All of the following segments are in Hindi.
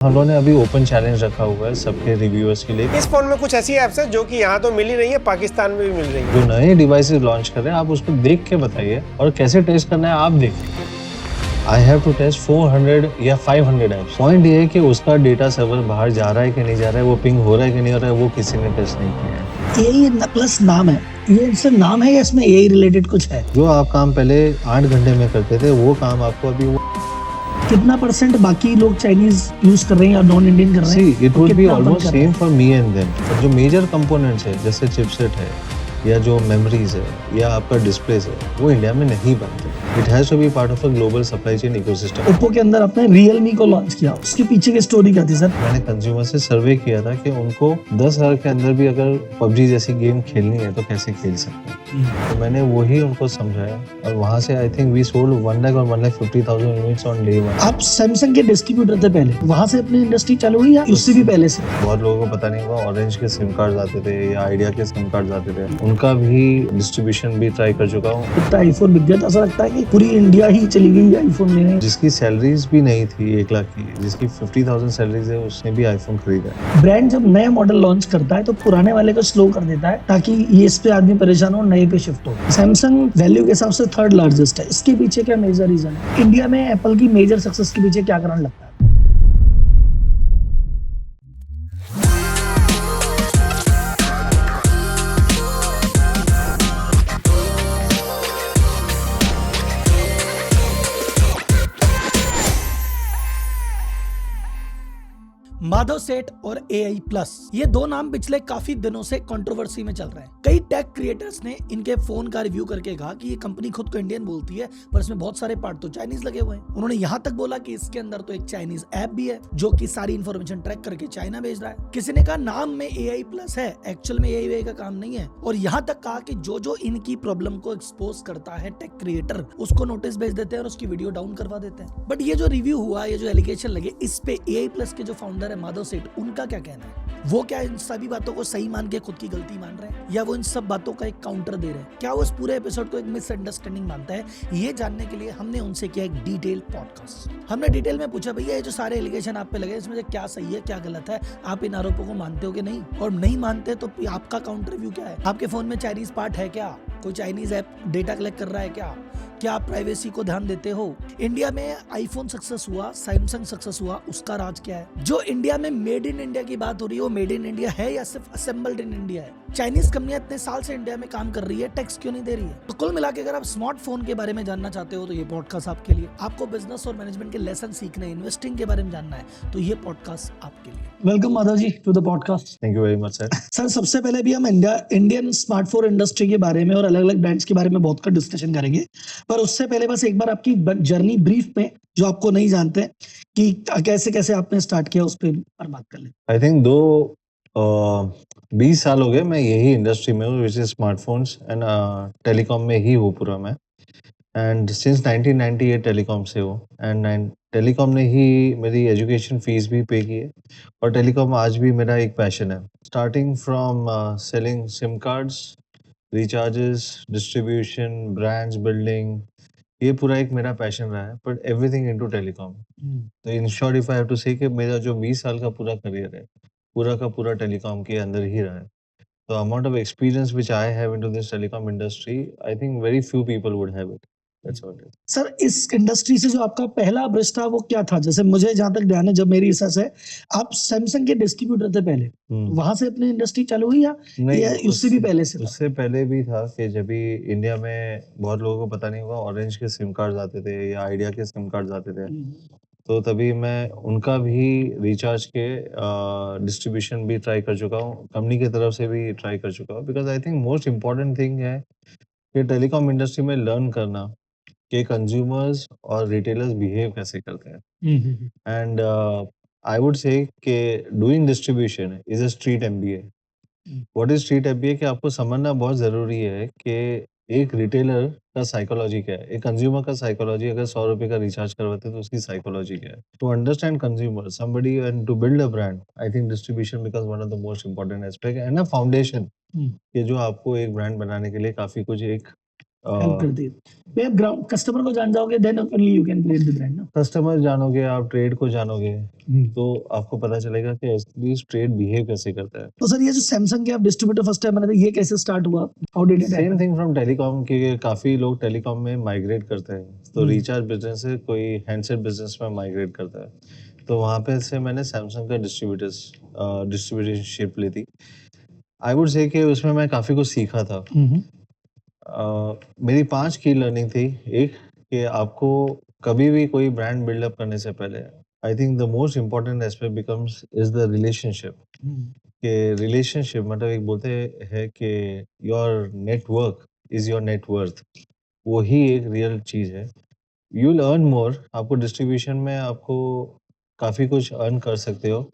हम लोगों ने अभी ओपन चैलेंज रखा हुआ है सबके रिव्यूअर्स के लिए। इस फोन में कुछ ऐसी ऐप्स हैं जो कि यहाँ तो मिल ही रही है, पाकिस्तान में भी मिल रही है। जो नए डिवाइसेस लॉन्च कर रहे हैं आप उसको देख के बताइए और कैसे टेस्ट करना है आप देखिए। आई हैव टू टेस्ट 400 या 500 एप्स। पॉइंट ये है कि उसका डेटा सर्वर बाहर जा रहा है कि नहीं जा रहा है, वो पिंग हो रहा है कि नहीं हो रहा है, वो किसी ने टेस्ट नहीं किया है। एआई प्लस नाम है, ये सिर्फ नाम है या इसमें एआई रिलेटेड कुछ है? जो आप काम पहले 8 घंटे में करते थे वो काम आपको अभी कितना परसेंट बाकी लोग चाइनीज यूज कर रहे हैं या नॉन इंडियन कर रहे हैं? इट वुड बी कितना ऑलमोस्ट बनकर same for me and them. जो मेजर कंपोनेंट्स है जैसे चिपसेट है या जो मेमोरीज है या आपका डिस्प्लेस है वो इंडिया में नहीं बनते। It has to be part of a global supply chain ecosystem. Oppo के अंदर आपने रियलमी को लॉन्च किया, उसके पीछे की स्टोरी क्या थी सर? मैंने कंज्यूमर से सर्वे किया था कि उनको 10,000 के अंदर भी अगर पबजी जैसी गेम खेलनी है तो कैसे खेल सकते हैं। तो मैंने वही उनको समझाया और वहां से I think we sold 1 lakh और 1,50,000 यूनिट्स ऑन डे 1। आप सैमसंग के डिस्ट्रीब्यूटर थे पहले, वहां से अपनी इंडस्ट्री चालू हुई या उससे भी पहले से? बहुत लोगों को पता नहीं होगा, ऑरेंज के सिम कार्ड आते थे या आइडिया के सिम कार्ड आते थे, उनका भी डिस्ट्रीब्यूशन भी ट्राई कर चुका हूँ। इतना आईफोन बिक गया तो ऐसा लगता है कि पूरी इंडिया ही चली गई आईफोन लेने। जिसकी सैलरीज भी नहीं थी 1 लाख की, जिसकी 50,000 सैलरीज है उसने भी आईफोन खरीदा है। ब्रांड जब नया मॉडल लॉन्च करता है तो पुराने वाले को स्लो कर देता है ताकि ये इस पे आदमी परेशान हो, नए पे शिफ्ट हो। सैमसंग वैल्यू के हिसाब से थर्ड लार्जेस्ट है, इसके पीछे क्या मेजर रीजन है? इंडिया में एप्पल की मेजर सक्सेस के पीछे क्या कारण लगता है? माधव सेठ और AI प्लस, ये दो नाम पिछले काफी दिनों से कंट्रोवर्सी में चल रहे हैं। कई टेक क्रिएटर्स ने इनके फोन का रिव्यू करके कहा कि ये कंपनी खुद को इंडियन बोलती है पर इसमें बहुत सारे पार्ट तो चाइनीज लगे हुए हैं। उन्होंने यहाँ तक बोला कि इसके अंदर तो एक चाइनीज ऐप भी है जो कि सारी इंफॉर्मेशन ट्रैक करके चाइना भेज रहा है। किसी ने कहा नाम में AI प्लस है, एक्चुअल में AI का काम नहीं है। और यहाँ तक कहा कि जो जो इनकी प्रॉब्लम को एक्सपोज करता है टेक क्रिएटर, उसको नोटिस भेज देते हैं और उसकी वीडियो डाउन करवा देते हैं। बट ये जो रिव्यू हुआ, ये जो एलिगेशन लगे, इस पे AI प्लस के जो फाउंडर है माधव सेठ, उनका क्या कहना है? वो क्या इन सभी बातों को सही मान के खुद की गलती मान रहे हैं या वो इन सब बातों का एक काउंटर दे रहे हैं? क्या वो इस पूरे एपिसोड को एक मिसअंडरस्टैंडिंग मानता है? ये जानने के लिए हमने उनसे किया एक डिटेल पॉडकास्ट। हमने डिटेल में पूछा, भैया ये जो सारे एलिगेशन आप पे लगे इसमें से क्या सही है क्या गलत है, आप इन आरोपों को मानते हो कि नहीं, और नहीं मानते तो आपका काउंटर व्यू क्या है? आपके फोन में चाइनीज पार्ट है क्या? कोई चाइनीज ऐप डेटा कलेक्ट कर रहा है क्या? क्या आप प्राइवेसी को ध्यान देते हो? इंडिया में आईफोन सक्सेस हुआ, सैमसंग सक्सेस हुआ, उसका राज क्या है? जो इंडिया में मेड इन इंडिया की बात हो रही है वो मेड इन इंडिया है या सिर्फ असेंबल्ड इन इंडिया है? चाइनीज कंपनियां इतने साल से इंडिया में काम कर रही है, टैक्स क्यों नहीं दे रही है? तो कुल मिला के अगर आप स्मार्टफोन के बारे में जानना चाहते हो तो ये पॉडकास्ट आपके लिए। आपको बिजनेस और मैनेजमेंट के लेसन सीखने, इन्वेस्टिंग के बारे में जानना है तो ये पॉडकास्ट आपके लिए। Welcome Madhav ji to the podcast. Thank you very much sir. Sir, सबसे पहले भी हम इंडियन स्मार्टफोन इंडस्ट्री के बारे में और अलग अलग ब्रांड्स के बारे में बहुत कर डिस्कशन करेंगे, पर उससे पहले बस एक बार आपकी जर्नी ब्रीफ में, जो आपको नहीं जानते, कि कैसे कैसे आपने स्टार्ट किया उस पर बात कर ले। आई थिंक 20 साल हो गए मैं यही इंडस्ट्री में हूँ, which is smartphones and telecom में ही हूँ पूरा मैं। एंड सिंस 1998 टेलीकॉम से हूँ एंड टेलीकॉम ने ही मेरी एजुकेशन फीस भी पे की है और टेलीकॉम आज भी मेरा एक पैशन है। Starting from selling SIM cards, recharges, distribution, brands building, ये पूरा एक मेरा पैशन रहा है, बट एवरीथिंग इनटू टेलीकॉम। तो in short if I have to say कि मेरा जो 20 साल का पूरा करियर है पूरा का पूरा टेलीकॉम के अंदर ही रहा है। तो amount of experience which I have into this telecom industry, I think very few people would have it. That's what it is. Sir, इस इंडस्ट्री से जो आपका पहला ब्रश था वो क्या था? जैसे मुझे जहां तक ध्यान है, जब मेरी रिसर्च है, आप सैमसंग के डिस्ट्रीब्यूटर थे पहले, वहां से अपनी इंडस्ट्री चालू हुई या उससे भी पहले से था? उससे पहले भी था कि जब भी इंडिया में बहुत लोगों को पता नहीं होगा, ऑरेंज के सिम कार्ड्स आते थे या आइडिया के सिम कार्ड्स आते थे, तो तभी मैं उनका भी रिचार्ज के डिस्ट्रीब्यूशन भी ट्राई कर चुका हूँ, कंपनी की तरफ से भी ट्राई कर चुका हूँ। Because I think most important thing है कि टेलीकॉम इंडस्ट्री में लर्न करना कि कंज्यूमर्स और रिटेलर्स बिहेव कैसे करते हैं। एंड आई वुड से कि doing distribution is a street MBA. What is street MBA? कि आपको समझना बहुत जरूरी है कि एक रिटेलर का साइकोलॉजी क्या है, एक कंज्यूमर का साइकोलॉजी, अगर 100 रुपए का रिचार्ज करवाते हैं तो उसकी साइकोलॉजी क्या है। To understand consumer somebody and to build a brand, I think distribution becomes one of the most important aspect and a foundation, कि जो आपको एक ब्रांड बनाने के लिए काफी कुछ एक हेल्प करती है। भाई आप ग्राउंड कस्टमर को जान जाओगे then only you can create the brand ना। कस्टमर जानोगे, आप ट्रेड को जानोगे, तो आपको पता चलेगा कि एटलीस्ट ट्रेड बिहेव कैसे करता है। तो सर ये जो सैमसंग के आप डिस्ट्रीब्यूटर फर्स्ट टाइम बने थे, ये कैसे स्टार्ट हुआ? How did it same happen? Thing from telecom के काफी लोग टेलीकॉम में माइग्रेट करते हैं, तो रिचार्ज बिजनेस से कोई हैंडसेट बिजनेस में माइग्रेट करता है, तो वहाँ पे से मैंने सैमसंग का डिस्ट्रीब्यूटरशिप ली थी। आई वुड से कि उसमें मैं काफी कुछ सीखा था। मेरी 5 की लर्निंग थी। एक, कि आपको कभी भी कोई ब्रांड बिल्डअप करने से पहले I think the most important aspect becomes is the relationship. कि रिलेशनशिप मतलब एक बोलते हैं कि your network is your net worth, वही एक रियल चीज है। यू विल अर्न मोर, आपको डिस्ट्रीब्यूशन में आपको काफी कुछ अर्न कर सकते हो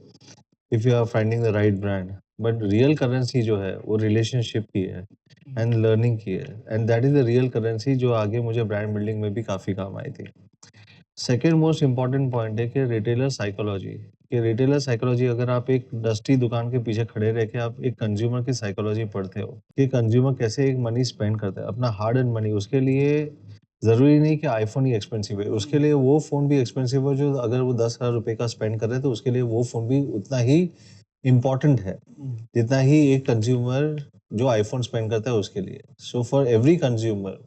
if you are finding the right brand, but real currency जो है वो रिलेशनशिप की है एंड लर्निंग की है, and that is the real currency जो आगे मुझे ब्रांड बिल्डिंग में भी काफी काम आई थी। सेकेंड मोस्ट इम्पॉर्टेंट पॉइंट है कि रिटेलर साइकोलॉजी। कि रिटेलर साइकोलॉजी, अगर आप एक डस्टी दुकान के पीछे खड़े रह के आप एक कंज्यूमर की साइकोलॉजी पढ़ते हो कि कंज्यूमर कैसे एक मनी स्पेंड करता है, अपना हार्ड एंड मनी, उसके लिए ज़रूरी नहीं कि आईफोन ही एक्सपेंसिव है, उसके लिए वो फ़ोन भी एक्सपेंसिव है जो अगर वो 10,000 रुपये का स्पेंड कर रहे हैं तो उसके लिए वो फ़ोन भी उतना ही इम्पॉर्टेंट है जितना ही एक कंज्यूमर जो आईफोन स्पेंड करता है उसके लिए। So for every consumer,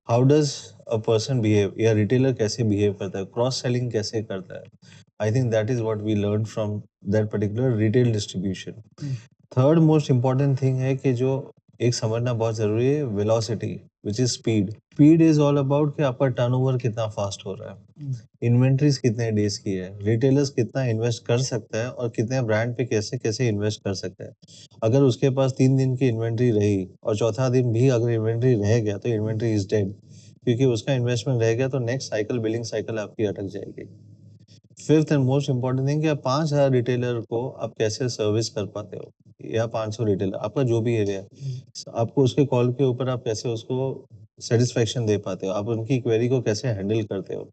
how does a person behave, या रिटेलर कैसे बिहेव करता है, क्रॉस सेलिंग कैसे करता है, I think that is what we learn from that particular retail distribution. Third most important thing है कि जो एक समझना बहुत जरूरी है, velocity which is speed. Speed is all about कि आपका टर्नओवर कितना फास्ट हो रहा है, इन्वेंट्रीज कितने डेज की है, रिटेलर्स कितना इन्वेस्ट कर सकता है और कितने ब्रांड पे कैसे कैसे इन्वेस्ट कर सकता है। अगर उसके पास 3 दिन की इन्वेंट्री रही और चौथा दिन भी अगर इन्वेंट्री रह गया तो इन्वेंट्री इज डेड, क्योंकि उसका इन्वेस्टमेंट रह गया तो नेक्स्ट साइकिल, बिलिंग साइकिल आपकी अटक जाएगी। Fifth and most important thing कि आप 5,000 रिटेलर को आप कैसे सर्विस कर पाते हो, या 500 रिटेलर, आपका जो भी एरिया है, आपको उसके कॉल के ऊपर आप कैसे उसको सेटिस्फेक्शन दे पाते हो, आप उनकी क्वेरी को कैसे हैंडल करते हो,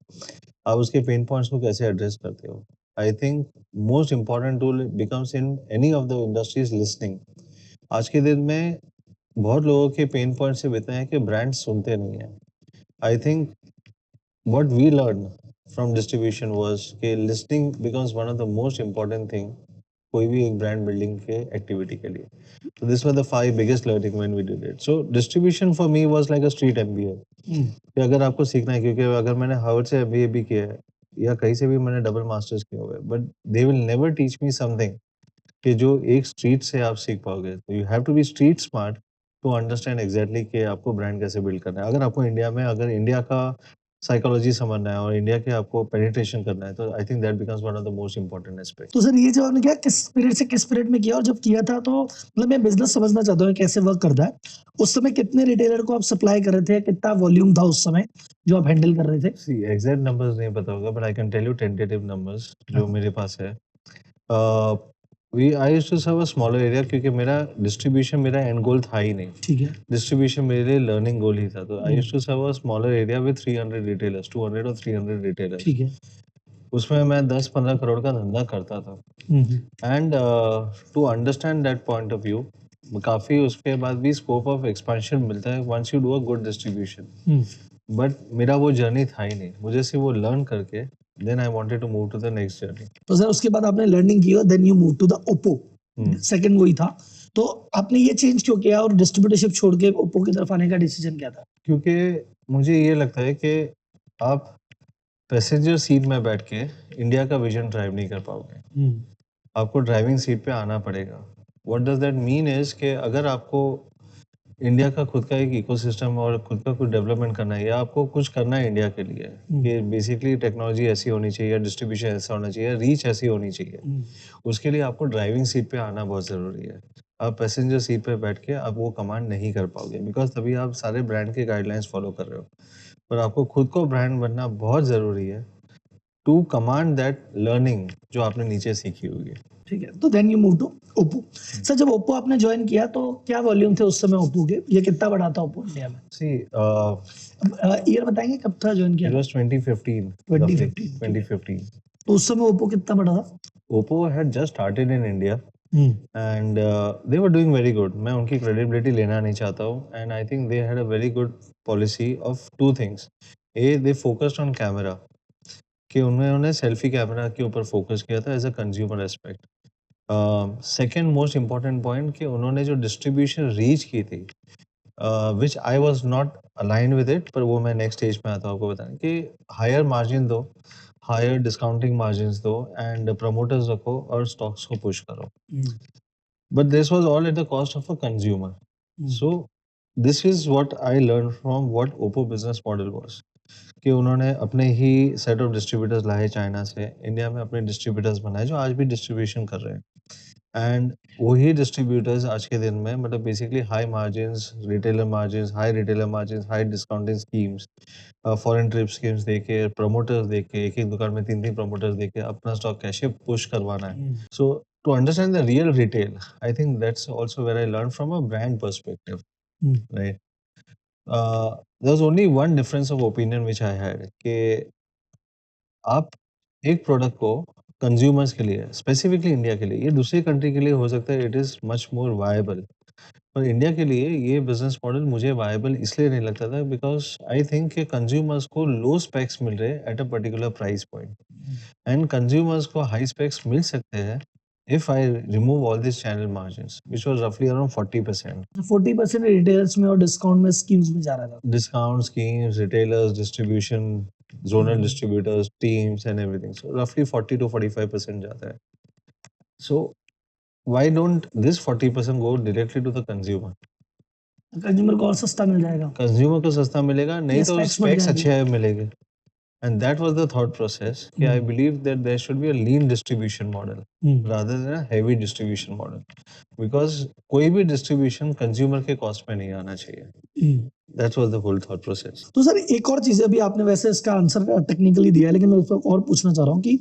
आप उसके पेन पॉइंट्स को कैसे एड्रेस करते हो। I think most important tool becomes in any of the industries listening. आज के दिन में बहुत लोगों के पेन पॉइंट से इतने हैं कि ब्रांड सुनते नहीं है। I think what we learned from distribution was कि listening becomes one of the most important thing कोई भी एक brand building के activity के लिए। So this were the 5 biggest learning when we did it. So distribution for me was like a street MBA। कि अगर आपको सीखना है, क्योंकि अगर मैंने हार्वर्ड से MBA भी किया है या कहीं से भी मैंने डबल मास्टर्स किया हुआ है, but they will never teach me something कि जो एक स्ट्रीट से आप सीख पाओगे। तो you have to be street smart to understand exactly कि आपको ब्रांड कैसे बिल्ड करना है। अगर आपको इंडिया में अगर इंडिया का साइकोलॉजी समझना है और इंडिया के आपको पेनिट्रेशन करना है, तो I think that becomes one of the most important aspect. तो सर ये जो आपने किया किस पीरियड से किस पीरियड में किया, और जब किया था तो मतलब मैं बिजनेस समझना चाहता हूँ कैसे वर्क करता है। उस समय कितने रिटेलर को आप सप्लाई कर रहे थे, कितना वॉल्यूम था उस समय जो आप हैंडल कर रहे थे? सी एग्जैक्ट नंबर्स नहीं पता होगा, but I can tell you tentative numbers जो मेरे पास है। I used to serve a smaller area, क्योंकि मेरा डिस्ट्रीब्यूशन मेरा एंड गोल था ही नहीं। ठीक है। डिस्ट्रीब्यूशन मेरे लिए लर्निंग गोल ही था, तो I used to serve a smaller area with 300 retailers, 200 और 300 रिटेलर्स। ठीक है। उसमें मैं 10-15 करोड़ का धंधा करता था। And to understand that point of view, काफी उसके बाद भी स्कोप ऑफ एक्सपेंशन मिलता है once you do a good distribution. But मेरा वो जर्नी था ही नहीं, मुझे सिर्फ वो लर्न करके then I wanted to move to the next journey. तो सर उसके बाद आपने लर्निंग की और then you move to the Oppo, second वही था। तो आपने ये चेंज क्यों किया और डिस्ट्रीब्यूटरशिप छोड़ के ओप्पो की तरफ आने का डिसीजन क्या था? क्योंकि मुझे ये लगता है कि आप पैसेंजर सीट में बैठ के इंडिया का विजन ड्राइव नहीं कर पाओगे, आपको ड्राइविंग सीट पे आना पड़ेगा। What does that mean is कि अगर आपको इंडिया का खुद का एक इकोसिस्टम और खुद का कुछ डेवलपमेंट करना है, या आपको कुछ करना है इंडिया के लिए, कि बेसिकली टेक्नोलॉजी ऐसी होनी चाहिए, डिस्ट्रीब्यूशन ऐसा होना चाहिए, रीच ऐसी होनी चाहिए, उसके लिए आपको ड्राइविंग सीट पे आना बहुत ज़रूरी है। आप पैसेंजर सीट पे बैठ के आप वो कमांड नहीं कर पाओगे, बिकॉज तभी आप सारे ब्रांड के गाइडलाइंस फॉलो कर रहे हो। पर आपको खुद को ब्रांड बनना बहुत ज़रूरी है टू कमांड दैट लर्निंग जो आपने नीचे सीखी हुई है। ठीक है। तो then you move to Oppo. Sir जब ओप्पो आपने ज्वाइन किया तो क्या वॉल्यूम थे उस समय ओप्पो के, ये कितना बड़ा था ओप्पो इंडिया में? सी ईयर बताएंगे कब था ज्वाइन किया? It was 2015। 2015। तो तो उस समय ओप्पो कितना बड़ा था? Oppo had just started in India and they were doing very good. मैं उनकी क्रेडिबिलिटी लेना नहीं चाहता हूँ. And I think they had a very good policy of two things. A, they focused on camera, कि उन्होंने सेल्फी कैमरा के ऊपर फोकस किया था as a consumer aspect. Second most important point, कि उन्होंने जो डिस्ट्रीब्यूशन रीच की थी, which I was not align with it, पर वो मैं नेक्स्ट स्टेज में आता हूँ आपको बताने, कि हायर मार्जिन दो, हायर डिस्काउंटिंग मार्जिन दो, एंड प्रमोटर्स रखो और स्टॉक्स को पुश करो. But this was all at the cost of a consumer. So this is what I learned from what Oppo business model was. कि उन्होंने अपने ही सेट ऑफ डिस्ट्रीब्यूटर्स लाए चाइना से, इंडिया में अपने डिस्ट्रीब्यूटर्स बनाए जो आज भी डिस्ट्रीब्यूशन कर रहे हैं. एंड वही डिस्ट्रीब्यूटर्स आज के दिन में, मतलब basically high margins, retailer margins, high discounting schemes, foreign trip schemes देके, प्रमोटर्स देके, एक एक दुकान में 3-3 प्रमोटर्स देके अपना स्टॉक कैसे पुश करवाना है. So to understand the real retail, I think that's also where I learned from a brand perspective, right? There was only one difference of opinion which I had, कि आप एक प्रोडक्ट को कंज्यूमर्स के लिए, स्पेसिफिकली इंडिया के लिए, ये दूसरी कंट्री के लिए हो सकता है it is much more viable, पर इंडिया के लिए ये बिजनेस मॉडल मुझे वायबल इसलिए नहीं लगता था, बिकॉज आई थिंक कि कंज्यूमर्स को लो स्पेक्स मिल रहे हैं at a particular price point, and consumers को हाई स्पेक्स मिल सकते हैं if I remove all this channel margins, which was रफली अराउंड 40%. 40% रिटेलर्स में और डिस्काउंट में स्कीम्स में जा रहा था. Discount schemes, retailers, distribution, zonal distributors, teams and everything. So roughly 40 to 45% जाता है. So why don't this 40% go directly to the consumer? Consumer को और सस्ता मिल जाएगा. कंज्यूमर को सस्ता मिलेगा, नहीं तो specs बढ़ स्पेक्स जाएंगे. अच्छे मिलेंगे. And that was the thought process, कि I believe that there should be a lean distribution model rather than a heavy distribution model, because कोई भी distribution consumer के cost पे नहीं आना चाहिए. That was the whole thought process. तो सर एक और चीज है, अभी आपने वैसे इसका आंसर टेक्निकली दिया है, लेकिन मैं उसको और पूछना चाह रहा हूँ कि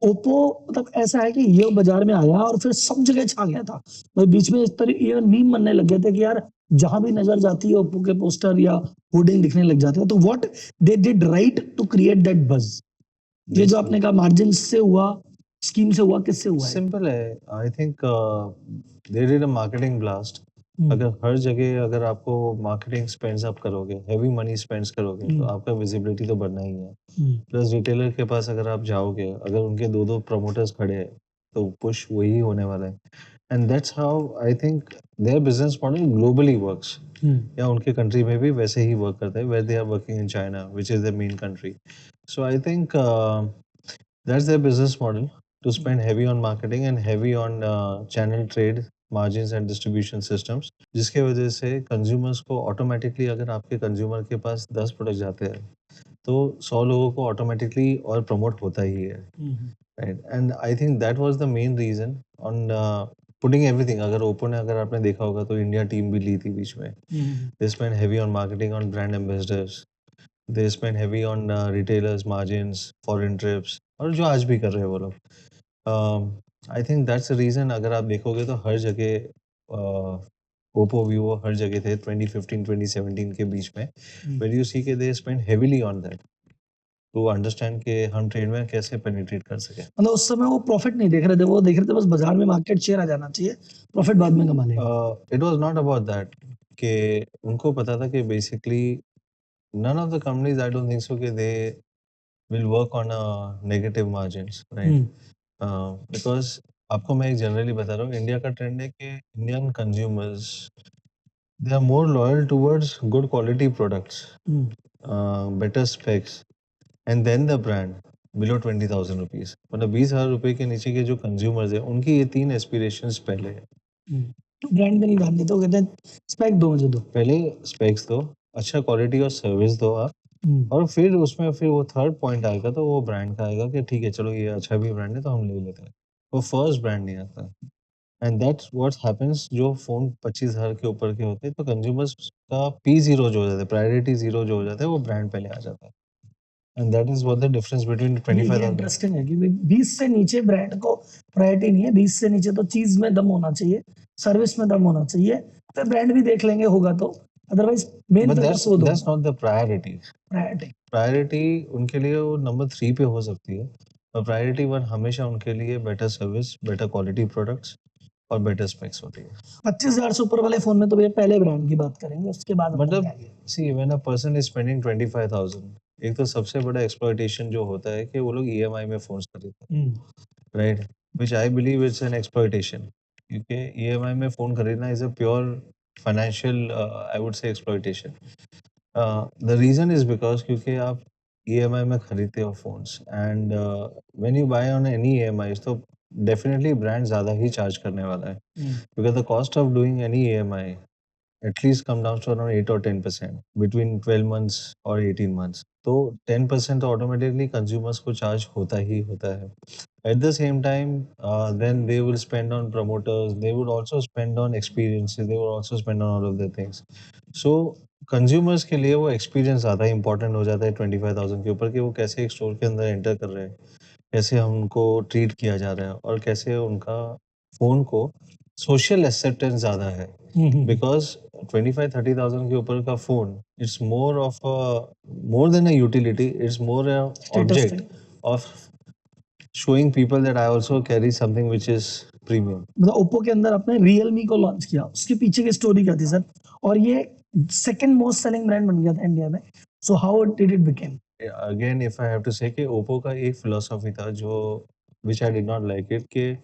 ओप्पो मतलब ऐसा है कि ये बाजार में आया और फिर सब जगह छा गया था, तो बीच में इस तरह ये मीम बनने लग गए थे कि यार जहां भी नजर जाती है ओप्पो के पोस्टर या होर्डिंग दिखने लग जाते हैं. तो what they did right to create that buzz? ये जो आपने कहा मार्जिन से हुआ, स्कीम से हुआ, किससे हुआ है? सिंपल है. I think they did a marketing blast. अगर हर जगह अगर आपको मार्केटिंग स्पेंड्स आप करोगे, हेवी मनी स्पेंड्स करोगे, तो आपका विजिबिलिटी तो बढ़ना ही है. प्लस रिटेलर के पास अगर आप जाओगे, अगर उनके 2-2 प्रमोटर्स खड़े हैं, तो पुश वही होने वाला है. And that's how I think there business model globally works. या उनके कंट्री में भी वैसे ही वर्क करता है, where they are working in China, which is the main country. So I think that's their business model, to spend heavy on marketing and heavy on channel trade margins and distribution systems, जिसके वजह से consumers को automatically, अगर आपके consumer के पास 10 प्रोडक्ट जाते हैं, तो 100 लोगों को automatically और प्रमोट होता ही है. Right? And I think that was the main reason on putting everything. अगर ओप्पो ने, अगर आपने देखा होगा तो इंडिया टीम भी ली थी बीच में. They spent heavy on marketing, on brand ambassadors. They spent heavy on retailers, margins, foreign trips, और जो आज भी कर रहे हैं वो लोग. आई थिंक दैट्स द रीज़न. अगर आप देखोगे तो हर जगह ओप्पो, वीवो हर जगह थे 2015-2017 के बीच में, वेयर यू सी के they spend heavily on that to understand कि हम ट्रेड में कैसे पेनिट्रेट कर सके. मतलब उस समय वो प्रॉफिट नहीं देख रहे थे, वो देख रहे थे बस बाजार में मार्केट शेयर आ जाना चाहिए, प्रॉफिट बाद में कमा लेंगे. It was not about that, कि उनको पता था कि basically none of the companies, I don't think so कि they will work on negative margins, right? Because आपको मैं एक जनरली बता रहा हूँ, इंडिया का ट्रेंड है कि Indian consumers they are more loyal towards good quality products, better specs, and then the brand below 20,000 rupees. मतलब 20,000 रुपये के नीचे के जो कंज्यूमर्स है, उनकी ये 3 एस्पिरेशंस पहले है. तो ब्रांड में नहीं ध्यान देते, वो कहते हैं स्पेक दो मुझे, दो पहले स्पेक्स दो, अच्छा क्वालिटी और सर्विस दो आप, और फिर उसमें फिर वो थर्ड पॉइंट आएगा, तो वो ब्रांड का आएगा कि ठीक है चलो ये अच्छा भी ब्रांड है तो हम ले लेते हैं. वो फर्स्ट ब्रांड नहीं आता. And that's what happens. जो फोन 25,000 के ऊपर के होते हैं, तो कंज्यूमर्स का P0 जो हो जाता है, प्रायोरिटी 0 जो हो जाता है, वो ब्रांड पहले आ जाता है. And that is what the difference between 25,000. Interesting है कि 20 से नीचे ब्रांड को प्रायोरिटी नहीं है. 20 से नीचे तो चीज में दम होना चाहिए, सर्विस में दम होना चाहिए, फिर ब्रांड भी देख लेंगे होगा तो, otherwise main that's not the priority. Priority उनके लिए वो नंबर 3 पे हो सकती है, और प्रायोरिटी 1 हमेशा उनके लिए better service, better quality products, और बेटर स्पेक्स होती है। 25,000 से ऊपर वाले फोन में तो भैया पहले ब्रांड की बात करेंगे, उसके बाद अपना मतलब क्या है? See when a person is spending 25,000, एक तो सबसे बड़ा एक्सप्लॉइटेशन जो होता है कि वो लोग ईएमआई में फोन्स खरीदते हैं, right, which I believe it's an exploitation, क्योंकि ईएमआई में फोन खरीदना is a pure financial I would say exploitation. The reason is because क्योंकि आप ईएमआई में खरीदते हो phones and when you buy on any EMI तो डेफिनेटली ब्रांड ज़्यादा ही चार्ज करने वाला है, because the cost of doing any EMI at least come down to around 8 or 10% between 12 months or 18 months. तो 10% तो automatically consumers को charge होता ही होता है. At the same time, then they will spend on promoters, they would also spend on experiences, they would also spend on all of the things. So consumers के लिए वो experience ज़्यादा important हो जाता है 25,000 के ऊपर, कि वो कैसे एक स्टोर के अंदर एंटर कर रहे हैं, कैसे हम उनको ट्रीट किया जा रहा है और कैसे उनका फ़ोन को सोशल एक्सेप्टेंस ज़्यादा है, बिकॉज 25-30,000 के ऊपर का phone it's more of more than a utility, it's more a object of showing people that I also carry something which is premium. मतलब ओप्पो के अंदर आपने रियलमी को लॉन्च किया, उसके पीछे की स्टोरी क्या थी सर? और ये सेकंड मोस्ट सेलिंग ब्रांड बन गया था इंडिया में, so how did it became? Again, if I have to say कि ओप्पो का एक फिलोसॉफी था जो which I did not like it, कि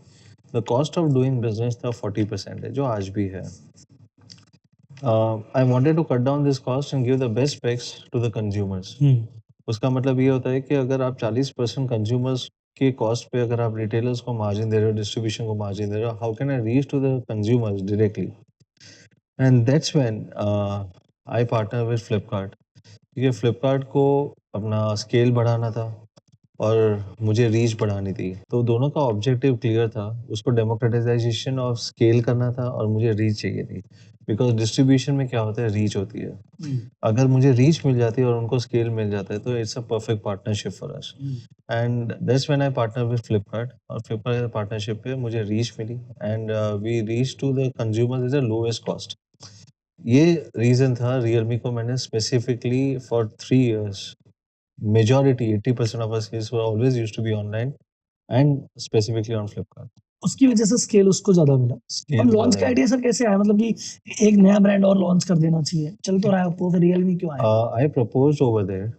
the cost of doing business था 40% है, जो आज भी है. I wanted to cut down this cost and give the best specs to the consumers. उसका मतलब ये होता है कि अगर आप 40% कंज्यूमर्स के कॉस्ट पे अगर आप रिटेलर्स को मार्जिन दे रहे हो, डिस्ट्रीब्यूशन को मार्जिन दे रहे हो, how can I reach to the consumers directly? And that's when I partner with Flipkart, क्योंकि फ्लिपकार्ट को अपना स्केल बढ़ाना था और मुझे रीच बढ़ानी थी, तो दोनों का ऑब्जेक्टिव क्लियर था, उसको डेमोक्रेटाइजेशन ऑफ स्केल करना था और मुझे रीच चाहिए थी, बिकॉज डिस्ट्रीब्यूशन में क्या होता है, रीच होती है। अगर मुझे रीच मिल जाती है और उनको स्केल मिल जाता है तो it's a perfect partnership for us, and that's when I partner with Flipkart, और फ्लिपकार्ट पार्टनरशिप पे मुझे रीच मिली and we reach to the consumer is the lowest cost. ये रीज़न था रियलमी को मैंने specifically for 3 years majority 80% of our sales were always used to be online and specifically on Flipkart. उसकी वजह से स्केल उसको ज्यादा मिला। Scale अब लॉन्च ज़्यादा का है। आइडिया सर कैसे आया, मतलब कि एक नया ब्रांड और लॉन्च कर देना चाहिए, चल तो रहा है ओप्पो, फिर रियलमी क्यों आया? I proposed over there.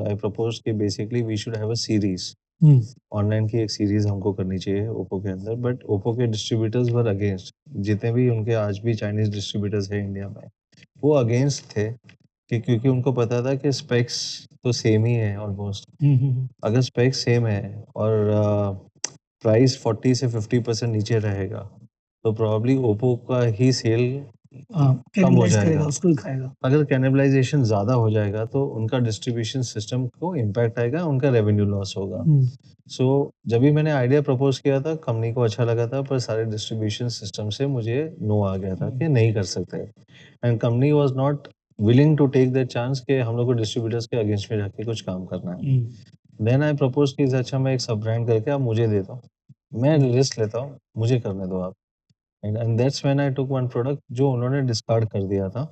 I proposed कि basically we should have a series. Online की एक सीरीज हमको करनी चाहिए ओप्पो के अंदर, बट ओप्पो के डिस्ट्रीब्यूटर्स वर अगेंस्ट, जितने भी उनके आज भी चाइनीज डिस्ट्रीब्यूटर्स हैं इंडिया में, वो अगेंस्ट थे, कि क्योंकि उनको पता था कि स्पेक्स तो सेम ही है ऑलमोस्ट, अगर स्पेक्स सेम है और प्राइस 40 से 50% नीचे रहेगा तो प्रॉब्ली ओप्पो का ही सेल कम हो कैनिबलाइज जाएगा। करेगा, उसको ही खाएगा। अगर कैनिबलाइजेशन ज़्यादा हो जाएगा तो उनका डिस्ट्रीब्यूशन सिस्टम को इम्पैक्ट आएगा, उनका रेवेन्यू लॉस होगा। सो जब भी मैंने आइडिया प्रपोज किया था, कंपनी को अच्छा लगा था, पर सारे डिस्ट्रीब्यूशन सिस्टम से मुझे नो आ गया था कि नहीं कर सकते, and company was not willing to take that chance कि हम लोग को डिस्ट्रीब्यूटर्स के अगेंस्ट में जाके कुछ काम करना है। देन आई प्रपोज कि अच्छा मैं एक सब ब्रांड करके आप मुझे दे दो, मैं रिस्क लेता हूँ, मुझे करने दो आप, and that's when I took one product जो उन्होंने डिस्कार्ड कर दिया था,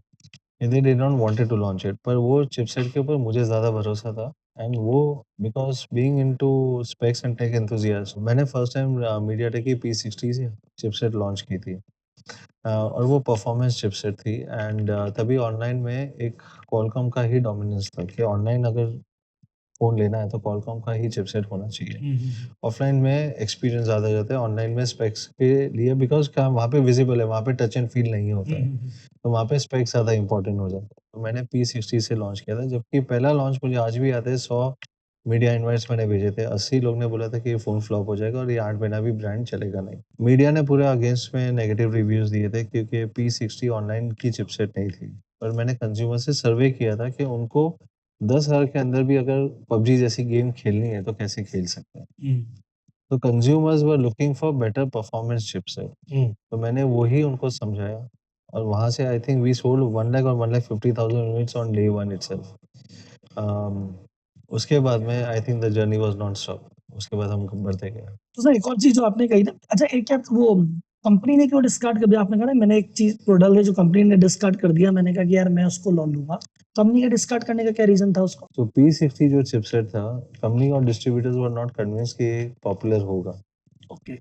they did not wanted to launch it, पर वो चिपसेट के ऊपर मुझे ज़्यादा भरोसा था, एंड वो because being into specs and tech enthusiast, मैंने फर्स्ट टाइम मीडियाटेक की P60 से चिपसेट लॉन्च की थी, और वो परफॉर्मेंस चिपसेट थी, एंड तभी ऑनलाइन में एक क्वालकॉम का ही डोमिनेंस था कि ऑनलाइन अगर फ़ोन लेना है तो क्वालकॉम का ही चिपसेट होना चाहिए। ऑफलाइन में एक्सपीरियंस ज़्यादा जाता है, ऑनलाइन में स्पेक्स के लिए, बिकॉज क्या वहाँ पे विजिबल है, वहाँ पे टच एंड फील नहीं होता है, तो वहाँ पे स्पेक्स ज़्यादा इंपॉर्टेंट हो जाता है। तो मैंने P60 से लॉन्च किया था, जबकि पहला लॉन्च मुझे आज भी याद है, 100 मीडिया इनवाइट्स मैंने भेजे थे, 80 लोग ने बोला था कि ये फ़ोन फ्लॉप हो जाएगा और ये 8 महीना भी ब्रांड चलेगा नहीं। मीडिया ने पूरे अगेंस्ट में नेगेटिव रिव्यूज़ दिए थे क्योंकि P60 ऑनलाइन की चिपसेट नहीं थी, पर मैंने कंज्यूमर से सर्वे किया था कि उनको 10,000 के अंदर भी अगर पबजी जैसी गेम खेलनी है तो कैसे खेल सकते हैं। तो consumers were looking for better performance chipset, तो मैंने वही उनको समझाया, और वहाँ से I think we sold 1 lakh और 1,50,000 यूनिट्स ऑन डे 1 इटसेल्फ। उसके बाद में I think the journey was non stop, उसके बाद हम बढ़ते गए। तो सर एक और चीज जो आपने कही था, अच्छा एक क्या वो कंपनी ने क्यों डिस्कार्ड कर दिया? आपने कहा ना मैंने एक चीज प्रोडक्ट है जो कंपनी ने डिस्कार्ड कर दिया, मैंने कहा कि यार मैं उसको लॉ लूंगा, कंपनी का डिस्कार्ड करने का क्या रीजन था उसको? तो P60 जो चिपसेट था, कंपनी और डिस्ट्रीब्यूटर्स वर नॉट कन्विंस्ड कि ये पॉपुलर होगा। Okay.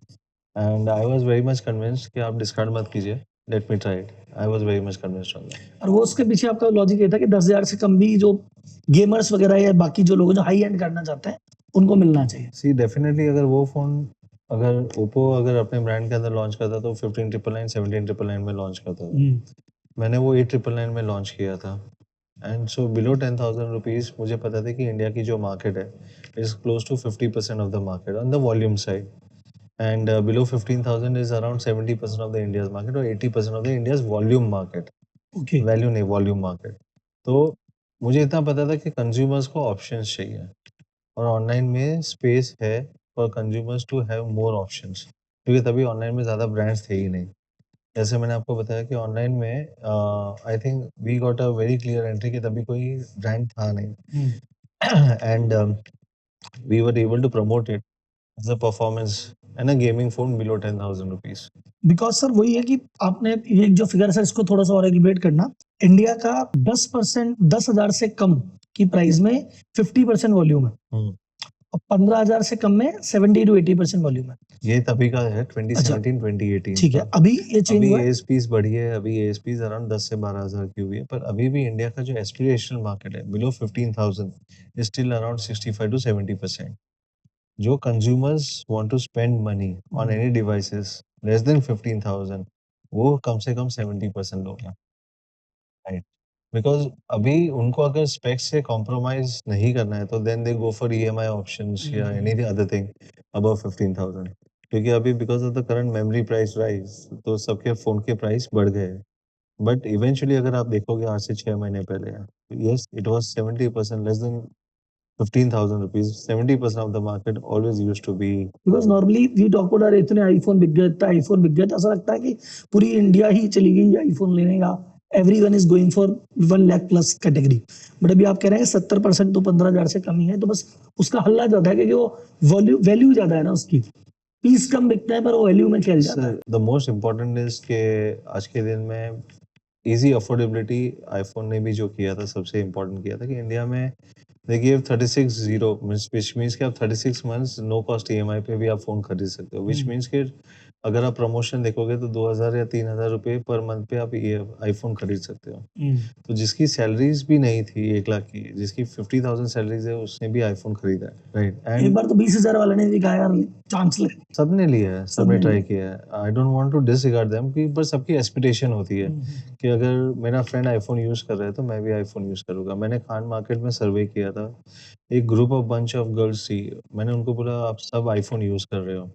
And I was very much convinced कि आप डिस्कार्ड मत कीजिए, let me try it. I was very much convinced on that. और वो उसके पीछे आपका लॉजिक ये था कि 10,000 से कम भी जो गेमर्स वगैरह या बाकी जो लोग जो हाई एंड करना चाहते हैं उनको मिलना चाहिए। सी डेफिनेटली अगर वो फ़ोन अगर ओप्पो अगर अपने ब्रांड के अंदर लॉन्च करता तो 15,999 17,999 में लॉन्च करता था। मैंने वो 8,999 में लॉन्च किया था। एंड सो बिलो 10,000 रुपीज़ मुझे पता था कि इंडिया की जो मार्केट है is close to 50% of the market on the volume side, and below 15,000 is around 70% of the India's market और 80% of the India's volume market, okay. Value नहीं वॉल्यूम मार्केट। तो मुझे इतना पता था कि कंज्यूमर्स को ऑप्शंस चाहिए और ऑनलाइन में स्पेस है for consumers to have more options, क्योंकि तभी ऑनलाइन में ज़्यादा ब्रांड्स थे ही नहीं। जैसे मैंने आपको बताया कि ऑनलाइन में I think we got a very clear entry कि तभी कोई ब्रांड था नहीं and we were able to promote it as a performance and a gaming phone below 10,000 rupees. Because sir वही है कि आपने ये जो फिगर है इसको थोड़ा सा और एलिब्रेट करना। इंडिया का 10% 10,000 से कम की प्राइस में 50% वॉल्यूम है और 15,000 से कम में 70 to 80% वॉल्यूम है। ये तभी का है 2017 2018 ठीक है, का। अभी ये चेंज अभी हुआ है। एएसपीज बढ़ी है, अभी एएसपीज अराउंड 10 से 12,000 की हुई है, पर अभी भी इंडिया का जो एस्पिरेशनल मार्केट है below 15,000 is still around 65 to 70%। जो consumers want to spend money on any devices less than 15,000 वो कम से कम 70% लोग हैं, राइट? बिकॉज अभी उनको अगर स्पेक्स से कॉम्प्रोमाइज नहीं करना है तो then they go for EMI options या एनी अदर थिंग अबव 15,000, क्योंकि अभी because of the current memory price rise तो सबके फोन के प्राइस बढ़ गए हैं। बट इवेंचुअली अगर आप देखोगे आज से 6 महीने पहले, yes it was 70% less than 15,000 rupees. 70% of the market always used to be because normally we talk about इतने आईफोन बिक गए, इतना आईफोन बिक गया, तो ऐसा लगता है कि पूरी इंडिया ही चली गई आईफोन लेने का। Everyone is going for 1 lakh plus category. But अभी आप कह रहे हैं 70% तो 15,000 से कम ही है, तो बस उसका हल्ला ज्यादा है क्योंकि वो वैल्यू ज्यादा है ना उसकी। पीस कम बिकता है पर वो वैल्यू में खेल जाता है। द मोस्ट इम्पोर्टेंट इज के आज के दिन में इजी अफोर्डेबिलिटी आईफोन ने भी जो किया था सबसे इम्पोर्टेंट किया था कि इंडिया में दे गिव 36 व्हिच मींस कि आप 36 मंथ्स नो कॉस्ट ईएमआई पे भी आप फोन खरीद सकते हो, व्हिच मींस कि अगर आप प्रमोशन देखोगे तो 2,000 या 3,000 रुपए पर मंथ पे आप ये आईफोन खरीद सकते हो। तो जिसकी सैलरीज भी नहीं थी 1 लाख की, जिसकी 50,000 सैलरीज है उसने भी आईफोन खरीदा है, राइट? एक एंड बार तो 20,000 वाले ने भी कहा यार चांस ले। सबने लिया है, सबने सबने ट्राई लिया। किया है। I don't want to disregard them कि पर सबकी एस्पिरेशन होती है कि अगर मेरा फ्रेंड आईफोन यूज़ कर रहा है तो मैं भी आईफोन यूज़ करूँगा। मैंने खान मार्केट में सर्वे किया था, एक group of bunch of girls थी, मैंने उनको बोला आप सब आईफोन यूज़ कर रहे हो।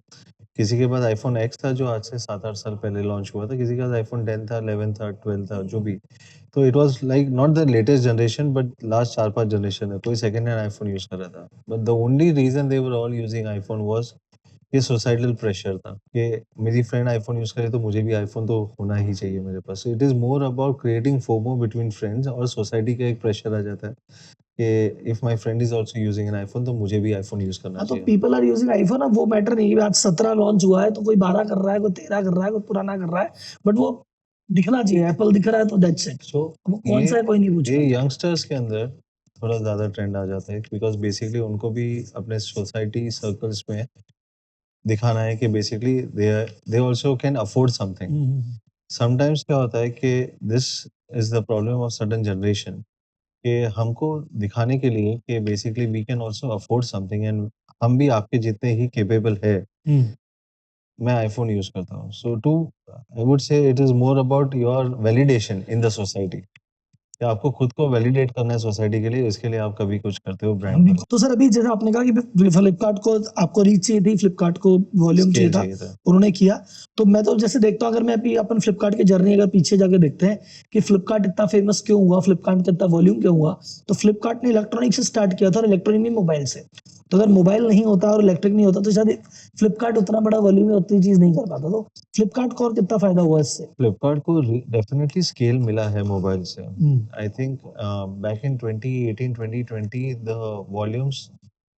किसी के पास आईफोन एक्स था जो आज से 7-8 साल पहले लॉन्च हुआ था, किसी के पास आईफोन 10 था, 11 था, 12 था, जो भी। तो it was like not the latest generation but last 4-5 generation है, कोई सेकंड हैंड आईफोन यूज़ कर रहा था। But the only reason they were all using iPhone was ये सोसाइटल प्रेशर था कि मेरी फ्रेंड आईफोन यूज़ करे तो मुझे भी आईफोन तो होना ही चाहिए मेरे पास। It is more about creating FOMO between friends और सोसाइटी का एक प्रेशर आ जाता है कि if my friend is also using an iPhone तो मुझे भी आईफोन यूज़ करना हाँ, तो चाहिए। People are using iPhone. अब वो मैटर नहीं है आज 17 लॉन्च हुआ है तो कोई 12 कर रहा है, कोई 13 कर रहा है, कोई पुराना कर रहा है, बट वो दिखना चाहिए। एप्पल दिख रहा है तो दैट्स इट। सो वो कौन सा है कोई नहीं पूछ ये रहा। यंगस्टर्स के अंदर थोड़ा ज़्यादा ट्रेंड आ जाता है बिकॉज़ बेसिकली उनको भी अपने सोसाइटी सर्कल्स में दिखाना है कि basically they also can afford something. Sometimes क्या होता है कि this is the problem of sudden generation कि हमको दिखाने के लिए कि basically we can also afford something and हम भी आपके जितने ही कैपेबल है। मैं आईफोन यूज़ करता हूँ। So to I would say it is more about your validation in the society कि आपको खुद को वैलिडेट करना है सोसाइटी के लिए, इसके लिए आप कभी कुछ करते हो ब्रांड पर। तो सर अभी जैसे आपने कहा कि फ्लिपकार्ट को आपको रीच चाहिए थी, फ्लिपकार्ट को वॉल्यूम स्केल चाहिए था, चाहिए था। उन्होंने किया। तो मैं तो जैसे देखता हूँ, अगर मैं अभी अपन फ्लिपकार्ट की जर्नी अगर पीछे जाके देखते हैं कि फ्लिपकार्ट इतना फेमस क्यों हुआ, फ्लिपकार्ट का इतना वॉल्यूम क्यों हुआ, तो फ्लिपकार्ट ने इलेक्ट्रॉनिक से स्टार्ट किया था और इलेक्ट्रॉनिक में मोबाइल से। तो अगर मोबाइल नहीं होता और इलेक्ट्रिक नहीं होता तो शायद फ्लिपकार्ट उतना बड़ा वॉल्यूम में उतनी चीज नहीं कर पाता। तो फ्लिपकार्ट को और कितना फायदा हुआ इससे? फ्लिपकार्ट को डेफिनेटली स्केल मिला है मोबाइल से। I think back in 2018 2020 the volumes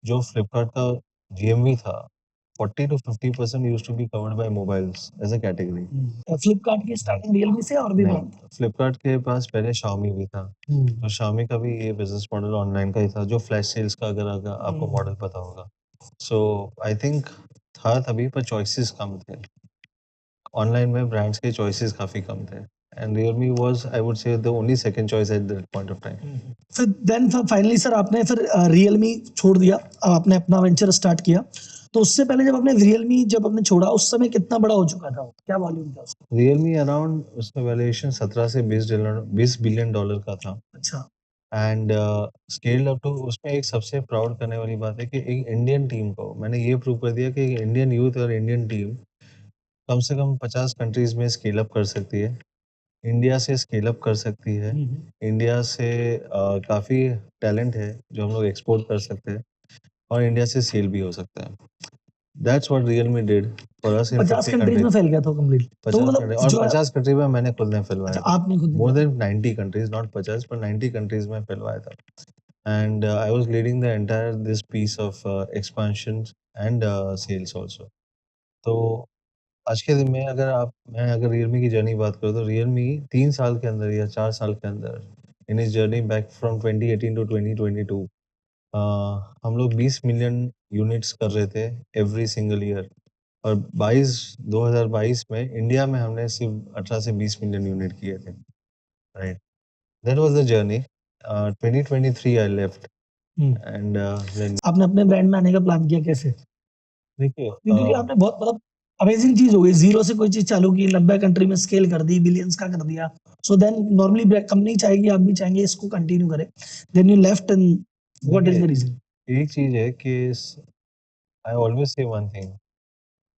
जो फ्लिपकार्ट का जीएमवी था 40 to 50% used to be covered by mobiles as a category. Flipkart की स्टार्टिंग रियलमी से और भी नहीं, फ्लिपकार्ट के पास पहले शाओमी भी था, तो शाओमी का भी ये बिजनेस मॉडल ऑनलाइन का ही था जो फ्लैश सेल्स का अगर आपको मॉडल पता होगा। सो आई थिंक था तभी, पर चॉइसेस कम थे। ऑनलाइन में ब्रांड्स के चॉइसेस काफ़ी कम थे and Realme was I would से the only second choice at that point of time. फिर देन फाइनली सर आपने फिर रियलमी छोड़ दिया, आपने अपना वेंचर स्टार्ट किया। तो उससे पहले जब आपने छोड़ा उस समय कितना बड़ा हो चुका था वो? क्या वॉल्यूम था उसका? रियलमी अराउंड उसका वैल्यूएशन 17 से 20 बिलियन डॉलर का था अच्छा। And scaled up to. उसमें एक सबसे प्राउड करने वाली बात है कि एक इंडियन टीम को मैंने ये प्रूव कर दिया कि एक इंडियन यूथ और इंडियन टीम कम से कम 50 कंट्रीज़ में स्केल अप कर सकती है। इंडिया से स्केल अप कर सकती है। इंडिया से काफ़ी टैलेंट है जो हम लोग एक्सपोर्ट कर सकते हैं और इंडिया से सेल भी हो सकता है। That's what Realme did for us in 50 50 countries में कंट्रीज। फैल गया था कंप्लीट। तो 50 मतलब कंट्री और जो 50 कंट्री में मैंने खुद ने अच्छा फैलवाया था। आपने खुद मोर निकाला। देन 90 कंट्रीज, नॉट 50 पर 90 कंट्रीज में फैलवाया था and I was leading the entire this piece of expansion and sales also. तो आज के दिन में मैं अगर रियलमी की जर्नी बात करूँ तो रियलमी 3 साल के अंदर या 4 साल के अंदर इन इस जर्नी बैक फ्रॉम 2018 टू 2022 अ, हम लोग 20 मिलियन यूनिट्स कर रहे थे एवरी सिंगल ईयर और 2022 में इंडिया में हमने सिर्फ 18 से 20 मिलियन यूनिट किए थे, right? That was the journey. 2023 I left and then आपने अपने ब्रांड में आने का प्लान किया कैसे? देखिए क्योंकि आपने बहुत मतलब अमेजिंग चीज हो गई, जीरो से कोई चीज चालू की, 90 कंट्री में स्केल कर दी, बिलियंस का कर दिया। सो देन नॉर्मली कंपनी चाहेगी, आप भी चाहेंगे इसको कंटिन्यू करें। Then you left and what is the reason? एक चीज़ है कि I always say one thing,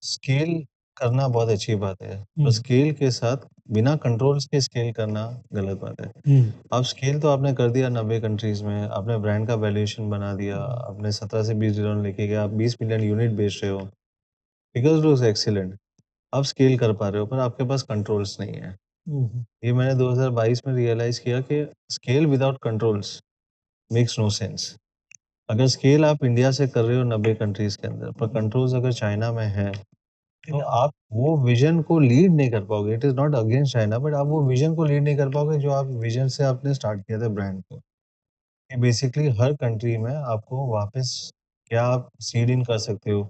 scale करना बहुत अच्छी बात है, पर स्केल के साथ बिना कंट्रोल्स के स्केल करना गलत बात है। अब स्केल तो आपने कर दिया 90 कंट्रीज में, आपने ब्रांड का वैल्यूएशन बना दिया, आपने 17 से 20 बिलियन लेके गया, आप 20 मिलियन यूनिट बेच रहे हो, बिकॉज़ इट वाज़ एक्सीलेंट। आप स्केल कर पा रहे हो, पर आपके पास कंट्रोल्स नहीं है। ये मैंने 2022 में रियलाइज़ किया कि scale without controls makes no sense. अगर स्केल आप इंडिया से कर रहे हो 90 कंट्रीज के अंदर, पर कंट्रोल्स अगर चाइना में है, तो आप वो विज़न को लीड नहीं कर पाओगे। It is not against China, but आप वो विज़न को लीड नहीं कर पाओगे जो आप विज़न से आपने स्टार्ट किया था ब्रांड को। कि बेसिकली हर कंट्री में आपको वापस क्या आप सीड इन कर सकते हो,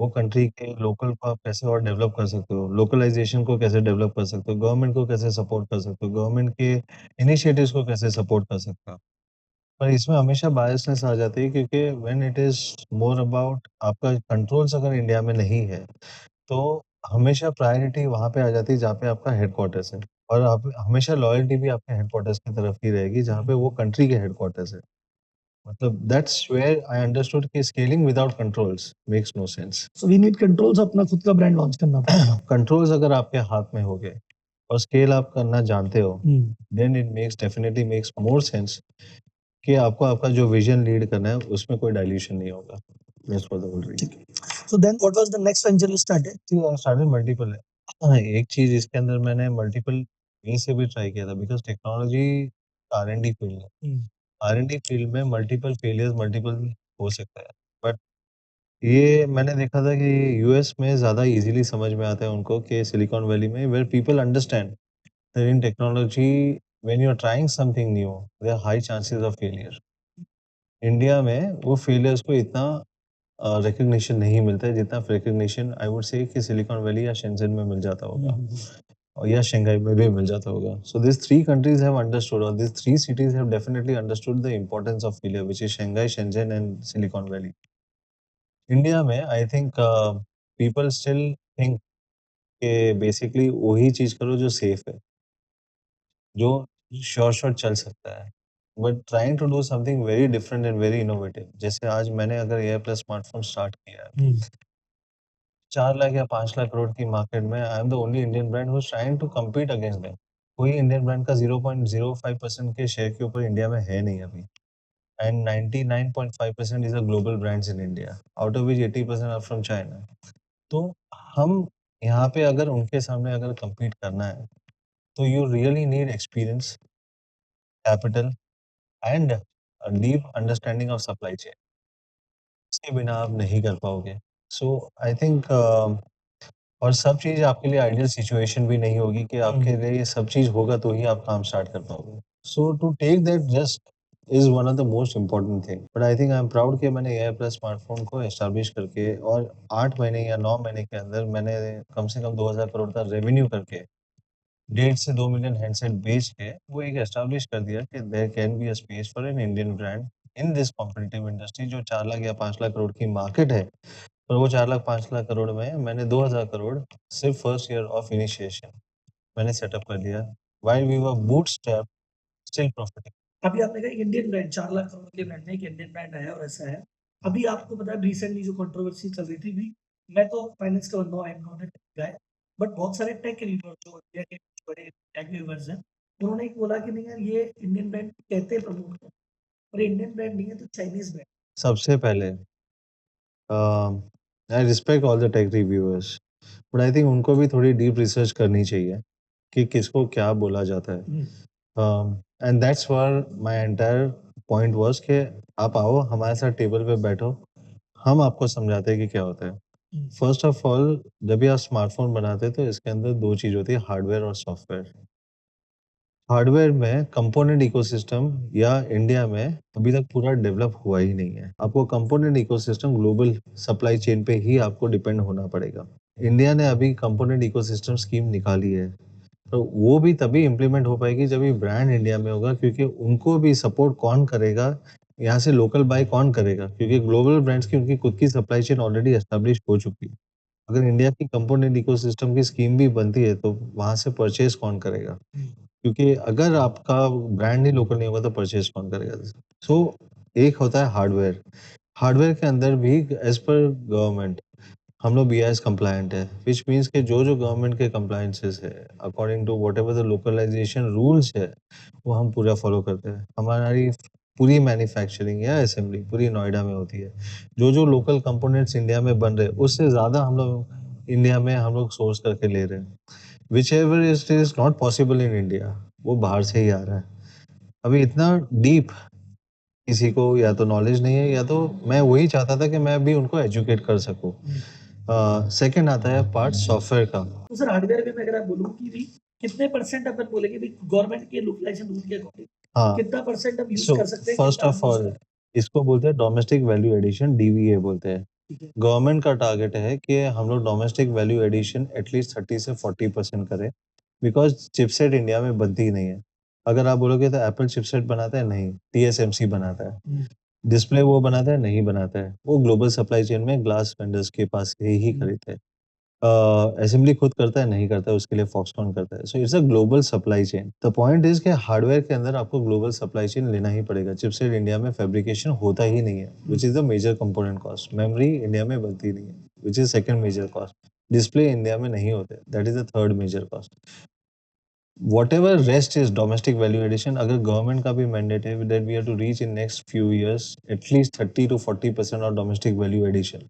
वो कंट्री के लोकल को आप कैसे और डेवलप कर सकते हो, लोकलाइज़ेशन को कैसे डेवलप कर सकते हो, गवर्नमेंट को कैसे सपोर्ट कर सकते हो, गवर्नमेंट के इनिशिएटिव्स को कैसे सपोर्ट कर सकते हो। पर इसमें हमेशा बायसनेस आ जाती है क्योंकि when it is more about आपका कंट्रोल्स अगर इंडिया में नहीं है, तो हमेशा प्रायोरिटी वहाँ पे आ जाती है जहाँ पे आपका हेडक्वार्टर्स है और आप हमेशा लॉयल्टी भी आपके हेडक्वार्टर्स की तरफ ही रहेगी जहाँ पे वो कंट्री के हेडक्वार्टर्स है। मतलब दैट्स वेयर आई अंडरस्टूड कि scaling without controls makes no sense. So we need controls, अपना खुद का ब्रांड लॉन्च करना पड़ेगा। कंट्रोल्स अगर आपके हाथ में हो गए और स्केल आप करना जानते हो, then it makes definitely makes more sense कि आपको आपका जो विज़न लीड करना है उसमें कोई डायल्यूशन नहीं होगा। That's what the whole reason. So then what was the next venture you started? See, I started multiple है। हाँ, एक चीज़ इसके अंदर मैंने मल्टीपल वे से भी ट्राई किया था बिकॉज़ टेक्नोलॉजी आर-एन-डी फील्ड है। आर-एन-डी फील्ड में मल्टीपल फेलियर्स मल्टीपल हो सकता है। बट ये मैंने देखा था कि यूएस में ज़्यादा ईज़िली समझ में आता है उनको कि सिलिकॉन वैली में where people understand that in technology when you are trying something new there are high chances of failure. India में वो फेलियर्स को इतना रिकॉग्निशन नहीं मिलता है जितना रिकॉग्निशन आई वुड से कि सिलिकॉन वैली या शेंज़न में मिल जाता होगा और या शंघाई में भी मिल जाता होगा। So this 3 countries have understood और this 3 cities have definitely understood the importance of failure which is Shanghai, Shenzhen and Silicon Valley. India में I think people still think कि बेसिकली वही चीज़ करो जो सेफ है, जो श्योर शॉट चल सकता है। But trying to do something very different and very innovative जैसे आज मैंने अगर एआई प्लस स्मार्टफ़ोन स्टार्ट किया है 4 लाख या 5 लाख करोड़ की मार्केट में I am the only Indian brand who is trying to compete against them. कोई इंडियन ब्रांड का 0.05% के शेयर के ऊपर इंडिया में है नहीं अभी and 99.5% is a global brands in India out of which 80% are from China. तो हम यहाँ पे अगर उनके सामने अगर कम्पीट करना है, तो you really need experience, capital and a deep understanding of supply chain. इसके बिना आप नहीं कर पाओगे। सो आई थिंक और सब चीज़ आपके लिए आइडियल सिचुएशन भी नहीं होगी कि आपके लिए ये सब चीज़ होगा तो ही आप काम स्टार्ट कर पाओगे। So to take that risk is one of the most important thing. But I think I'm proud कि मैंने AI Plus स्मार्टफोन को establish करके और 8 महीने या 9 महीने के अंदर मैंने कम से कम 2000 करोड़ का रेवेन्यू करके 1.5 से 2 मिलियन हैंडसेट बेच के वो एक एस्टैब्लिश कर दिया कि there can be a space for an Indian brand in this competitive industry जो 4 लाख या 5 लाख करोड़ की मार्केट है। और वो 4 लाख 5 लाख करोड़ में मैंने 2000 करोड़ सिर्फ फर्स्ट ईयर ऑफ इनिशिएशन मैंने सेटअप कर दिया while we were bootstrap still profiting. अभी आपने कहा इंडियन ब्रांड 4 लाख करोड़ के ब्रांड में एक इंडियन ब्रांड आया और ऐसा है। अभी आपको पता है रिसेंटली जो कंट्रोवर्सी चल रही थी भी, मैं तो फाइनेंस का बंदा हूं, आई am not a guy, but बहुत सारे टेक रिव्यूअर जो इंडिया के बड़े टेक रिव्यूअर्स हैं, उन्होंने एक बोला कि नहीं यार ये इंडियन ब्रांड कहते प्रमोट कर, पर इंडियन ब्रांड नहीं है तो चाइनीज ब्रांड। सबसे पहले I respect all the tech reviewers but I think उनको भी थोड़ी डीप रिसर्च करनी चाहिए कि किसको क्या बोला जाता है। And that's were my entire point was कि आप आओ हमारे साथ टेबल पे बैठो, हम आपको समझाते हैं कि क्या होता है। फर्स्ट ऑफ ऑल जब भी आप स्मार्टफोन बनाते हैं तो इसके अंदर 2 चीज़ होती है, हार्डवेयर और सॉफ्टवेयर। हार्डवेयर में कंपोनेंट इकोसिस्टम या इंडिया में अभी तक पूरा डेवलप हुआ ही नहीं है। आपको component ecosystem global supply chain पे ही आपको डिपेंड होना पड़ेगा। इंडिया ने अभी कंपोनेंट इकोसिस्टम स्कीम निकाली है, तो वो भी तभी इम्प्लीमेंट हो पाएगी जब ये ब्रांड इंडिया में होगा, क्योंकि उनको भी सपोर्ट कौन करेगा, यहाँ से लोकल बाय कौन करेगा, क्योंकि ग्लोबल ब्रांड्स की उनकी खुद की सप्लाई चेन ऑलरेडी एस्टेब्लिश हो चुकी है। अगर इंडिया की कंपोनेंट इकोसिस्टम की स्कीम भी बनती है तो वहाँ से परचेज कौन करेगा? क्योंकि अगर आपका ब्रांड ही लोकल नहीं होगा तो परचेज कौन करेगा? सो एक होता है हार्डवेयर। हार्डवेयर के अंदर भी एज पर गवर्नमेंट हम लोग BIS कंप्लायंट है, विच मीन्स कि जो गवर्नमेंट के कंप्लायंसेस है according to whatever the localisation rules है वो हम पूरा फॉलो करते हैं। हमारी पूरी मैन्युफैक्चरिंग या असेंबली पूरी नोएडा में होती है। जो लोकल कंपोनेंट्स इंडिया में बन रहे हैं उससे ज़्यादा हम लोग इंडिया में हम लोग सोर्स करके ले रहे हैं। Whichever is not possible in India वो बाहर से ही आ रहा है। अभी इतना डीप किसी को या तो नॉलेज नहीं है या तो मैं वही चाहता था कि मैं भी उनको एजुकेट कर सकूं। सेकंड आता है पार्ट सॉफ्टवेयर का। तो सर हार्डवेयर में मैं अगर आप बोलूं कि भी कितने परसेंट अपन बोलेंगे भी गवर्नमेंट के लोकलाइजेशन रूल के अकॉर्डिंग हाँ, कितना परसेंट हम यूज सो कर सकते हैं? फर्स्ट कितना ऑफ हम use ऑल कर- इसको बोलते हैं डोमेस्टिक वैल्यू एडिशन, DVA बोलते हैं। ठीक है। गवर्नमेंट का टारगेट है कि हम लोग डोमेस्टिक वैल्यू एडिशन एटलीस्ट 30 से 40% करें, बिकॉज चिपसेट इंडिया में बनती ही नहीं है। अगर आप बोलोगे तो एप्पल चिपसेट बनाता है? नहीं, TSMC बनाता है। डिस्प्ले वो बनाता है? नहीं बनाता है। वो ग्लोबल सप्लाई चेन में ग्लास वेंडर्स के पास से ही खरीदते हैं। असेंबली खुद करता है? नहीं करता है, उसके लिए फॉक्सकॉन करता है। सो it's a global supply chain. The point is कि हार्डवेयर के अंदर आपको ग्लोबल सप्लाई चेन लेना ही पड़ेगा। चिपसेट इंडिया में फैब्रिकेशन होता ही नहीं है, which is the major component cost. Memory India में बनती नहीं है, which is second major cost. Display India में नहीं होते, that is the third major cost. Whatever rest is domestic value addition, अगर गवर्नमेंट का भी मैंडेट है that we have to reach in next few years at least 30 to 40% of domestic value addition.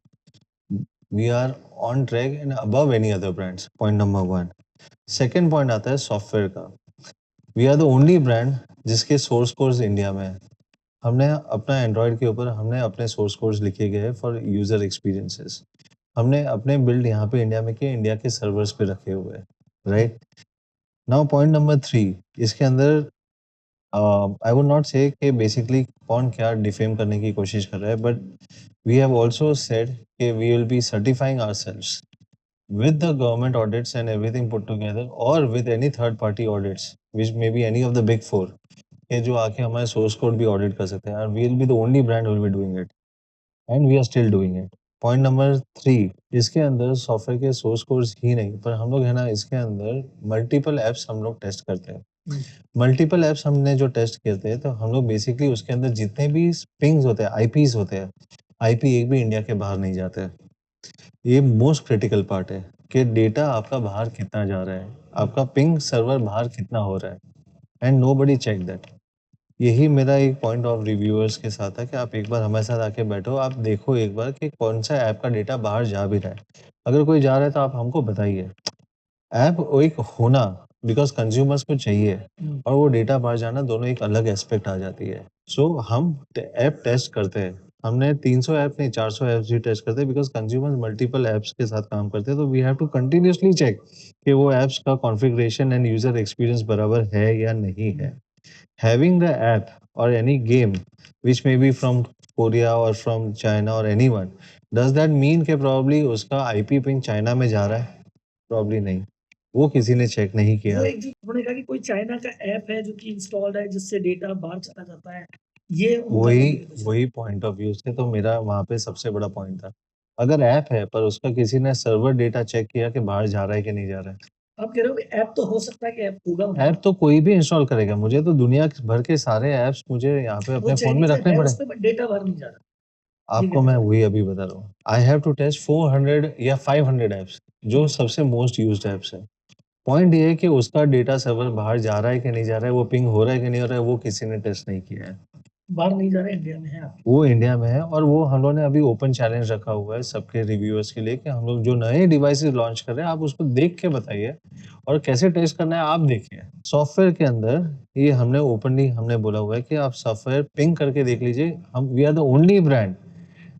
We are on track and above any other brands. Point number one. Second point आता है सॉफ्टवेयर का। We are the only brand जिसके सोर्स कोड्स इंडिया में है। हमने अपना एंड्रॉयड के ऊपर हमने अपने सोर्स कोड्स लिखे गए फॉर यूजर एक्सपीरियंसेस। हमने अपने बिल्ड यहाँ पे इंडिया में किए, इंडिया के सर्वर्स पे रखे हुए हैं, राइट? नाउ पॉइंट नंबर 3, इसके अंदर आई वुड नॉट से कि बेसिकली कौन क्या डिफेम करने की कोशिश कर रहा है, but we have also said कि we will be certifying ourselves with the government audits and everything put together or with any third party audits which may be any of the big four के जो आके हमारे सोर्स कोड भी ऑडिट कर सकते हैं, and we will be the only brand who will be doing it and we are still doing it. Point number 3, इसके अंदर सॉफ्टवेयर के सोर्स कोड्स ही नहीं पर हम लोग है ना इसके अंदर मल्टीपल एप्स हम लोग टेस्ट करते हैं। मल्टीपल एप्स हमने जो टेस्ट करते हैं तो हम लोग बेसिकली उसके अंदर जितने भी पिंग्स होते हैं, IPs होते हैं, IP एक भी इंडिया के बाहर नहीं जाते हैं। ये मोस्ट क्रिटिकल पार्ट है कि डेटा आपका बाहर कितना जा रहा है, आपका पिंग सर्वर बाहर कितना हो रहा है, एंड नोबडी चेक दैट। यही मेरा एक पॉइंट ऑफ रिव्यूअर्स के साथ है कि आप एक बार हमारे साथ आके बैठो, आप देखो एक बार कि कौन सा ऐप का डेटा बाहर जा भी रहा है। अगर कोई जा रहा है तो आप हमको बताइए। ऐप एक होना बिकॉज कंज्यूमर्स को चाहिए और वो डेटा बाहर जाना, दोनों एक अलग एस्पेक्ट आ जाती है। सो हम ऐप टेस्ट करते हैं, हमने 300 ऐप नहीं 400 ऐप्स भी टेस्ट करते हैं बिकॉज कंज्यूमर्स मल्टीपल ऐप्स के साथ काम करते हैं, तो we have to continuously check कि वो ऐप्स का कॉन्फ़िगरेशन एंड यूजर एक्सपीरियंस बराबर है या नहीं है। having the app or any game which may be from Korea or from China or anyone, does that mean कि probably उसका IP ping चाइना में जा रहा है? Probably नहीं, वो किसी ने चेक नहीं वो किया। एक जो उन्होंने कहा कि कोई चाइना का ऐप है जो कि इंस्टॉल्ड है जिससे डेटा बाहर चला जाता है, ये उनका वही पॉइंट ऑफ व्यू से तो मेरा वहाँ पे सबसे बड़ा पॉइंट था। अगर ऐप है पर उसका किसी ने सर्वर डेटा चेक किया कि बाहर जा रहा है कि नहीं जा रहा है। आप कह रहे हो कि ऐप तो हो सकता है कि ऐप होगा उनका। ऐप तो कोई भी इंस्टॉल करेगा, मुझे तो दुनिया भर के सारे ऐप्स मुझे यहाँ पे वो अपने फ़ोन में चाइनीज रखने है पड़े। उस पे डेटा बाहर नहीं जा रहा। ये आपको कहना मैं चाह रहे वही अभी बता रहा हूँ। आई हैव टू टेस्ट 400 या 500 ऐप्स जो सबसे मोस्ट यूज्ड ऐप्स है। पॉइंट ये है कि उसका डेटा सर्वर बाहर जा रहा है कि नहीं जा रहा है, वो पिंग हो रहा है कि नहीं हो रहा है, वो किसी ने टेस्ट नहीं किया है। बाहर नहीं जा रहा है, इंडिया में है। वो इंडिया में है और वो हम लोगों ने अभी ओपन चैलेंज रखा हुआ है सबके रिव्यूअर्स के लिए कि हम लोग जो नए डिवाइसेस लॉन्च कर रहे हैं आप उसको देख के बताइए और कैसे टेस्ट करना है आप देखिए। सॉफ्टवेयर के अंदर ये हमने ओपनली हमने बोला हुआ है कि आप सॉफ्टवेयर पिंग करके देख लीजिए। हम we are the only brand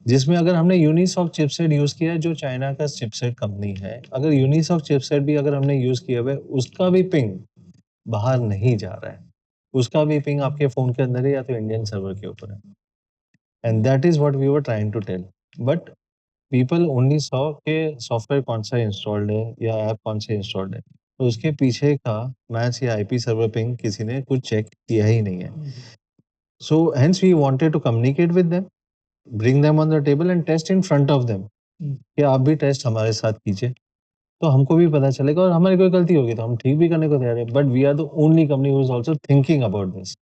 जिसमें अगर हमने यूनिसॉक चिपसेट यूज किया है जो चाइना का चिपसेट कंपनी है, अगर यूनिसॉक चिपसेट भी अगर हमने यूज किया हुआ है उसका भी पिंग बाहर नहीं जा रहा है, उसका भी पिंग आपके फोन के अंदर है या तो इंडियन सर्वर के ऊपर है। And that is what we were trying to tell, but people only saw के सॉफ्टवेयर कौन सा इंस्टॉल्ड है या ऐप कौन से इंस्टॉल्ड है, तो उसके पीछे का मैच या आईपी सर्वर पिंग किसी ने कुछ चेक किया ही नहीं है। So hence we wanted to communicate with them, bring them on the table and test in front of them कि आप भी टेस्ट हमारे साथ कीजिए तो हमको भी पता चलेगा और हमारी कोई गलती होगी तो हम ठीक भी करने को तैयार है। But we are the only company who is also thinking about this.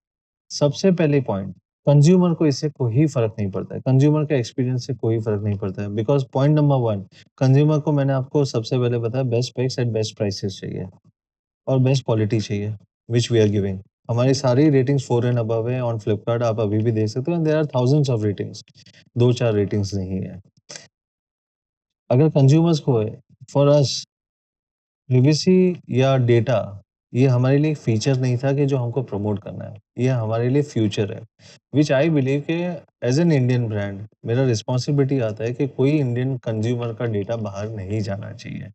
सबसे पहले पॉइंट, कंज्यूमर को इससे कोई फर्क नहीं पड़ता है, कंज्यूमर का एक्सपीरियंस से कोई फर्क नहीं पड़ता है। बिकॉज पॉइंट नंबर 1, कंज्यूमर को मैंने आपको सबसे पहले बताया best specs at best prices चाहिए और बेस्ट क्वालिटी चाहिए विच वी आर गिविंग। हमारी सारी रेटिंग्स 4 एंड अबव है ऑन फ्लिपकार्ट, आप अभी भी देख सकते हो। There are thousands of ratings, 2-4 ratings नहीं है। अगर कंज्यूमर्स को है, फॉर अस प्रिवेसी या डेटा ये हमारे लिए फीचर नहीं था कि जो हमको प्रमोट करना है, ये हमारे लिए फ्यूचर है विच आई बिलीव के एज एन इंडियन ब्रांड मेरा रिस्पॉन्सिबिलिटी आता है कि कोई इंडियन कंज्यूमर का डेटा बाहर नहीं जाना चाहिए,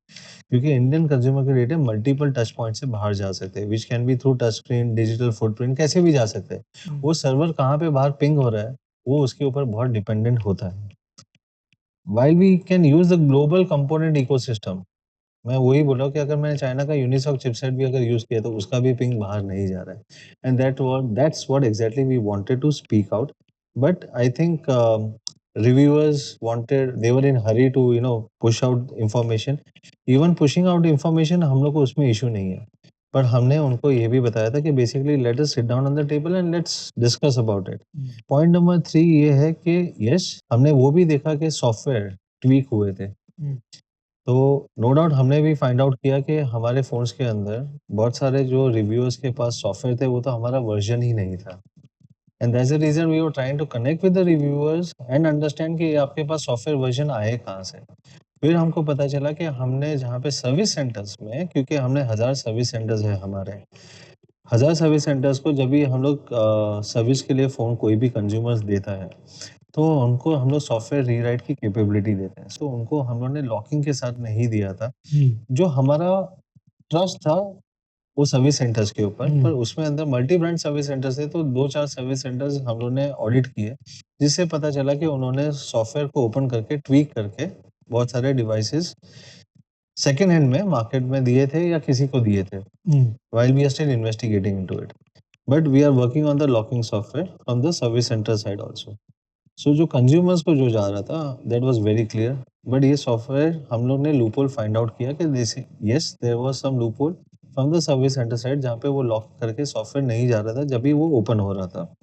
क्योंकि इंडियन कंज्यूमर के डेटा मल्टीपल टच पॉइंट से बाहर जा सकते हैं which can be through touch screen, digital footprint, कैसे भी जा सकते हैं। वो सर्वर कहाँ पे बाहर पिंग हो रहा है वो उसके ऊपर बहुत डिपेंडेंट होता है। While we can use the global component ecosystem, मैं वही बोल रहा हूँ कि अगर मैंने चाइना का यूनिसॉक चिपसेट भी अगर यूज किया तो उसका भी पिंग बाहर नहीं जा रहा है। And that's what exactly we wanted to speak out, but I think reviewers wanted, they were in hurry to push out information. Even pushing out information हम लोग को उसमें इशू नहीं है, पर हमने उनको ये भी बताया था कि basically let us sit down on the table and let's discuss about it. Point number 3 ये है कि यस हमने वो भी देखा कि सॉफ्टवेयर ट्वीक हुए थे, तो नो डाउट हमने भी फाइंड आउट किया कि हमारे फ़ोन्स के अंदर बहुत सारे जो रिव्यूअर्स के पास सॉफ्टवेयर थे वो तो हमारा वर्जन ही नहीं था। And that's the reason we were trying to connect with the reviewers and understand कि आपके पास सॉफ्टवेयर वर्जन आए कहाँ से। फिर हमको पता चला कि हमने जहाँ पे सर्विस सेंटर्स में, क्योंकि हमने 1000 सर्विस सेंटर्स है हमारे, 1000 सर्विस सेंटर्स को जब भी हम लोग सर्विस के लिए फ़ोन कोई भी कंज्यूमर्स देता है तो उनको हम लोग सॉफ्टवेयर रीराइट की कैपेबिलिटी देते हैं। सो उनको हम लोगों ने लॉकिंग के साथ नहीं दिया था। जो हमारा ट्रस्ट था वो सर्विस सेंटर्स के ऊपर, पर उसमें अंदर मल्टी ब्रांड सर्विस सेंटर्स थे, तो 2-4 सर्विस सेंटर्स हम लोगों ने ऑडिट किए, जिससे पता चला कि उन्होंने सॉफ्टवेयर को ओपन करके ट्वीक करके बहुत सारे डिवाइसेस सेकेंड हैंड में मार्केट में दिए थे या किसी को दिए थे। While we are still investigating into it, but we are working on the locking software from the service centre side also. So जो कंज्यूमर्स को जो जा रहा था that was very clear, but ये सॉफ्टवेयर हम लोग ने लूपहोल फाइंड आउट किया कि yes there was some loophole from the service centre side जहाँ पे वो लॉक करके सॉफ्टवेयर नहीं जा रहा था जब भी वो ओपन हो रहा था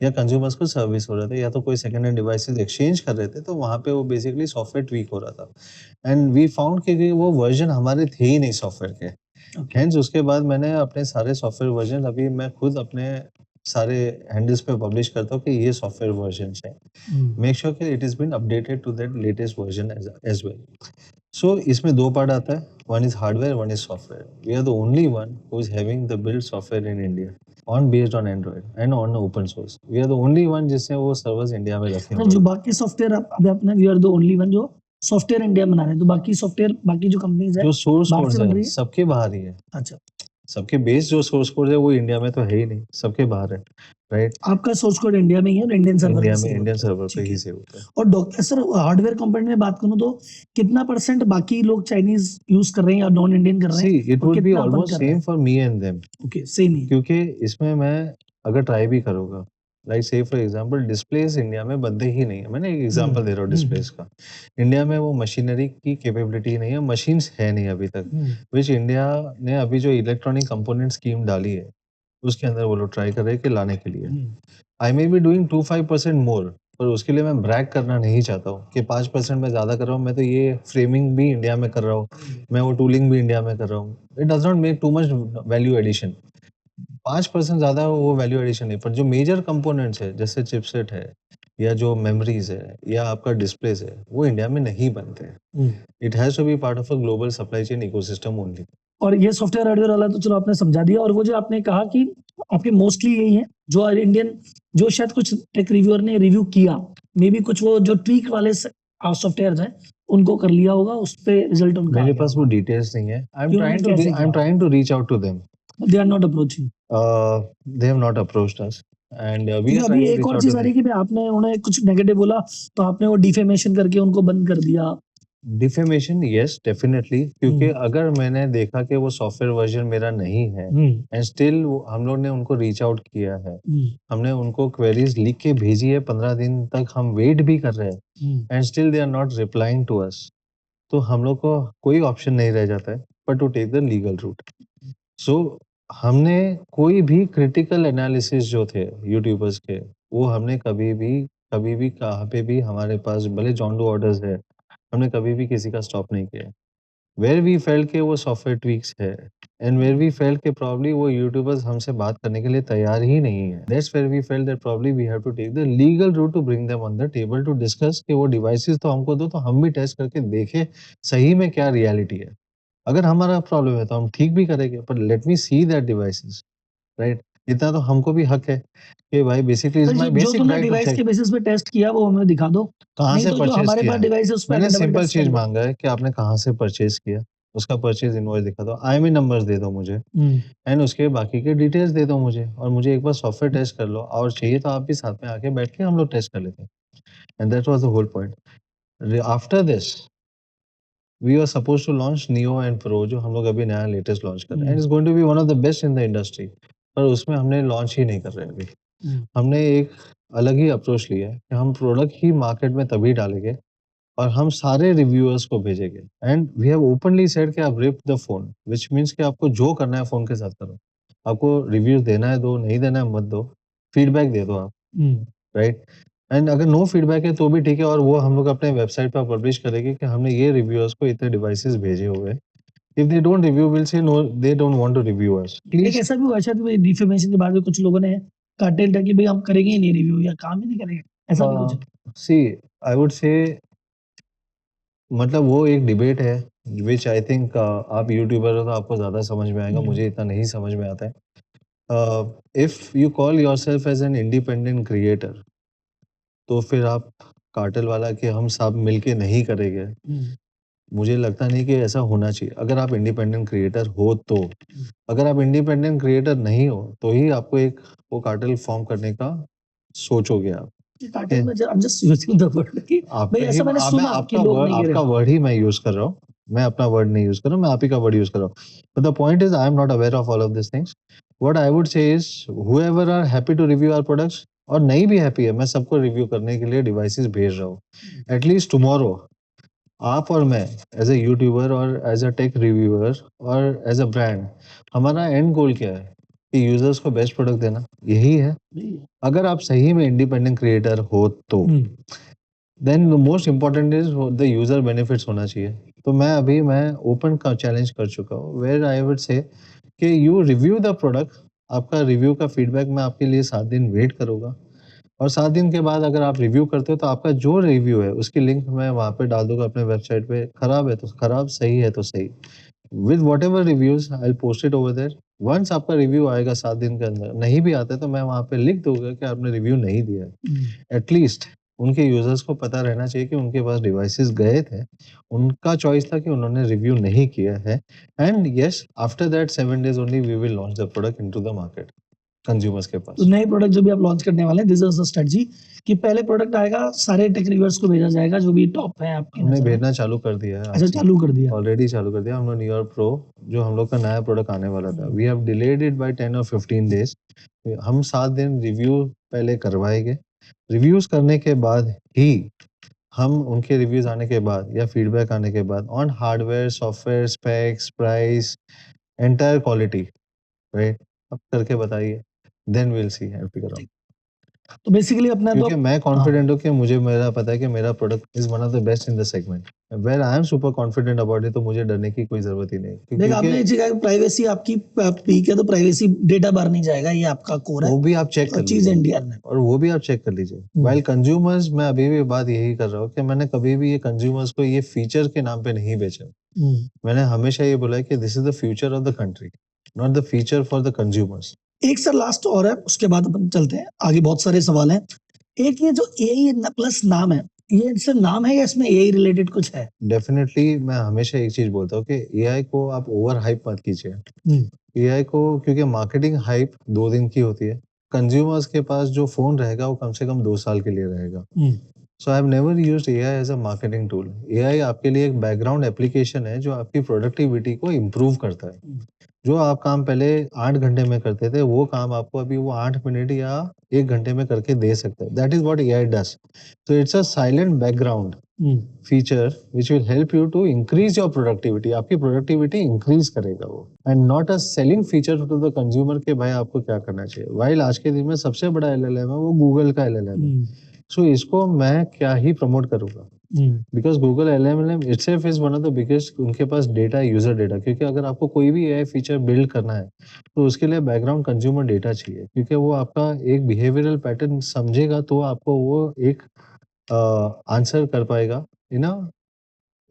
या कंज्यूमर्स को सर्विस हो रहा था या तो कोई सेकेंड हैंड डिवाइसेस एक्सचेंज कर रहे थे, तो वहाँ पे वो बेसिकली सॉफ्टवेयर ट्वीक हो रहा था। एंड वी फाउंड कि वो वर्जन हमारे थे ही नहीं सॉफ्टवेयर के। हेंस उसके बाद मैंने अपने सारे सॉफ्टवेयर वर्जन अभी मैं खुद अपने सारे हैंडल्स पे पब्लिश करता हूँ कि ये सॉफ्टवेयर वर्जन है, मेक श्योर कि it is been updated to that latest version as well. So इसमें 2 पार्ट आता है, one is hardware, one is software. We are the only one who is having the build software in India on based on Android and on open source. We are the only one जिसने वो सर्वर्स इंडिया में रखे हैं। जो बाकी सॉफ्टवेयर अभी आपने we are the only one जो सॉफ्टवेयर इंडिया बना रहे हैं, तो बाकी सॉफ्टवेयर बाकी जो कंपनीज है जो सोर्स बाहर कोड से बन है रही है? सबके बाहर ही है। अच्छा, सबके बेस जो सोर्स कोड है वो इंडिया में तो है ही नहीं, सबके बाहर है, राइट? आपका सोर्स कोड इंडिया में ही है और इंडियन सर्वर इंडिया पे में सेव इंडियन होता है। सर्वर पे ठीक ही है। सेव होता है। और डॉक्टर सर हार्डवेयर कंपोनेंट में बात करूं तो कितना परसेंट बाकी लोग चाइनीज यूज कर रहे हैं या नॉन इंडियन कर रहे सी हैं इट और वुड बी कितना अपन ऑलमोस्ट कर रहे सेम हैं? For me and them, okay, same ही। क्योंकि इसमें मैं अगर ट्राई भी करूँगा, लाइक से फॉर एग्जांपल डिस्प्लेस इंडिया में बनते ही नहीं है। मैंने एक एग्जांपल दे रहा हूँ डिस्प्लेस का। इंडिया में वो मशीनरी की कैपेबिलिटी नहीं है, मशीन्स है नहीं अभी तक, विच इंडिया ने अभी जो इलेक्ट्रॉनिक कंपोनेंट स्कीम डाली है उसके अंदर वो लोग ट्राई कर रहे हैं कि लाने के लिए। आई मे बी डूइंग 2-5% मोर, पर उसके लिए मैं ब्रैग करना नहीं चाहता हूँ कि 5% मैं ज़्यादा कर रहा हूँ। मैं तो ये फ्रेमिंग भी इंडिया में कर रहा हूँ, मैं वो टूलिंग भी इंडिया में कर रहा हूँ। It does not make too much value addition. 5% ज़्यादा वो वैल्यू एडिशन नहीं, पर जो मेजर कंपोनेंट्स है जैसे चिपसेट है या जो मेमोरीज है या आपका डिस्प्लेस है वो इंडिया में नहीं बनते हैं। It has to be part of a global supply chain ecosystem only. और ये सॉफ्टवेयर हार्डवेयर वाला तो चलो आपने समझा दिया। और वो जो आपने कहा कि आपके मोस्टली यही है जो इंडियन, जो शायद कुछ टेक रिव्यूअर ने रिव्यू किया, मे बी कुछ वो जो ट्वीक वाले सॉफ्टवेयर हैं उनको कर लिया होगा, उस पे रिजल्ट उनका मेरे आ गया पास वो होगा। डिटेल्स नहीं है। आई कि उन्होंने कैसे किया? Am trying to reach out to them. They are not approaching. They have not approached us and we क्योंकि are अभी trying to एक reach और out to चीज आ रही them. है कि भाई आपने उन्हें कुछ नेगेटिव बोला तो आपने वो डिफेमेशन करके उनको बंद कर दिया। Defamation, yes, definitely, क्योंकि अगर मैंने देखा कि वो सॉफ्टवेयर वर्जन मेरा नहीं है एंड स्टिल हम लोग ने उनको रीच आउट किया है, हमने उनको क्वेरीज लिख के भेजी है, 15 दिन तक हम वेट भी कर रहे हैं and still they are not replying to us, तो हम लोग को कोई ऑप्शन नहीं रह जाता है but to take the legal route. So हमने कोई भी क्रिटिकल एनालिसिस जो थे यूट्यूबर्स के, वो हमने कभी भी कहाँ पे भी हमारे पास भले जॉन डू ऑर्डर्स है, हमने कभी भी किसी का स्टॉप नहीं किया। वेयर वी फेल्ट के वो सॉफ्टवेयर ट्वीक्स है एंड वेयर वी फेल्ट के प्रॉब्ली वो यूट्यूबर्स हमसे बात करने के लिए तैयार ही नहीं है, that's where we felt that probably we have to take the legal route to bring them on the table to discuss कि वो डिवाइसेस तो हमको दो, तो हम भी टेस्ट करके देखें सही में क्या रियलिटी है। अगर हमारा प्रॉब्लम है तो हम ठीक भी करेंगे, पर let me see that devices, right? इतना तो हमको भी हक है कि भाई बेसिकली इज माय जो बेसिक तुमने राइट टू डिवाइस चेक के बेसिस पे टेस्ट किया वो हमें दिखा दो। कहाँ नहीं से तो जो परचेज हमारे किया पास है। डिवाइस है उस पे मैंने डबल सिंपल टेस्ट चीज कर लो। मांगा है कि आपने कहाँ से परचेज किया, उसका परचेज इनवॉइस दिखा दो, आईएमई नंबर्स दे दो मुझे एंड उसके बाकी के डिटेल्स दे दो मुझे, और मुझे एक बार सॉफ्टवेयर टेस्ट कर लो, और चाहिए तो आप भी साथ में आके बैठ के हम लोग टेस्ट कर लेते हैं। And that was the whole point. After this we are suppose to launch Neo and Pro, जो हम लोग अभी नया लेटेस्ट लॉन्च कर रहे हैं and it's going to be one of the best in the industry, पर उसमें हमने लॉन्च ही नहीं कर रहे हैं अभी। हमने एक अलग ही अप्रोच लिया है कि हम प्रोडक्ट ही मार्केट में तभी डालेंगे और हम सारे रिव्यूअर्स को भेजेंगे and we have openly said कि आप rip the phone, which means कि आपको जो करना है फोन के साथ करो, आपको रिव्यूज देना है दो, नहीं देना है मत दो, फीडबैक दे दो आप, राइट? एंड अगर नो फीडबैक है तो भी ठीक है, और वो हम लोग अपने वेबसाइट पर पब्लिश करेंगे कि हमने ये रिव्यूअर्स को इतने डिवाइसेस भेजे हुए हैं। If they don't review will say no they don't want to review us. एक प्लीज ऐसा भी हुआ शायद डिफेमेशन के बाद में कुछ लोगों ने कार्टेल था कि भाई हम करेंगे ही नहीं रिव्यू या काम ही नहीं करेंगे, ऐसा भी कुछ? सी आई वुड से, मतलब वो एक डिबेट है विच आई थिंक आप यूट्यूबर हो तो आपको ज़्यादा समझ में आएगा, मुझे इतना नहीं समझ में आता है। If you call yourself as an independent creator, तो फिर आप कार्टेल वाला कि हम सब मिलके नहीं करेंगे, मुझे लगता नहीं कि ऐसा होना चाहिए। अगर आप इंडिपेंडेंट क्रिएटर हो तो, अगर आप इंडिपेंडेंट क्रिएटर नहीं हो तो ही आपको एक वो कार्टेल फॉर्म करने का सोचोगे आप। कार्टेल में I'm just using the word कि भाई ऐसा मैंने सुना कि लोग नहीं गिरे। आपका वर्ड ही मैं यूज कर रहा हूँ, मैं अपना वर्ड नहीं यूज कर रहा हूँ, मैं आप ही का वर्ड यूज कर रहा हूँ। But the point is I am not aware of all of this things. What I would say is whoever are happy to review our products, और नहीं भी हैप्पी है, मैं सबको रिव्यू करने के लिए डिवाइसेस भेज रहा हूँ। एटलीस्ट टुमारो आप और मैं एज ए यूट्यूबर और एज अ टेक रिव्यूअर और एज अ ब्रांड, हमारा एंड गोल क्या है कि यूजर्स को बेस्ट प्रोडक्ट देना, यही है। अगर आप सही में इंडिपेंडेंट क्रिएटर हो तो then most important is the user benefits होना चाहिए। तो मैं ओपन का चैलेंज कर चुका हूँ वेयर आई वुड से कि यू रिव्यू द प्रोडक्ट, आपका रिव्यू का फीडबैक मैं आपके लिए 7 दिन वेट करूँगा, और 7 दिन के बाद अगर आप रिव्यू करते हो तो आपका जो रिव्यू है उसकी लिंक मैं वहाँ पे डाल दूंगा अपने वेबसाइट पे। खराब है तो खराब, सही है तो सही, with whatever reviews I will post it over there. Once आपका रिव्यू आएगा 7 दिन के अंदर, नहीं भी आता है तो मैं वहाँ पे लिख दूंगा कि आपने रिव्यू नहीं दिया है। एटलीस्ट उनके यूजर्स को पता रहना चाहिए कि उनके पास डिवाइसेस गए थे, उनका चॉइस था कि उन्होंने रिव्यू नहीं किया है, and yes after that 7 days only we will launch the product into the market consumers के तो पास। नए प्रोडक्ट जो भी आप लॉन्च करने वाले हैं, दिस इज द स्ट्रेटजी कि पहले प्रोडक्ट आएगा, सारे टेक रिव्यूअर्स को भेजा जाएगा जो भी टॉप है आपकी हमने नजर में। भेजना चालू कर दिया है, अच्छा, चालू कर दिया। ऑलरेडी चालू कर दिया हमने। न्यूयॉर्क प्रो जो हम लोग का नया प्रोडक्ट आने वाला था, we have delayed it by 10 or 15 days। हम 7 दिन रिव्यू पहले करवाएंगे, रिव्यूज करने के बाद ही हम उनके रिव्यूज आने के बाद या फीडबैक आने के बाद on hardware, software, specs, price, entire quality, right, अब करके बताइए, then will see and figure out. तो बेसिकली अपना तो क्योंकि मैं कॉन्फिडेंट हूँ कि मुझे, मेरा पता है कि मेरा product is one of the best in the segment, where I am super confident about it, तो मुझे डरने की कोई जरूरत ही नहीं। देख, आपने एक जगह प्राइवेसी आपकी पीक है, तो प्राइवेसी डेटा बाहर नहीं जाएगा, ये आपका कोर है। वो भी आप चेक कर चीज लीजिए, इंडिया में, और वो भी आप चेक कर लीजिए। वाइल कंज्यूमर्स, मैं अभी भी बात यही कर रहा हूँ कि मैंने कभी भी ये कंज्यूमर्स को ये फीचर के नाम पे नहीं बेचा। मैंने हमेशा ये बोला है कि this is the future of the country, not the feature for the consumers. एक सर लास्ट और है, उसके बाद अपन चलते हैं आगे, बहुत सारे सवाल हैं। एक ये जो एआई प्लस नाम है, ये सिर्फ नाम है या इसमें एआई रिलेटेड कुछ है? डेफिनेटली मैं हमेशा एक चीज बोलता हूँ कि एआई को आप ओवर हाइप मत कीजिए। एआई को, क्योंकि मार्केटिंग हाइप 2 दिन की होती है, कंज्यूमर्स के पास जो फोन रहेगा वो कम से कम 2 साल के लिए रहेगा। So I have never used AI as a marketing tool. AI आपके लिए एक बैकग्राउंड एप्लीकेशन है जो आपकी प्रोडक्टिविटी को इम्प्रूव करता है। जो आप काम पहले 8 घंटे में करते थे, वो काम आपको अभी वो 8 मिनट या 1 घंटे में करके दे सकता है। That is what AI does. So it's a silent background feature which will help you to increase your productivity. आपकी प्रोडक्टिविटी इंक्रीज करेगा वो, and not a selling feature to the consumer के भाई आपको क्या करना चाहिए। वाइल आज के दिन में सबसे बड़ा एलएलएम है वो गूगल का एलएलएम है। सो इसको मैं क्या ही प्रमोट करूंगा, because Google LLM itself is one of the biggest, उनके पास डेटा है, यूजर डेटा। क्योंकि अगर आपको कोई भी एआई फीचर बिल्ड करना है तो उसके लिए बैकग्राउंड कंज्यूमर डेटा चाहिए, क्योंकि वो आपका एक बिहेवियरल पैटर्न समझेगा तो आपको वो एक आंसर कर पाएगा इन अ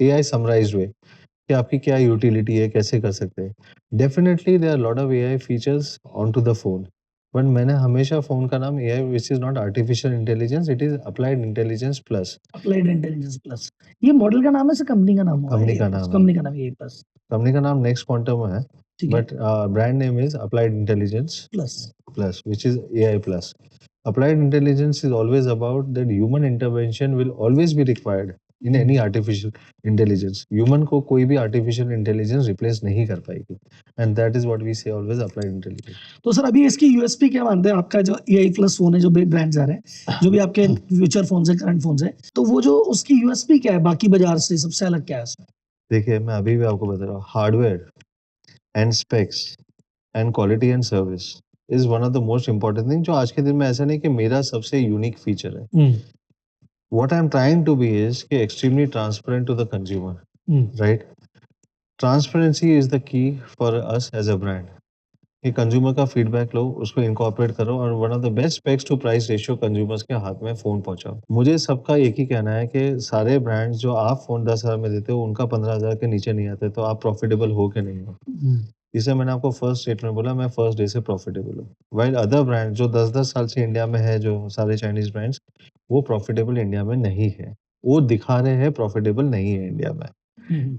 एआई समराइज्ड वे कि आपकी क्या यूटिलिटी है, कैसे कर सकते हैं। Definitely there are lot of AI features on to the phone, but मैंने हमेशा फोन का नाम AI which is not artificial intelligence, it is applied intelligence plus. Applied intelligence plus, ये मॉडल का नाम है, से कंपनी का नाम है? कंपनी का नाम है। कंपनी का नाम एआई प्लस। कंपनी का नाम नेक्स्ट क्वांटम है, but brand name is applied intelligence plus which is AI plus. Applied intelligence is always about that human intervention will always be required in any artificial intelligence. Human को कोई भी artificial intelligence replace नहीं कर पाएगी, and that is what we say always applied intelligence. तो सर अभी इसकी यूएसपी क्या मानते हैं? आपका जो AI प्लस फोन है, जो भी ब्रांड्स आ रहे हैं, जो भी आपके फ्यूचर फोन है, करंट फोन है, तो वो जो उसकी यूएसपी क्या है बाकी बाजार से, सबसे अलग क्या है उसमें? देखिए, मैं अभी भी आपको बता रहा हूँ, hardware and specs and quality and service is one of the most important thing, जो आज के दिन में ऐसा नहीं कि मेरा सबसे यूनिक फीचर है। What I am trying to be is कि extremely transparent to the consumer, right. Transparency is the key for us as a brand, कि कंज्यूमर का फीडबैक लो, उसको इनकॉर्पोरेट करो, और one of the best specs to price ratio consumers के हाथ में फोन पहुंचाओ। मुझे सबका एक ही कहना है कि सारे ब्रांड्स जो आप फोन 10,000 में देते हो, उनका 15,000 के नीचे नहीं आते, तो आप प्रॉफिटेबल हो कि नहीं हो। इसे मैंने आपको फर्स्ट स्टेटमेंट बोला, मैं फर्स्ट डे से प्रॉफिटेबल हूँ। वाइल अदर ब्रांड जो 10-10 साल से इंडिया में है, जो सारे चाइनीज ब्रांड्स, वो प्रॉफिटेबल इंडिया में नहीं है। वो दिखा रहे हैं प्रॉफिटेबल नहीं है इंडिया में,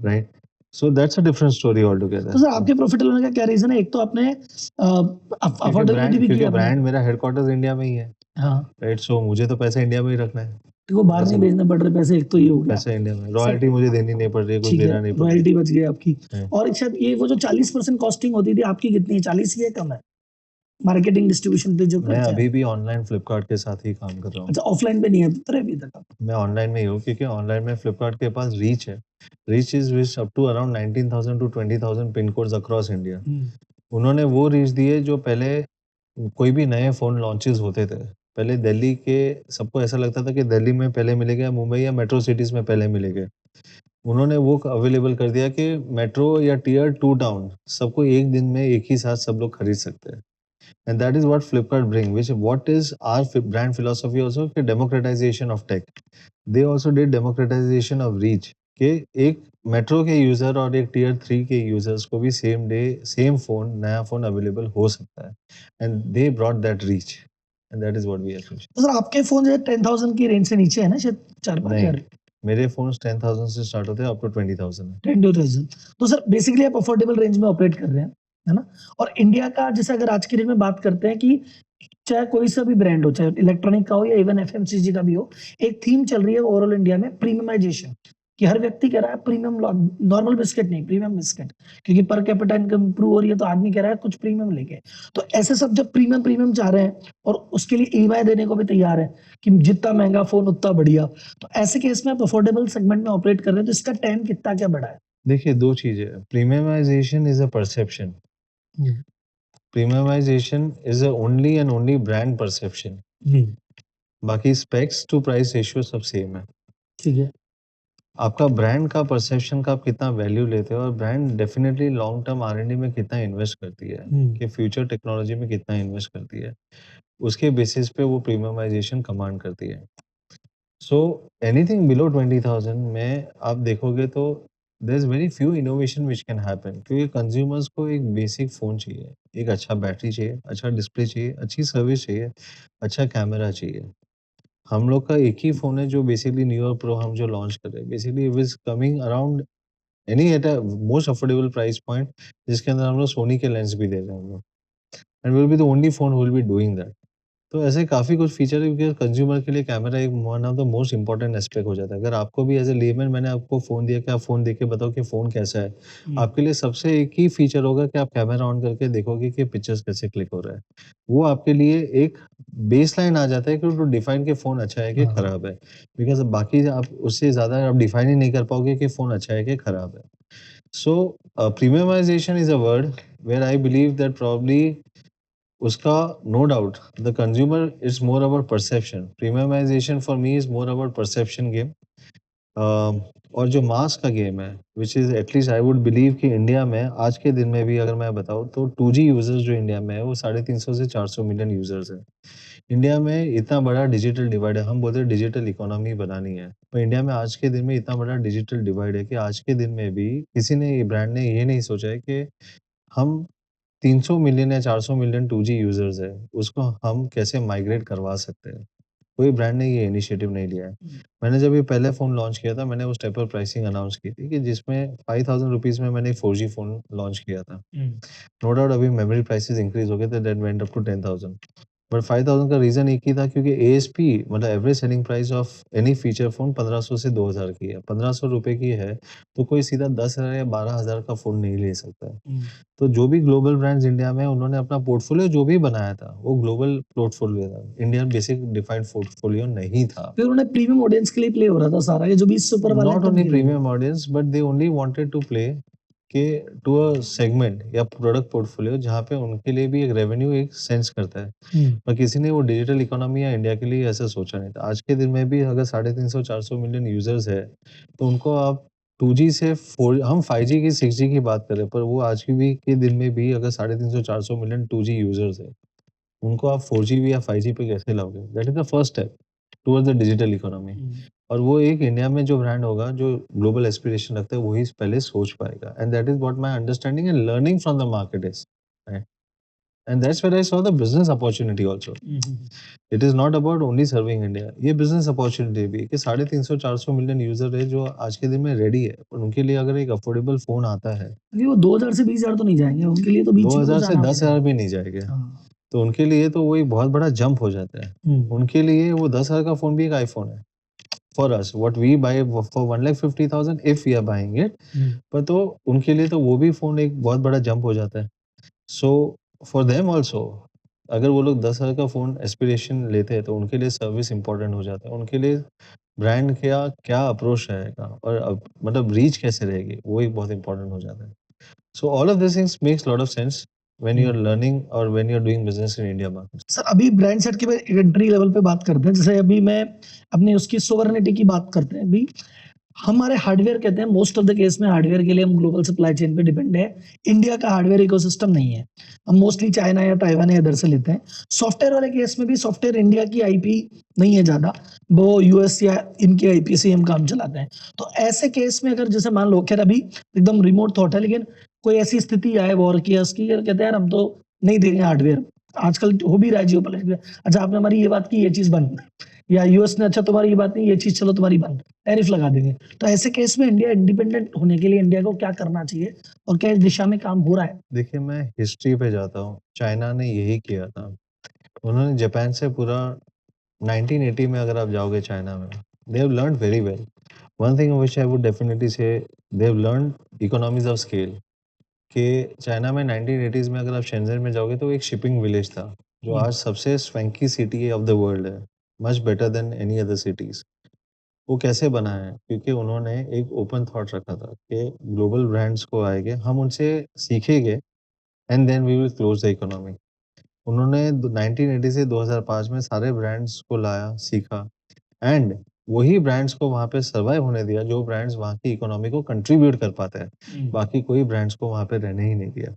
right. So that's a different story all together. तो सर आपके प्रॉफिटेबल होने का क्या रीजन है? एक तो आपने अफोर्डेबिलिटी भी किया, ब्रांड मेरा हेडक्वार्टर्स इंडिया में ही है, हाँ, राइट। सो मुझे तो पैसा इंडिया में ही रखना है, तो बाहर नहीं भेजने पड़ रहे पैसे, एक तो ये हो गया। पैसा इंडिया में, रॉयल्टी मुझे देनी नहीं पड़ रही है, कुछ देना नहीं पड़ रहा है, रॉयल्टी बच गई आपकी। और शायद ये वो जो 40% कॉस्टिंग होती थी आपकी, कितनी है? 40 ही है, कम है? मार्केटिंग डिस्ट्रीब्यूशन पे जो मैं अभी भी ऑनलाइन फ्लिपकार्ट के साथ ही काम कर रहा हूँ। अच्छा, ऑफलाइन पे नहीं है तो अभी तक? मैं ऑनलाइन में ही हूँ, क्योंकि ऑनलाइन में फ्लिपकार्ट के पास रीच है। Reach is which up to around 19,000 to 20,000 pin codes across India. उन्होंने वो रीच दी है जो पहले कोई भी नए फोन लॉन्चेस होते थे, पहले दिल्ली के सबको ऐसा लगता था कि दिल्ली में पहले मिलेगा, मुंबई या मेट्रो सिटीज में पहले मिलेगा। उन्होंने वो अवेलेबल कर दिया कि मेट्रो या टियर 2 टाउन सबको एक दिन में एक ही साथ सब लोग खरीद सकते हैं। And that is what Flipkart bring, which what is our brand philosophy also, कि democratization of tech. They also did democratization of reach, कि एक मेट्रो के यूजर और एक टियर 3 के यूजर्स को भी सेम डे सेम फोन, नया फोन अवेलेबल हो सकता है, and they brought that reach, and that is what we appreciate. तो सर आपके फोन जो है 10,000 की रेंज से नीचे है ना, शायद 4-5 नहीं, हजार, मेरे फोन्स 10,000 से स्टार्ट होते हैं अप टू 20,000 है। 10,000। तो सर बेसिकली आप अफोर्डेबल रेंज में ऑपरेट कर रहे हैं, है ना? और इंडिया का जैसे अगर आज की डेट में बात करते हैं कि चाहे कोई सा भी ब्रांड हो, चाहे इलेक्ट्रॉनिक का हो या इवन एफएमसीजी का भी हो, एक थीम चल रही है ओवरऑल इंडिया में प्रीमियमाइजेशन, कि हर व्यक्ति कह रहा है प्रीमियम, नॉर्मल बिस्किट नहीं, प्रीमियम बिस्किट, क्योंकि पर कैपिटा इनकम इंप्रूव हो रही है तो आदमी कह रहा है कुछ प्रीमियम लेके। तो ऐसे सब जब प्रीमियम प्रीमियम चाह रहे हैं और उसके लिए ईएमआई देने को भी तैयार है कि जितना महंगा फोन उतना बढ़िया, तो ऐसे केस में आप अफोर्डेबल सेगमेंट में ऑपरेट कर रहे हैं, तो इसका टाइम कितना क्या बड़ा है? देखिए, 2 चीज़ें हैं, premiumisation is a perception, premiumisation is a only and only brand perception, बाकी स्पेक्स टू प्राइस रेशियो सब सेम है। ठीक है। आपका ब्रांड का परसेप्शन का आप कितना वैल्यू लेते हो और ब्रांड डेफिनेटली लॉन्ग टर्म आर&डी में कितना इन्वेस्ट करती है, कि फ्यूचर टेक्नोलॉजी में कितना इन्वेस्ट करती है, उसके बेसिस पे वो प्रीमियमाइज़ेशन कमांड करती है। सो एनीथिंग बिलो 20,000 में आप देखोगे तो there is very few innovation which can happen, क्योंकि कंज्यूमर्स को एक बेसिक फ़ोन चाहिए, एक अच्छा बैटरी चाहिए, अच्छा डिस्प्ले चाहिए, अच्छी सर्विस चाहिए, अच्छा कैमरा चाहिए। हम लोग का एक ही फ़ोन है जो बेसिकली न्यू ईयर प्रो हम जो लॉन्च कर रहे हैं, basically it is coming around any at a most affordable price point, जिसके अंदर हम लोग सोनी के लेंस भी दे रहे हैं हम लोग, and we will be the only phone who will be doing that. तो ऐसे काफ़ी कुछ फीचर है, क्योंकि कंज्यूमर के लिए कैमरा एक one of the most important aspect हो जाता है। अगर आपको भी एज़ अ लेमैन मैंने आपको फ़ोन दिया कि आप फ़ोन देख के बताओ कि फ़ोन कैसा है, आपके लिए सबसे एक ही फीचर होगा कि आप कैमरा ऑन करके देखोगे कि पिक्चर्स कैसे क्लिक हो रहा है। वो आपके लिए एक बेसलाइन आ जाता है कि टू डिफाइन कि फ़ोन अच्छा है कि खराब है। बिकॉज़ बाकी आप उससे ज़्यादा आप डिफाइन ही नहीं कर पाओगे कि फ़ोन अच्छा है कि खराब है। So premiumisation is a word where I believe that probably उसका no doubt the consumer is more about perception, premiumisation for me is more about perception game. और जो मास का गेम है which is at least I would believe कि इंडिया में आज के दिन में भी अगर मैं बताऊँ तो 2G यूजर्स जो इंडिया में है वो 350 से 400 मिलियन यूजर्स है। इंडिया में इतना बड़ा डिजिटल डिवाइड है, हम बोलते हैं डिजिटल इकोनॉमी बनानी है, तो इंडिया में आज के दिन में इतना बड़ा डिजिटल डिवाइड है कि आज के दिन में भी किसी ने ब्रांड ने ये नहीं सोचा है कि हम 300 मिलियन या 400 मिलियन 2G यूज़र्स है, उसको हम कैसे माइग्रेट करवा सकते हैं। कोई ब्रांड ने ये इनिशिएटिव नहीं लिया है। मैंने जब ये पहले फ़ोन लॉन्च किया था, मैंने उस टाइप पर प्राइसिंग अनाउंस की थी कि जिसमें 5,000 रुपीज़ में मैंने 4G फ़ोन लॉन्च किया था। नो डाउट अभी मेमोरी प्राइसेज़ इंक्रीज़ हो गए थे, that went up to 10,000। But 5,000 का रीज़न एक ही था, क्योंकि एएसपी मतलब average selling price of any feature phone 1,500 से 2,000 की है। 1,500 रुपए की है, तो कोई सीधा 10,000 या 12,000 का फ़ोन नहीं ले सकता है। तो जो भी ग्लोबल ब्रांड्स इंडिया में उन्होंने अपना पोर्टफोलियो जो भी बनाया था, वो ग्लोबल पोर्टफोलियो था। इंडियन बेसिक डिफाइंड पोर्टफोलियो नहीं था। फिर उन्हें प्रीमियम ऑडियंस के लिए प्ले हो रहा था सारा, ये जो 20 से ऊपर वाले हैं नॉट तो ओनली उनके लिए। Premium audience but they only wanted to play के टू अ सेगमेंट या प्रोडक्ट पोर्टफोलियो जहाँ पे उनके लिए भी एक रेवेन्यू एक सेंस करता है। पर किसी ने वो डिजिटल इकोनॉमी या इंडिया के लिए ऐसा सोचा नहीं था। आज के दिन में भी अगर 350-400 मिलियन यूजर्स है, तो उनको आप 2G से 4 हम 5G की 6G की बात करें, पर वो आज की भी के दिन में भी अगर 350-400 मिलियन 2G यूजर्स है, उनको आप 4G या 5G पे कैसे लाओगे? That is the first step towards the digital economy. और वो एक इंडिया में जो ब्रांड होगा, जो ग्लोबल एस्पिरेशन रखता है, वही पहले सोच पाएगा, and that is what my understanding and learning from the market is, right? And that's where I saw the business opportunity also. It is not about only serving India, ये बिज़नेस अपॉर्च्युनिटी भी है कि 350-400 मिलियन यूज़र है जो आज के दिन में रेडी है, और उनके लिए अगर एक अफोर्डेबल फ़ोन आता है, नहीं, वो 2,000 से 20,000 तो नहीं जाएंगे, उनके लिए तो बीच में तो 2000 से जाना 10,000 पड़ेगा। भी नहीं जाएगा। हाँ। तो उनके लिए तो वो एक बहुत बड़ा जंप हो जाता है। उनके लिए वो 10,000 का फ़ोन भी एक आईफ़ोन है। For us what we buy for 1,50,000 if we are buying it, पर तो उनके लिए तो वो भी फ़ोन एक बहुत बड़ा जंप हो जाता है। सो फॉर देम आल्सो, अगर वो लोग 10,000 का फ़ोन एस्पिरेशन लेते हैं, तो उनके लिए सर्विस इम्पोर्टेंट हो जाता है। उनके लिए ब्रांड का क्या अप्रोच रहेगा और मतलब रीच कैसे रहेगी, वो एक बहुत इम्पोर्टेंट हो जाता है। So all of these things makes a lot of sense when you're learning or when you're doing business in India market. Sir अभी ब्रांड सेट की एंट्री लेवल पे बात करते हैं, जैसे अभी मैं अपनी उसकी सोवरेनिटी की बात करते हैं। अभी हमारे हार्डवेयर कहते हैं, मोस्ट ऑफ द केस में हार्डवेयर के लिए हम ग्लोबल सप्लाई चेन पे डिपेंड है। इंडिया का हार्डवेयर इकोसिस्टम नहीं है, हम मोस्टली चाइना या ताइवान या इधर से लेते हैं। सॉफ्टवेयर वाले केस में भी सॉफ्टवेयर इंडिया की आईपी नहीं है ज़्यादा, वो यूएस या इनके आईपी से हम काम चलाते हैं। तो ऐसे केस में अगर जैसे मान लो, खैर अभी एकदम रिमोट थॉट है, लेकिन कोई ऐसी स्थिति आए वॉर की या उसकी, कहते हैं यार हम तो नहीं देंगे हार्डवेयर, आजकल हो भी रहा है जियोपॉलिटिक्स। अच्छा आपने हमारी ये बात की, ये चीज बंद, या यूएस ने अच्छा तुम्हारी ये बात नहीं, ये चीज चलो तुम्हारी बंद, टैरिफ लगा देंगे। तो ऐसे केस में इंडिया इंडिपेंडेंट होने के लिए इंडिया को क्या करना चाहिए और क्या इस दिशा में काम हो रहा है? देखिए, मैं हिस्ट्री पे जाता हूँ, चाइना ने यही किया था। उन्होंने जापान से पूरा 1980 में अगर आप जाओगे चाइना में, they have learned very well. One thing which I would definitely say, they have learned economies of scale. कि चाइना में 1980s में अगर आप शेंजन में जाओगे तो एक शिपिंग विलेज था, जो आज सबसे swanky city of the world है, much better than any other cities. वो कैसे बना है? क्योंकि उन्होंने एक ओपन थॉट रखा था कि ग्लोबल ब्रांड्स को आएँगे, हम उनसे सीखेंगे and then we will close the economy. उन्होंने 1980 से 2005 में सारे ब्रांड्स को लाया, सीखा एंड वही ब्रांड्स को वहाँ पे सर्वाइव होने दिया, जो ब्रांड्स वहाँ की इकोनॉमी को कंट्रीब्यूट कर पाते हैं। बाकी कोई ब्रांड्स को वहाँ पे रहने ही नहीं दिया,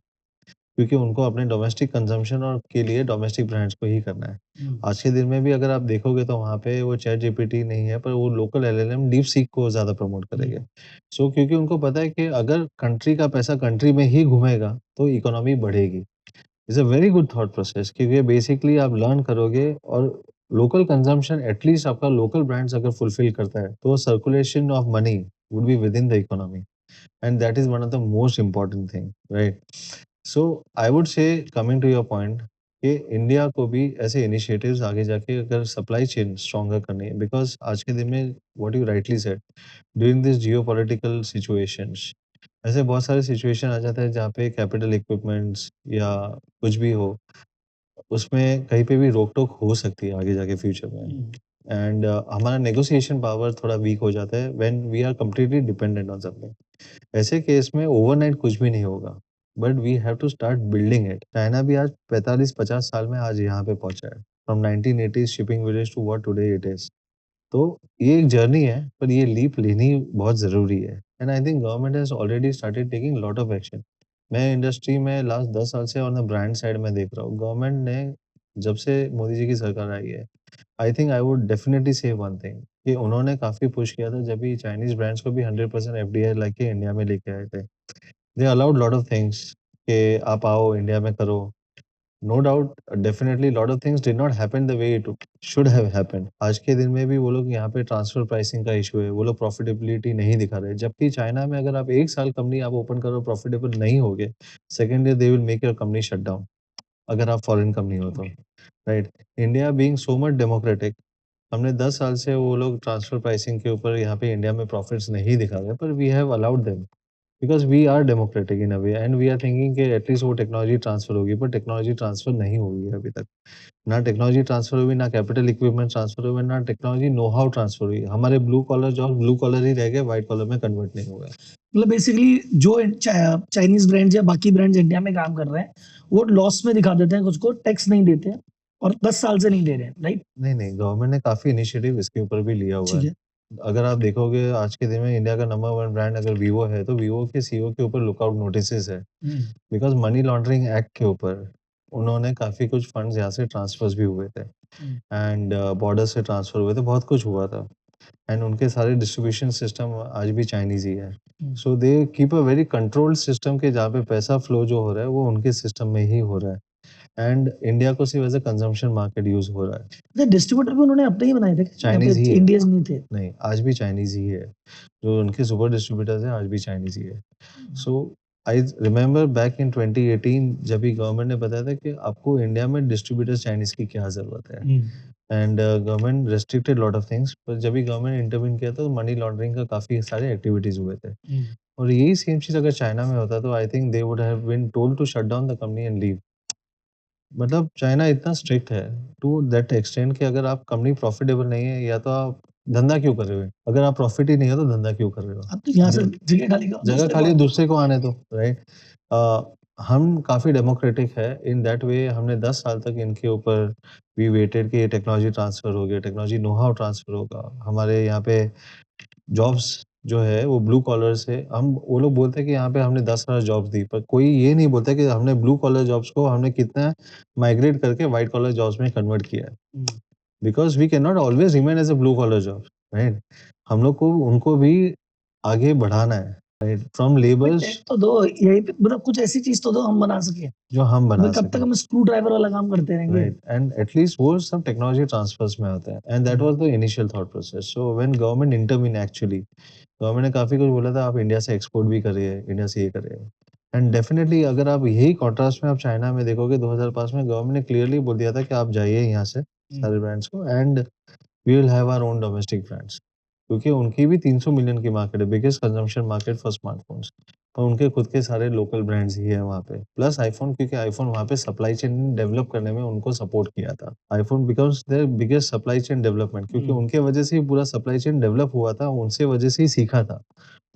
क्योंकि उनको अपने डोमेस्टिक कंज़म्पशन और के लिए डोमेस्टिक ब्रांड्स को ही करना है। आज के दिन में भी अगर आप देखोगे तो वहाँ पे वो चैट जीपीटी नहीं है, पर वो लोकल एलएलएम डीपसीक को ज़्यादा प्रमोट करेंगे। सो क्योंकि उनको पता है कि अगर कंट्री का पैसा कंट्री में ही घूमेगा, तो इकोनॉमी बढ़ेगी। It's a very good thought process, क्योंकि बेसिकली आप लर्न करोगे और लोकल कंजम्पशन एटलीस्ट आपका लोकल ब्रांड्स अगर फुलफिल करता है, तो circulation of money would be within the economy and that is one of the most important thing, right? So I would say, coming to your point, कि इंडिया को भी ऐसे इनिशिएटिव्स आगे जाके अगर सप्लाई चेन स्ट्रॉन्गर करनी है, बिकॉज़ आज के दिन में what you rightly said, during this geopolitical situations, ऐसे बहुत सारे सिचुएशन आ जाते हैं जहाँ पे कैपिटल इक्विपमेंट्स या कुछ भी हो, उसमें कहीं पे भी रोक-टोक हो सकती है आगे जाके फ्यूचर में। एंड हमारा नेगोशिएशन पावर थोड़ा वीक हो जाता है when we are completely dependent on something. ऐसे केस में ओवरनाइट कुछ भी नहीं होगा, but we have to start building it. China भी आज 45-50 साल में आज यहाँ पे पहुँचा है। From 1980s shipping village to what today it is. तो ये एक जर्नी है, पर ये लीप लेनी बहुत ज़रूरी है and I think government has already started taking lot of action. मैं इंडस्ट्री में लास्ट 10 साल से ऑन द ब्रांड साइड में देख रहा हूँ। गवर्नमेंट ने जब से मोदी जी की सरकार आई है, I think I would definitely से वन थिंग, कि उन्होंने काफ़ी पुश किया था जब भी चाइनीज़ ब्रांड्स को भी 100% एफडीआई लाके इंडिया में लेके आए थे। They allowed lot of things कि आप आओ इंडिया में करो। No doubt, definitely lot of things did not happen the way it should have happened. आज के दिन में भी वो लोग यहाँ पे ट्रांसफर प्राइसिंग का इशू है, वो लोग प्रॉफिटेबिलिटी नहीं दिखा रहे। जबकि चाइना में अगर आप 1 साल कंपनी आप ओपन करो, प्रॉफिटेबल नहीं होगे, second year they will make your company shut down, अगर आप फॉरेन कंपनी हो तो, right? India being so much democratic, हमने 10 साल से वो लोग ट्रांसफर प्राइसिंग के ऊपर यहाँ पे इंडिया में प्रॉफिट्स नहीं दिखा रहे, पर we have allowed them. Because we are democratic in a way and we are thinking कि एटलीस्ट वो टेक्नोलॉजी ट्रांसफर होगी, पर टेक्नोलॉजी ट्रांसफर नहीं हुई है अभी तक। ना टेक्नोलॉजी ट्रांसफर हुई, ना कैपिटल इक्विपमेंट ट्रांसफर हुए, ना टेक्नोलॉजी नो हाउ ट्रांसफर हुई। हमारे blue collar job blue collar ही रह गए, व्हाइट कॉलर में कन्वर्ट नहीं हुए। मतलब बेसिकली जो चाइनीज ब्रांड्स या बाकी ब्रांड्स इंडिया में काम कर रहे हैं, वो लॉस में दिखा देते हैं, कुछ को टैक्स नहीं देते हैं और 10 साल से नहीं दे रहे हैं, राइट? नहीं, गवर्नमेंट ने काफ़ी इनिशिएटिव इसके ऊपर भी लिया हुआ ठीक है। है। अगर आप देखोगे आज के दिन में इंडिया का नंबर 1 ब्रांड अगर वीवो है, तो वीवो के सीईओ के ऊपर लुकआउट नोटिसेस है। बिकॉज़ मनी लॉन्ड्रिंग एक्ट के ऊपर उन्होंने काफ़ी कुछ फंड्स यहाँ से ट्रांसफर्स भी हुए थे एंड बॉर्डर से ट्रांसफर हुए थे, बहुत कुछ हुआ था एंड उनके सारे डिस्ट्रीब्यूशन सिस्टम आज भी चाइनीज़ ही है। So they keep a very controlled system, के जहाँ पे पैसा फ्लो जो हो रहा है, वो उनके सिस्टम में ही हो रहा है एंड इंडिया को सिर्फ as a consumption market use हो रहा है। अच्छा डिस्ट्रीब्यूटर भी उन्होंने अपने ही बनाए थे, चाइनीज़ ही है। इंडियंस नहीं थे। नहीं, आज भी चाइनीज़ ही है। जो उनके सुपर डिस्ट्रीब्यूटर्स हैं, आज भी चाइनीज़ ही है। So I remember back in 2018 जब भी गवर्नमेंट ने बताया था कि आपको इंडिया में डिस्ट्रीब्यूटर्स चाइनीज़ की क्या ज़रूरत है and government restricted lot of things, पर जब भी गवर्नमेंट इंटरवीन किया तो मनी लॉन्ड्रिंग का काफ़ी सारे एक्टिविटीज़ हुए थे और यही सेम चीज़ अगर चाइना में होता तो I think they would have been told to shut down the company and leave. मतलब चाइना इतना स्ट्रिक्ट है टू दैट एक्सटेंट कि अगर आप कंपनी प्रॉफिटेबल नहीं है, या तो आप धंधा क्यों कर रहे हो? अगर आप प्रॉफिट ही नहीं है तो धंधा क्यों कर रहे हो? अब तो यहाँ से जगह खाली करो, जगह दूसरे खाली को- दूसरे को आने दो, राइट? हम काफ़ी डेमोक्रेटिक है इन दैट वे। हमने 10 साल तक इनके ऊपर वी वेटेड कि टेक्नोलॉजी ट्रांसफ़र हो गया, टेक्नोलॉजी नो हाउ ट्रांसफ़र होगा। हमारे यहाँ पे जॉब्स जो है वो ब्लू कॉलर से हम, वो लोग बोलते हैं कि यहाँ पे हमने 10,000 जॉब्स दी, पर कोई ये नहीं बोलता कि हमने ब्लू कॉलर जॉब्स को हमने कितना माइग्रेट करके व्हाइट कॉलर जॉब्स में कन्वर्ट किया है। Because we can not always remain as a blue collar job, right? हम लोग को उनको भी आगे बढ़ाना है। राइट, फ्रॉम भाई लेबर्स टेक तो दो यही पे, मतलब कुछ ऐसी चीज तो दो हम बना सके। जो हम बना भाई कब तक सकें, हम स्क्रू ड्राइवर वाला काम करते रहेंगे। राइट, एंड एटलीस्ट वो सब टेक्नोलॉजी ट्रांसफर्स में होते हैं, and that was the initial thought process. So when government intervene, actually government ने काफी कुछ बोला था, आप इंडिया से एक्सपोर्ट भी करिए, इंडिया से ये करिए, एंड डेफिनेटली अगर आप यही कॉन्ट्रास्ट में आप चाइना में देखोगे 2005 में गवर्नमेंट ने क्लियरली बोल दिया था कि आप जाइए यहाँ से सारे ब्रांड्स को, and we will have our own domestic brands, क्योंकि उनकी भी 300 मिलियन की मार्केट है, biggest consumption market for smartphones, और उनके खुद के सारे लोकल ब्रांड्स ही है वहाँ पे, प्लस आईफोन, क्योंकि आईफोन वहाँ पे सप्लाई चेन डेवलप करने में उनको सपोर्ट किया था। IPhone becomes their biggest supply chain development, क्योंकि उनके वजह से ही पूरा सप्लाई चेन डेवलप हुआ था, उनसे वजह से ही सीखा था,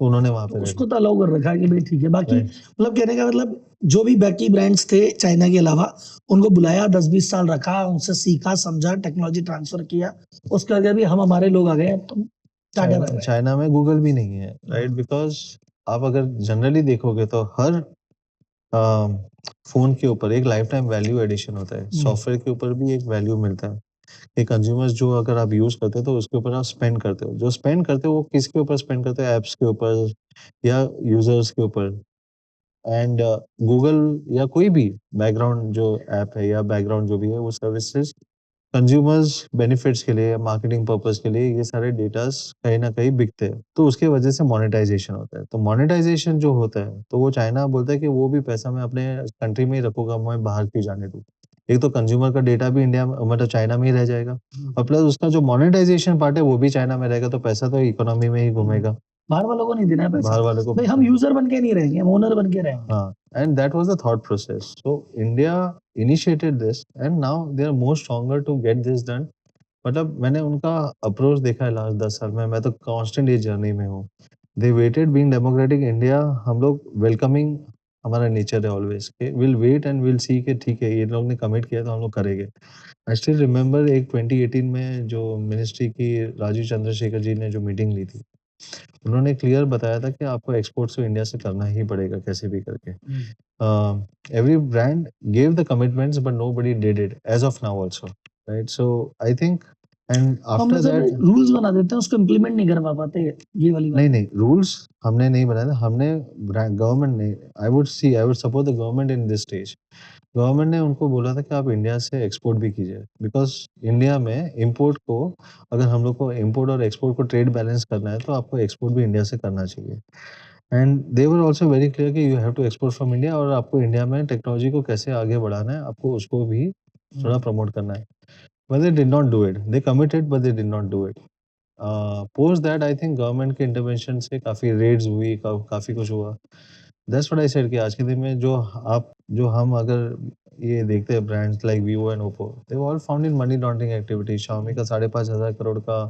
तो उन्होंने वहाँ तो पे उसको तो अलाउ कर रखा है कि भाई ठीक है। बाकी मतलब कहने का मतलब जो भी बाकी ब्रांड्स थे चाइना के अलावा उनको बुलाया, 10-20 साल रखा, उनसे सीखा समझा, टेक्नोलॉजी ट्रांसफर किया, उसके आगे भी हम हमारे लोग आ गए, तुम क्या कर रहे हो। चाइना में गूगल भी नहीं है, राइट, बिकॉज आप अगर जनरली देखोगे तो हर फोन के ऊपर एक लाइफ टाइम वैल्यू एडिशन होता है, सॉफ्टवेयर के ऊपर भी एक वैल्यू मिलता है कि कंज्यूमर्स जो अगर आप यूज करते हो तो उसके ऊपर आप स्पेंड करते हो, जो स्पेंड करते हो वो किसके ऊपर स्पेंड करते हो, एप्स के ऊपर या यूजर्स के ऊपर, एंड गूगल या कोई भी बैकग्राउंड जो ऐप है या बैकग्राउंड जो भी है वो सर्विसेज कंज्यूमर्स बेनिफिट्स के लिए, मार्केटिंग पर्पस के लिए ये सारे डेटास कहीं ना कहीं बिकते हैं, तो उसके वजह से मोनेटाइजेशन होता है। तो मोनेटाइजेशन जो होता है तो वो चाइना बोलता है कि वो भी पैसा मैं अपने कंट्री में ही रखूंगा, मैं बाहर क्यों जाने दूँ। एक तो कंज्यूमर का डेटा भी इंडिया में, मतलब चाइना में ही रह जाएगा, और प्लस उसका जो मोनेटाइजेशन पार्ट है वो भी चाइना में रहेगा, तो पैसा तो इकोनॉमी में ही घूमेगा, बाहर वालों को नहीं देना है पैसा, बाहर वाले को भाई हम यूजर बन के नहीं रहेंगे, हम ओनर बन के रहेंगे। हाँ, and that was the thought process. So India initiated this, and now they are more stronger to get this done. मतलब मैंने उनका अप्रोच देखा है लास्ट 10 साल में, मैं तो कांस्टेंट ये जर्नी में हूँ। They waited being democratic India, हम लोग वेलकमिंग, हमारा नेचर है ऑलवेज कि will wait and will see कि ठीक है ये लोग ने कमिट किया तो हम लोग करेंगे। आई स्टिल रिमेम्बर एक 2018 में जो मिनिस्ट्री की राजीव चंद्रशेखर जी ने जो मीटिंग ली थी, उन्होंने क्लियर बताया था कि आपको एक्सपोर्ट्स तो इंडिया से करना ही पड़ेगा कैसे भी करके। Every brand gave the commitments but nobody did it as of now also, right. So I think and after that rules बना देते हैं, उसको इम्प्लीमेंट नहीं करवा पाते, ये वाली बात। नहीं रूल्स हमने नहीं बनाए थे, हमने गवर्नमेंट ने, I would support the government in this stage. Government ने उनको बोला था कि आप इंडिया से एक्सपोर्ट भी कीजिए, बिकॉज इंडिया में इंपोर्ट को, अगर हम लोग को इंपोर्ट और एक्सपोर्ट को ट्रेड बैलेंस करना है तो आपको एक्सपोर्ट भी इंडिया से करना चाहिए। And they were also very clear कि you have to export from India, और आपको इंडिया में टेक्नोलॉजी को कैसे आगे बढ़ाना है, आपको उसको भी थोड़ा प्रमोट करना है। But they did not do it, they committed but they did not do it. Post that I think government के इंटरवेंशन से काफ़ी रेड्स हुई, काफ़ी कुछ हुआ। दैट्स व्हाट आई सेड कि आज के दिन में जो हम अगर ये देखते हैं brands like Vivo and Oppo, they all found in money laundering activity. Xiaomi का 5,500 करोड़ का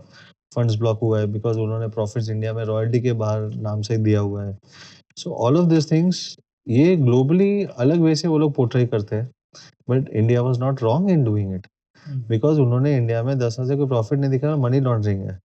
फंड्स ब्लॉक हुआ है बिकॉज उन्होंने प्रॉफिट्स इंडिया में रॉयल्टी के बाहर नाम से दिया हुआ है। So all of this things ये ग्लोबली अलग वे से वो लोग पोर्ट्रे करते हैं, but India was not wrong in doing it, because उन्होंने इंडिया में 10 साल से कोई प्रॉफिट नहीं दिखा, मनी लॉन्ड्रिंग है।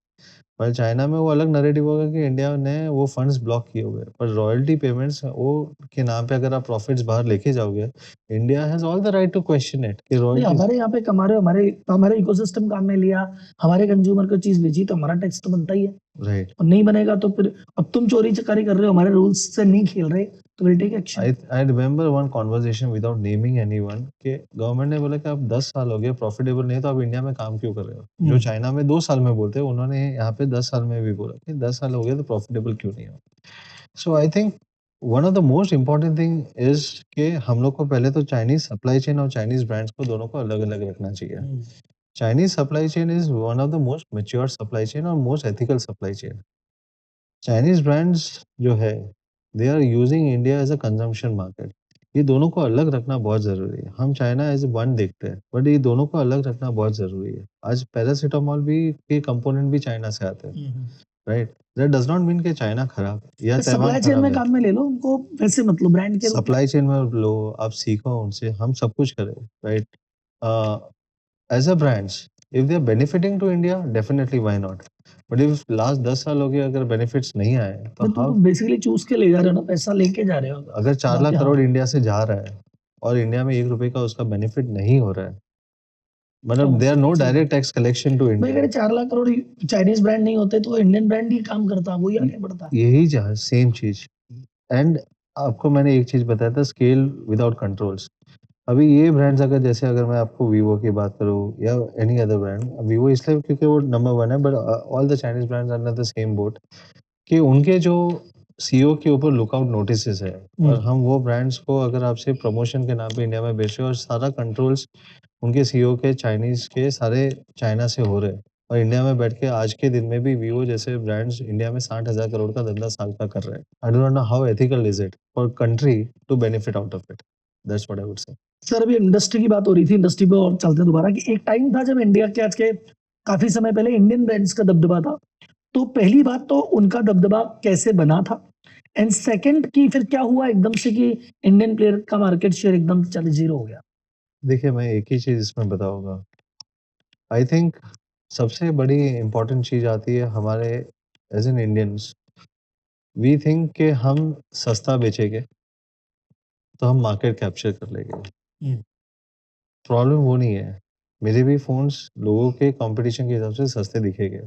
पर चाइना में वो अलग नैरेटिव होगा कि इंडिया ने वो फंड्स ब्लॉक किए हुए हैं, पर रॉयल्टी पेमेंट्स वो के नाम पे अगर आप प्रॉफिट्स बाहर लेके जाओगे, India has all the right to question it कि रॉयल्टी हमारे यहाँ पे कमा रहे हो, हमारे इकोसिस्टम काम में लिया, हमारे कंज्यूमर को चीज बेची, तो हमारा टैक्स तो बनता ही है, राइट। और नहीं बनेगा तो फिर अब तुम चोरी चकारी कर रहे हो, हमारे रूल्स से नहीं खेल रहे, तो will take action. I remember one conversation without naming anyone कि गवर्नमेंट ने बोला कि आप 10 साल हो गए प्रॉफिटेबल नहीं, तो आप इंडिया में काम क्यों कर रहे हो। जो चाइना में 2 साल में बोलते हैं, उन्होंने यहाँ पे 10 साल में भी बोला कि 10 साल हो गए तो प्रॉफिटेबल क्यों नहीं हो। So I think one of the most important thing is कि हम लोग को पहले तो चाइनीज सप्लाई चेन और चाइनीज ब्रांड्स को दोनों को अलग अलग रखना चाहिए। Chinese supply chain is one of the most mature supply chain और most ethical supply chain. Chinese brands जो है they are using India as a consumption market. ये दोनों को अलग रखना बहुत जरूरी है। हम चाइना एज वन देखते हैं, बट ये दोनों को अलग रखना बहुत जरूरी है। आज पैरासीटामोल भी के कंपोनेंट भी चाइना से आते हैं, right. That does not mean कि चाइना खराब या सप्लाई चेन में काम में ले लो उनको, वैसे मतलब ब्रांड के सप्लाई चेन में लो, आप सीखो उनसे, हम सब कुछ करें, right. As a brands if they are benefiting to India, definitely why not. But if last 10 साल हो गए अगर बेनिफिट्स नहीं आए तो तुम बेसिकली चूज के ले जा रहे हो ना, पैसा लेके जा रहे हो। अगर 4 लाख करोड़ इंडिया से जा रहा है और इंडिया में 1 रुपए का उसका बेनिफिट नहीं हो रहा है, मतलब there no direct tax collection to India. अगर 4 लाख करोड़ चाइनीज ब्रांड नहीं होते तो इंडियन ब्रांड ही काम करता, वही आगे बढ़ता। यही सेम चीज एंड आपको मैंने एक चीज़ बताया था, स्केल विदाउट कंट्रोल्स। अभी ये ब्रांड्स अगर जैसे अगर मैं आपको वीवो की बात करूँ या एनी अदर ब्रांड, वीवो इसलिए क्योंकि वो नंबर 1 है, but all the Chinese brands are under the same boat कि उनके जो सीईओ के ऊपर लुकआउट नोटिसेस है, और हम वो ब्रांड्स को अगर आपसे प्रमोशन के नाम पे इंडिया में बेच रहे हैं और सारा कंट्रोल्स उनके सीईओ के चाइनीज़ के सारे चाइना से हो रहे हैं, और इंडिया में बैठ के आज के दिन में भी वीवो जैसे ब्रांड्स इंडिया में 60,000 करोड़ का धंधा साल का कर रहे हैं। I do not know how ethical is it for country to benefit out of it. That's what I would say. Sir अभी इंडस्ट्री की बात हो रही थी, इंडस्ट्री पे और चलते हैं दोबारा कि एक टाइम था जब इंडिया के आज के काफी समय पहले इंडियन ब्रांड्स का दबदबा था। तो पहली बात तो उनका दबदबा कैसे बना था, एंड सेकंड कि फिर क्या हुआ एकदम से कि इंडियन प्लेयर का मार्केट शेयर एकदम चले जीरो हो गया। देखिए, मैं एक ही चीज़ इसमें बताऊँगा। आई थिंक सबसे बड़ी इम्पोर्टेंट चीज़ आती है हमारे as an Indians, we think कि हम सस्ता बेचेंगे, तो हम मार्केट कैप्चर कर लेंगे। प्रॉब्लम वो नहीं है। मेरे भी फ़ोन्स लोगों के कॉम्पिटिशन के हिसाब से सस्ते दिखेंगे।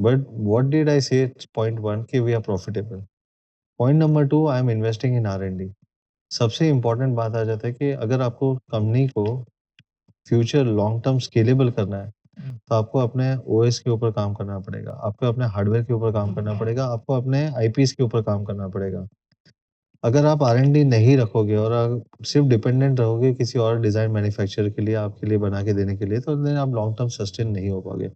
बट व्हाट डिड आई से पॉइंट 1 कि we are profitable. Point number 2 I am investing in R and D. सबसे इम्पोर्टेंट बात आ जाता है कि अगर आपको कंपनी को फ्यूचर लॉन्ग टर्म स्केलेबल करना है, तो आपको अपने ओएस के ऊपर काम करना पड़ेगा, आपको अपने हार्डवेयर के ऊपर काम करना पड़ेगा, आपको अपने आईपीस के ऊपर काम करना पड़ेगा। अगर आप आर-एन-डी नहीं रखोगे और सिर्फ डिपेंडेंट रहोगे किसी और डिज़ाइन मैन्युफैक्चरर के लिए, आपके लिए बना के देने के लिए, तो देन आप लॉन्ग टर्म सस्टेन नहीं हो पाओगे।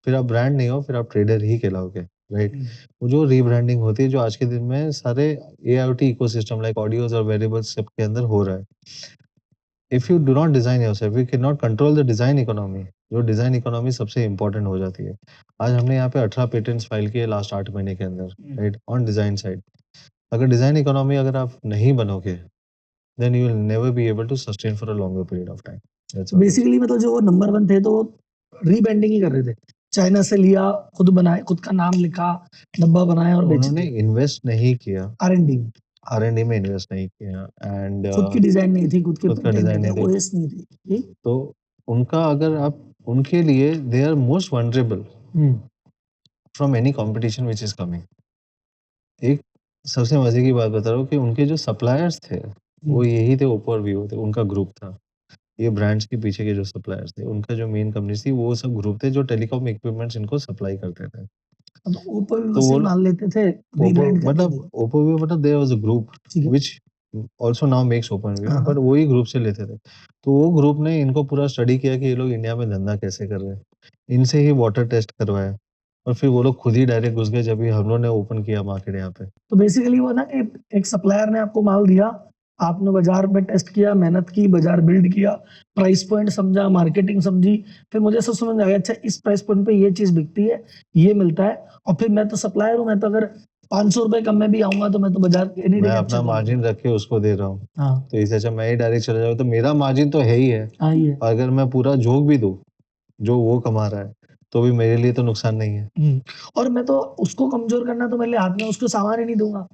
फिर आप ब्रांड नहीं हो, फिर आप ट्रेडर ही कहलाओगे, राइट? वो जो रीब्रांडिंग होती है, जो आज के दिन में सारे एआईओटी इकोसिस्टम लाइक ऑडियोज़ और वेरिएबल्स सब के अंदर हो रहा है। If you do not design yourself, you can not control the design economy. जो डिज़ाइन इकोनॉमी सबसे इम्पोर्टेंट हो जाती है। आज हमने यहाँ पे 18 पेटेंट्स फाइल किए लास्ट 8 महीने के अंदर, राइट? On design side. अगर डिज़ाइन इकोनॉमी अगर आप नहीं बनोगे, then you will never be able to sustain for a longer period of time. That's all. Basically मतलब जो वो नंबर 1 थे तो वो रीब्रांडिंग ही कर रहे थे। चाइना से लिया, खुद बनाए, खुद का नाम लिखा, डब्बा बनाया और बेच उन्होंने दिया। इन्वेस्ट नहीं किया, आर-एन-डी आर-एन-डी में इन्वेस्ट नहीं किया, एंड खुद की डिजाइन नहीं थी, खुद के खुद का पेटेंट डिज़ाइन नहीं नहीं थे, थी। ओएस नहीं थी। ठीक? तो उनका अगर आप उनके लिए they are most vulnerable from any competition which is coming. एक सबसे मज़े की बात बता रहा हूँ कि उनके जो सप्लायर्स थे, वो यही थे, ओप्पो और वीवो थे, उनका ग्रुप था। ये ब्रांड्स के पीछे के जो सप्लायर्स थे, उनका जो मेन कंपनीज़ थी, वो सब ग्रुप थे जो टेलीकॉम इक्विपमेंट्स इनको सप्लाई करते थे। अब ओप्पो तो से वो माल लेते थे, ओप्पो रीब्रांड करके मतलब दिए। ओप्पो वीवो मतलब देयर वाज़ अ ग्रुप ठीक है। Which also now makes Oppo and Vivo, हाँ, बट हाँ। वही ग्रुप से लेते थे। तो वो ग्रुप ने इनको पूरा स्टडी किया कि ये लोग इंडिया में धंधा कैसे कर रहे हैं। इनसे ही वाटर टेस्ट करवाया, और फिर वो लोग खुद ही डायरेक्ट घुस गए जब भी हम लोग ने ओपन किया मार्केट यहाँ पे। तो बेसिकली वो ना कि एक सप्लायर ने आपको माल दिया, आपने बाजार में टेस्ट किया, मेहनत की, बाजार बिल्ड किया, प्राइस पॉइंट समझा, मार्केटिंग समझी, फिर मुझे सब समझ आ गया अच्छा इस प्राइस पॉइंट पे ये चीज बिकती है, ये मिलता है, और फिर मैं तो सप्लायर हूँ, मैं तो अगर 500 रुपए कम में भी आऊंगा तो मैं तो बाजार एनी डे मैं कैप्चर अपना करूंगा। मार्जिन रख के उसको दे रहा हूँ। हाँ, तो इससे अच्छा मैं ही डायरेक्ट चला जाऊँ, तो मेरा मार्जिन तो है ही है। हाँ ये। अगर मैं पूरा झोंक भी दूँ, जो वो कमा रहा है, तो भी मेरे लिए तो नुकसान नहीं है। और मैं तो उसको कमजोर करना तो मेरे हाथ में, उसको सामान ही नहीं दूंगा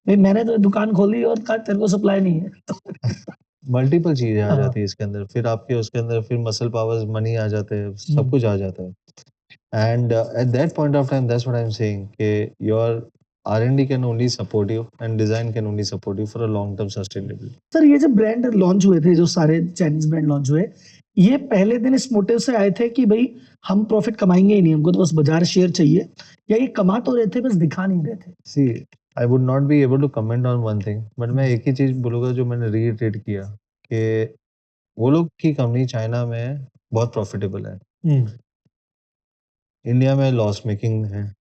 भाई, मैंने तो दुकान खोली और कहा तेरे को सप्लाई नहीं है। मल्टीपल चीज़ें आ हाँ। जाती है इसके अंदर, फिर आपके उसके अंदर फिर मसल पावर्स, मनी आ जाते हैं, सब कुछ आ जाता है। And at that point of time that's what I am saying कि your R&D can only support you and design can only support you for a long term sustainability. Sir ये जो ब्रांड लॉन्च हुए थे, जो सारे चाइनीज ब्रांड लॉन्च हुए, ये पहले दिन इस मोटिव से आए थे कि भाई हम प्रॉफिट कमाएंगे ही नहीं, हमको तो बस बाजार शेयर चाहिए, या ये कमा तो रहे थे बस दिखा नहीं रहे थे? See I would not be able to comment on one thing, but मैं एक ही चीज़ बोलूँगा जो मैंने रीइटरेट किया कि वो लोग की कंपनी चाइना में बहुत प्रॉफिटेबल है, इंडिया में लॉस मेकिंग है,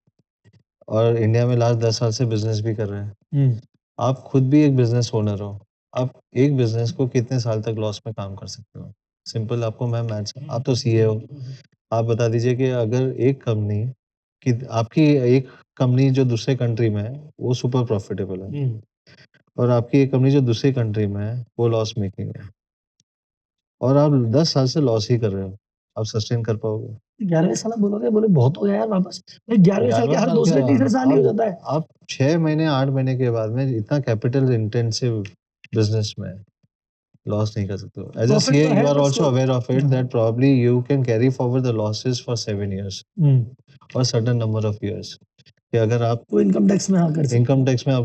और इंडिया में लास्ट 10 साल से बिजनेस भी कर रहे हैं। आप खुद भी एक बिजनेस ओनर हो, आप एक बिजनेस को कितने साल तक लॉस में काम कर सकते हो? सिंपल, आपको मैं मैथ्स, आप तो सीए हो, आप बता दीजिए कि अगर एक कंपनी कि आपकी एक कंपनी जो दूसरे कंट्री में है, वो सुपर प्रॉफिटेबल है, और आपकी एक कंपनी जो दूसरी कंट्री में है, वो लॉस मेकिंग है, और आप 10 साल से लॉस ही कर रहे हो, आप सस्टेन कर पाओगे? 11वें साल आप बोलोगे, बोले बहुत हो गया यार वापस, भाई 11वें साल के 11वां हर साल दूसरे क्या, तीसरे साल ही हो जाता है। आप 6 महीने 8 महीने के बाद में इतना कैपिटल इंटेंसिव बिजनेस में लॉस नहीं कर सकते हो। एज अ प्रॉफिट सीए तो यू है आर बस आल्सो वो। Aware of it that probably you can carry forward the losses for 7 years और सर्टेन नंबर ऑफ इयर्स, कि अगर आप वो इनकम टैक्स में हाँ कर सकते इनकम टैक्स में आप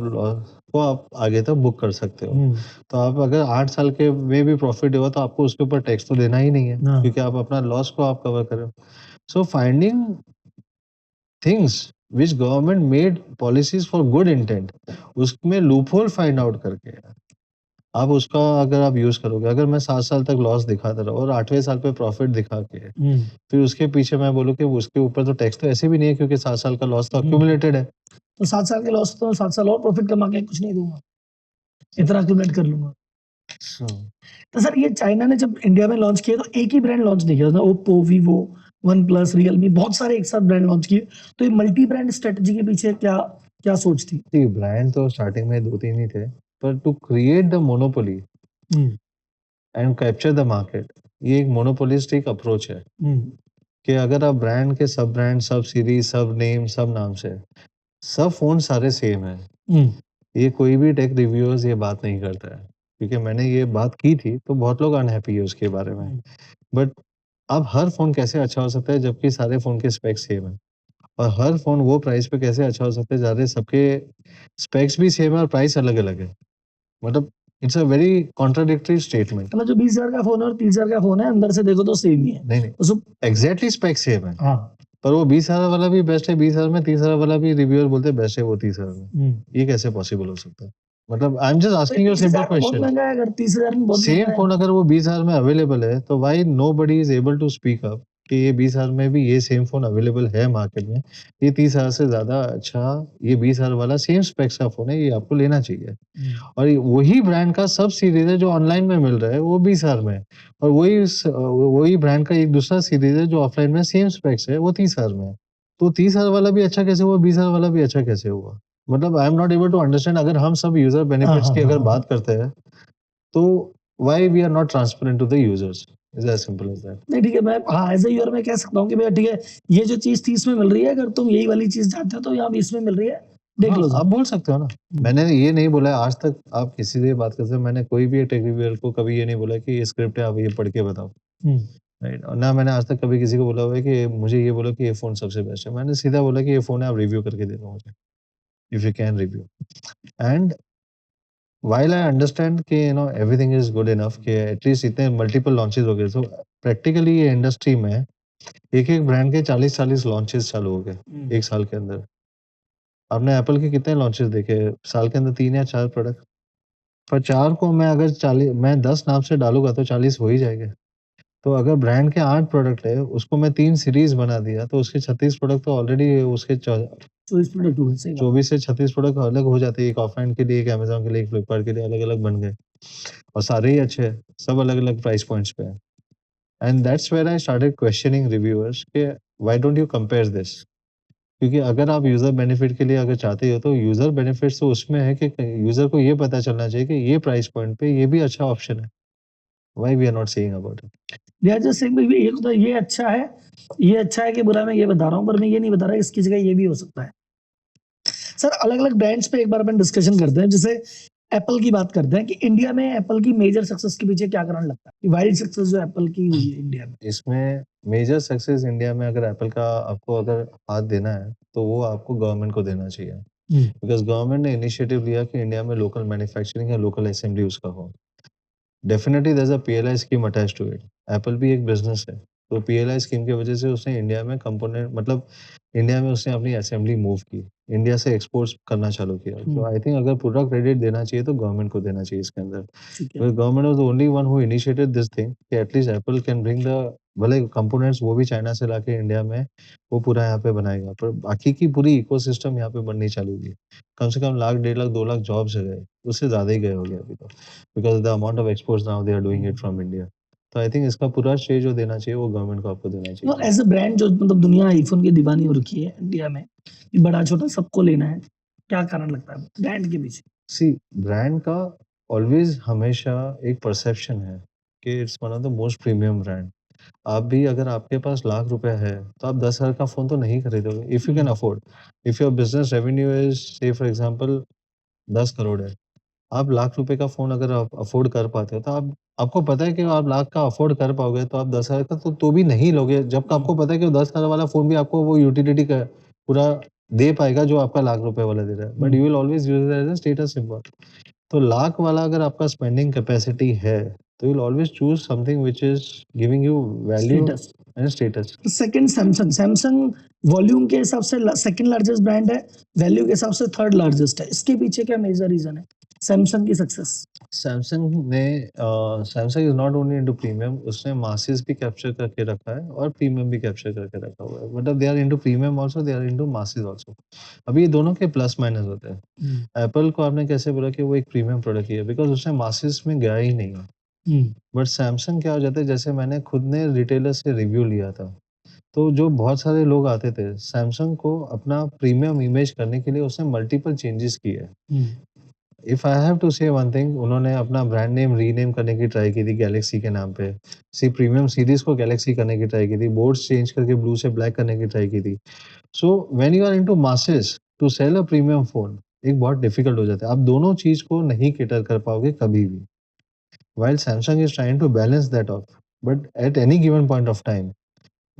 तो आप आगे तक बुक कर सकते हो। तो आप अगर 8 साल के में भी प्रॉफिट हुआ तो आपको उसके ऊपर टैक्स तो देना ही नहीं है, हाँ। क्योंकि आप अपना लॉस को आप कवर कर रहे हो। So finding things which government made policies for good intent, उसमें लूपहोल फाइंड आउट करके आप उसका अगर आप यूज करोगे, अगर मैं 7 साल तक लॉस दिखाता रहा और 8वें साल पे प्रॉफिट दिखा के फिर उसके पीछे मैं बोलूँ कि उसके ऊपर तो टैक्स तो ऐसे भी नहीं है, क्योंकि 7 साल का लॉस तो अक्यूमुलेटेड है। तो 7 साल के लॉस तो 7 साल और प्रॉफिट कमा के कुछ नहीं दूंगा, इतना अक्यूमुलेट कर लूंगा। तो सर ये चाइना ने जब इंडिया में लॉन्च किया तो एक ही ब्रांड लॉन्च नहीं किया था, Oppo, Vivo, one plus, Realme, बहुत सारे एक साथ ब्रांड लॉन्च किए। तो ये मल्टी ब्रांड स्ट्रेटजी के पीछे क्या क्या सोच थी? See, ब्रांड तो स्टार्टिंग में 2-3 ही थे, पर to create the monopoly and capture the market, ये एक मोनोपोलिस्टिक अप्रोच है कि अगर आप ब्रांड के सब ब्रांड, सब सीरीज, सब नेम, सब नाम से, सब फोन सारे सेम है, ये कोई भी टेक रिव्यूअर्स ये बात नहीं करता है, क्योंकि मैंने ये बात की थी तो बहुत लोग अनहैप्पी है उसके बारे में। बट अब हर फोन कैसे अच्छा हो सकता है जबकि सारे फोन के स्पेक्स सेम है, और हर फोन वो प्राइस पे कैसे अच्छा हो सकता है जहाँ सबके स्पेक्स भी सेम है और प्राइस अलग अलग है। मतलब it's a very contradictory statement. मतलब जो 20,000 का फोन है और 30,000 का फोन है, अंदर से देखो तो सेम ही है। नहीं उसको एग्जैक्टली स्पेक्स सेम है, हाँ, पर वो 20,000 वाला भी बेस्ट है 20,000 में, 30,000 वाला भी रिव्यूअर बोलते हैं बेस्ट है वो 30,000 में। ये कैसे पॉसिबल हो सकता है? मतलब I am just asking you simple बहुत क्वेश्चन। महंगा है, अगर 30,000 में बहुत सेम महंगा है। फोन अगर वो 20,000 में अवेलेबल है तो why nobody is able to speak up कि ये 20,000 में भी ये सेम फोन अवेलेबल है मार्केट में, ये 30,000 से ज्यादा अच्छा, ये 20,000 वाला सेम स्पेक्स का फोन है, ये आपको लेना चाहिए। और वही ब्रांड का सब सीरीज है जो ऑनलाइन में मिल रहा है वो 20,000 में, और वही ब्रांड का एक दूसरा सीरीज है जो ऑफलाइन में सेम स्पेक्स है वो 30,000 में है। तो 30,000 वाला भी अच्छा कैसे हुआ, 20,000 वाला भी अच्छा कैसे हुआ? मतलब I am not able to understand. अगर हम सब यूजर बेनिफिट्स की अगर बात करते हैं तो why we are not transparent to the users is as simple as that। नहीं ठीक है, मैं हाँ एज ए यूजर मैं कह सकता हूँ कि भैया ठीक है, ये जो चीज 30 में मिल रही है, अगर तुम यही वाली चीज चाहते हो तो यहाँ 20 में मिल रही है, देख लो। आप बोल सकते हो ना, मैंने ये नहीं बोला है आज तक आप किसी से बात करते हो, मैंने कोई भी टेक रिव्यूअर को कभी ये नहीं बोला कि ये स्क्रिप्ट है आप ये पढ़ के बताओ, राइट। और ना मैंने आज तक कभी किसी को बोला हुआ है कि मुझे ये बोलो कि ये फोन सबसे बेस्ट है। मैंने सीधा बोला कि ये फोन है, आप रिव्यू करके दे दो मुझे, if you can review. And while I understand कि everything is good enough कि एटलीस्ट इतने मल्टीपल लॉन्चेस हो गए, तो प्रैक्टिकली ये इंडस्ट्री में एक एक ब्रांड के 40-40 लॉन्चेस चालू हो गए एक साल के अंदर। आपने एप्पल के कितने लॉन्चेस देखे साल के अंदर? 3 या 4 प्रोडक्ट, पर 4 को मैं अगर 40 मैं 10 नाम से डालूंगा तो 40 हो ही जाएंगे। तो अगर ब्रांड के 8 प्रोडक्ट है, उसको मैं 3 सीरीज बना दिया तो उसके 36 प्रोडक्ट तो ऑलरेडी उसके 24 प्रोडक्ट हो गए। 24 से 36 प्रोडक्ट अलग हो जाते हैं, एक ऑफलाइन के लिए, एक अमेज़न के लिए, एक फ्लिपकार्ट के लिए, अलग-अलग बन गए और सारे ही अच्छे हैं, सब अलग-अलग प्राइस पॉइंट्स पे हैं। And that's where I started questioning reviewers कि why don't you compare this? क्योंकि अगर आप यूजर बेनिफिट के लिए अगर चाहते हो तो यूजर बेनिफिट्स तो उसमें है कि यूजर को ये पता चलना चाहिए कि ये प्राइस पॉइंट पे ये भी अच्छा ऑप्शन है। Why we are not saying about it? They are just saying ये तो ये अच्छा है कि बुरा, मैं ये बता रहा हूँ, पर मैं ये नहीं बता रहा इसकी जगह ये भी हो सकता है। सर अलग अलग ब्रांड्स पे एक बार अपन डिस्कशन करते हैं, जैसे एप्पल की बात करते हैं कि इंडिया में एप्पल की मेजर सक्सेस के पीछे क्या कारण लगता है, वाइल्ड सक्सेस जो एप्पल की हुई है इंडिया में? इसमें मेजर सक्सेस इंडिया में अगर एप्पल का आपको अगर हाथ देना है तो वो आपको गवर्नमेंट को देना चाहिए, बिकॉज गवर्नमेंट ने इनिशिएटिव लिया कि इंडिया में लोकल मैन्युफैक्चरिंग या लोकल असेंबली उसका हो। Definitely there is a PLI scheme attached to it. Apple भी एक बिजनेस है, तो पीएलआई स्कीम की वजह से उसने इंडिया में कंपोनेंट मतलब इंडिया में उसने अपनी असेंबली मूव की, इंडिया से एक्सपोर्ट्स करना चालू किया। तो आई थिंक अगर पूरा क्रेडिट देना चाहिए तो गवर्नमेंट को देना चाहिए इसके अंदर। Government was the only one who initiated this thing कि at least Apple can bring the, भले कंपोनेंट्स वो भी चाइना से लाके इंडिया में वो पूरा यहाँ पे बनाएगा, पर बाकी की पूरी इकोसिस्टम यहाँ पे बननी चालू हुई। कम से कम 1,00,000, 1.5 लाख, 2 लाख जॉब्स गए, उससे ज़्यादा ही गए हो गए अभी तो, because the amount of exports now they are doing it from India. तो आई थिंक इसका पूरा श्रेय जो देना चाहिए वो गवर्नमेंट को आपको देना चाहिए। एज अ ब्रांड जो मतलब दुनिया आईफोन की दीवानी हो रखी है इंडिया में, कि बड़ा छोटा सबको लेना है, क्या कारण लगता है ब्रांड के पीछे? सी ब्रांड का ऑलवेज हमेशा एक परसेप्शन है कि it's one of the most premium brand. आप भी अगर आपके पास लाख रुपए है तो आप 10,000 का फोन तो नहीं खरीदोगे if you can afford. If your business revenue is से फॉर एग्जांपल 10 करोड़ है, आप लाख रुपए का फोन अगर आप अफोर्ड कर पाते हो तो आपको पता है कि आप लाख का अफोर्ड कर पाओगे तो आप 10,000 का तो भी नहीं लोगे, जब आपको पता है कि 10,000 वाला फोन भी आपको वो यूटिलिटी का पूरा दे पाएगा जो आपका लाख रुपए वाला दे रहा है, but you will always use it as a status symbol. तो लाख वाला अगर आपका स्पेंडिंग कैपेसिटी है, तो you will always choose something which is giving you value status. And status. Second Samsung, Samsung volume के हिसाब से सेकंड लार्जेस्ट ब्रांड है, वैल्यू के हिसाब से थर्ड लार्जेस्ट है। इसके पीछे क्या मेजर रीजन है सैमसंग की success? Samsung is not only into premium, उसने मासेस भी कैप्चर करके रखा है और प्रीमियम भी कैप्चर करके रखा हुआ है। मतलब they are into premium also, they are into masses also. अभी ये दोनों के प्लस माइनस होते हैं। एप्पल को आपने कैसे बोला कि वो एक प्रीमियम प्रोडक्ट ही है, बिकॉज उसने मासेस में गया ही नहीं है। बट सैमसंग क्या हो जाता है, जैसे मैंने खुद ने रिटेलर से रिव्यू लिया था, तो जो बहुत सारे लोग आते थे, सैमसंग को अपना प्रीमियम इमेज करने के लिए उसने मल्टीपल चेंजेस किए। इफ आई हैव टू से वन थिंग, उन्होंने अपना ब्रांड नेम रीनेम करने की ट्राई की थी गैलेक्सी के नाम पे। प्रीमियम सीरीज को गैलेक्सी करने की ट्राई की थी, बोर्ड्स चेंज करके ब्लू से ब्लैक करने की ट्राई की थी। So when you are into masses to sell a premium phone, एक बहुत डिफिकल्ट हो जाता है। आप दोनों चीज को नहीं कैटर कर पाओगे कभी भी। While Samsung is trying to balance that off, but at any given point of time,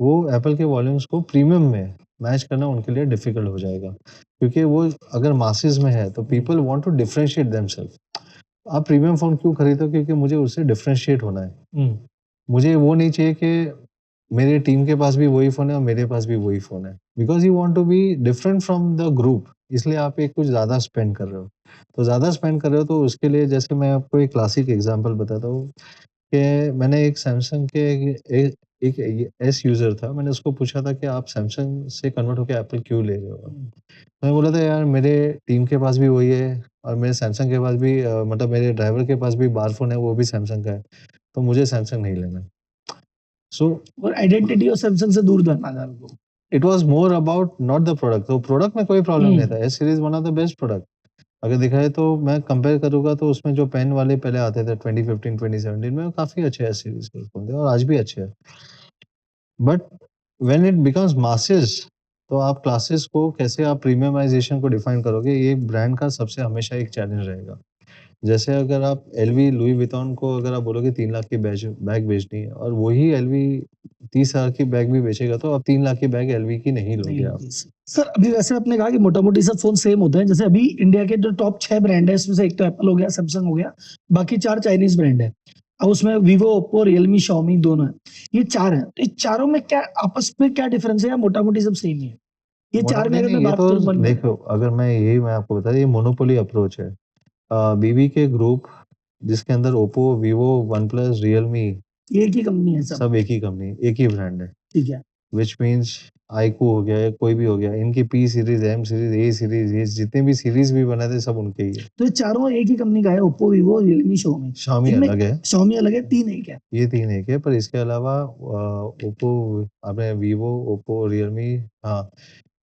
वो एप्पल के वॉल्यूम्स को प्रीमियम में मैच करना उनके लिए डिफिकल्ट हो जाएगा, क्योंकि वो अगर मासेस में है तो people want to differentiate themselves. आप प्रीमियम फोन क्यों खरीदो? क्योंकि मुझे उससे डिफरेंशिएट होना है। मुझे वो नहीं चाहिए कि मेरे टीम के पास भी वही फोन है और मेरे पास भी वही फोन है, because you want to be different from the group. इसलिए आप एक कुछ ज़्यादा स्पेंड कर रहे हो। तो ज़्यादा स्पेंड कर रहे हो तो उसके लिए, जैसे मैं आपको एक क्लासिक एग्जांपल बताता हूँ कि मैंने एक सैमसंग के एक एस यूज़र था, मैंने उसको पूछा था कि आप सैमसंग से कन्वर्ट होकर एप्पल क्यों ले रहे हो? मैं बोला था यार मेरे टीम के पास भी वही है और मेरे सैमसंग के पास भी मतलब मेरे ड्राइवर के पास भी बार फोन है, वो भी सैमसंग का है, तो मुझे सैमसंग नहीं लेना। सो और आइडेंटिटी और सैमसंग से दूर रखना था उनको। It was more about not the product. तो प्रोडक्ट में कोई प्रॉब्लम नहीं था, S series one of the best product. अगर देखा है तो मैं कंपेयर करूंगा तो उसमें जो पेन वाले पहले आते थे 2015 2017 में, वो काफी अच्छे एस सीरीज के फोन थे और आज भी अच्छे हैं। But when it becomes masses, तो आप क्लासेस को कैसे आप प्रीमियमाइजेशन को डिफाइन करोगे, ये ब्रांड का सबसे हमेशा एक चैलेंज रहेगा। जैसे अगर आप एलवी लुई विटॉन को अगर आप बोलोगे 3 लाख की बैग बेचनी है और वही एलवी 30,000 की बैग भी बेचेगा, तो आप 3 लाख की बैग एलवी की नहीं लोगे आप। सर अभी वैसे आपने कहा कि मोटा-मोटी सब फोन सेम होते हैं। जैसे अभी इंडिया के जो टॉप 6 ब्रांड है, इसमें से एक तो एप्पल हो गया, सैमसंग हो गया, बाकी 4 चाइनीज ब्रांड है। अब उसमें वीवो, ओप्पो, रियलमी, शाओमी दोनों हैं। ये 4 हैं। तो इन चारों में क्या आपस में क्या डिफरेंस है या मोटा-मोटी सब सेम ही है? ये 4 में नहीं अगर नहीं, मैं ये बात तो करूँ वन बाय देखो, अगर मैं आपको बता दूं, ये मोनोपोली अप्रोच है। बीबी के ग्रुप जिसके अंदर Oppo, Vivo, one plus, Realme, ये एक ही कंपनी है सब। सब एक ही कंपनी, एक ही ब्रांड है। ठीक है। विच मीन्स आईकू हो गया या कोई भी हो गया, इनकी पी सीरीज, एम सीरीज, ए सीरीज, ये जितने भी सीरीज भी बने थे सब उनके ही है। तो ये चारों एक ही कंपनी का है, Oppo, Vivo, Realme, Xiaomi. Xiaomi इनमें अलग है, शाओमी अलग है, 3 एक है। ये 3 एक है, पर इसके अलावा ओप्पो, आपने वीवो, ओप्पो, रियलमी, हाँ,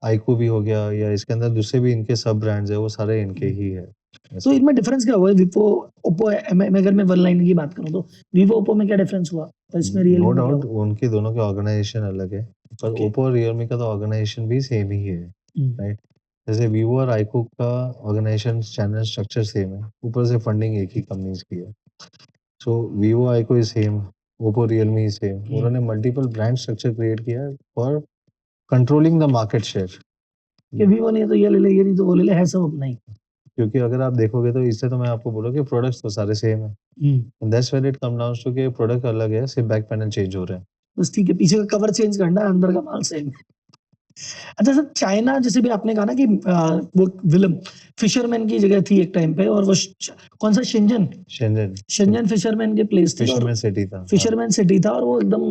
आईकू भी हो गया, या इसके अंदर दूसरे भी इनके सब ब्रांड्स है, वो सारे इनके ही है। तो इनमें डिफरेंस क्या हुआ है? वीवो, ओप्पो, अगर मैं वन लाइन की बात करूं तो वीवो, ओप्पो में क्या डिफरेंस हुआ? तो इसमें नो रियलमी में क्या डाउट हुआ? उनके दोनों के ऑर्गेनाइजेशन अलग है, पर Okay. ओप्पो और रियलमी का तो ऑर्गेनाइजेशन भी सेम ही है, राइट। जैसे वीवो और आईकू का ऑर्गेनाइजेशन चैनल स्ट्रक्चर सेम है, ऊपर से फंडिंग एक ही कंपनीज की है। So Vivo, iQOO is same, Oppo, Realme is same. उन्होंने मल्टीपल ब्रांड स्ट्रक्चर क्रिएट किया है for controlling the market share. कि वीवो नहीं है तो ये ले ले, ये नहीं तो वो ले ले, है सब अपना ही। क्योंकि अगर आप देखोगे तो इससे तो मैं आपको बोलूँ कि प्रोडक्ट्स तो सारे सेम है। That's when it come down to कि प्रोडक्ट अलग है, सिर्फ बैक पैनल चेंज हो रहे हैं। बस ठीक है, पीछे का कवर चेंज करना है, अंदर का माल सेम है। अच्छा सर, चाइना जैसे भी आपने कहा ना कि वो विलियम फिशरमैन की जगह थी एक टाइम पे, और वो कौन सा शेंजन फिशरमैन के प्लेस थी, फिशरमैन सिटी था, फिशरमैन सिटी था, और वो एकदम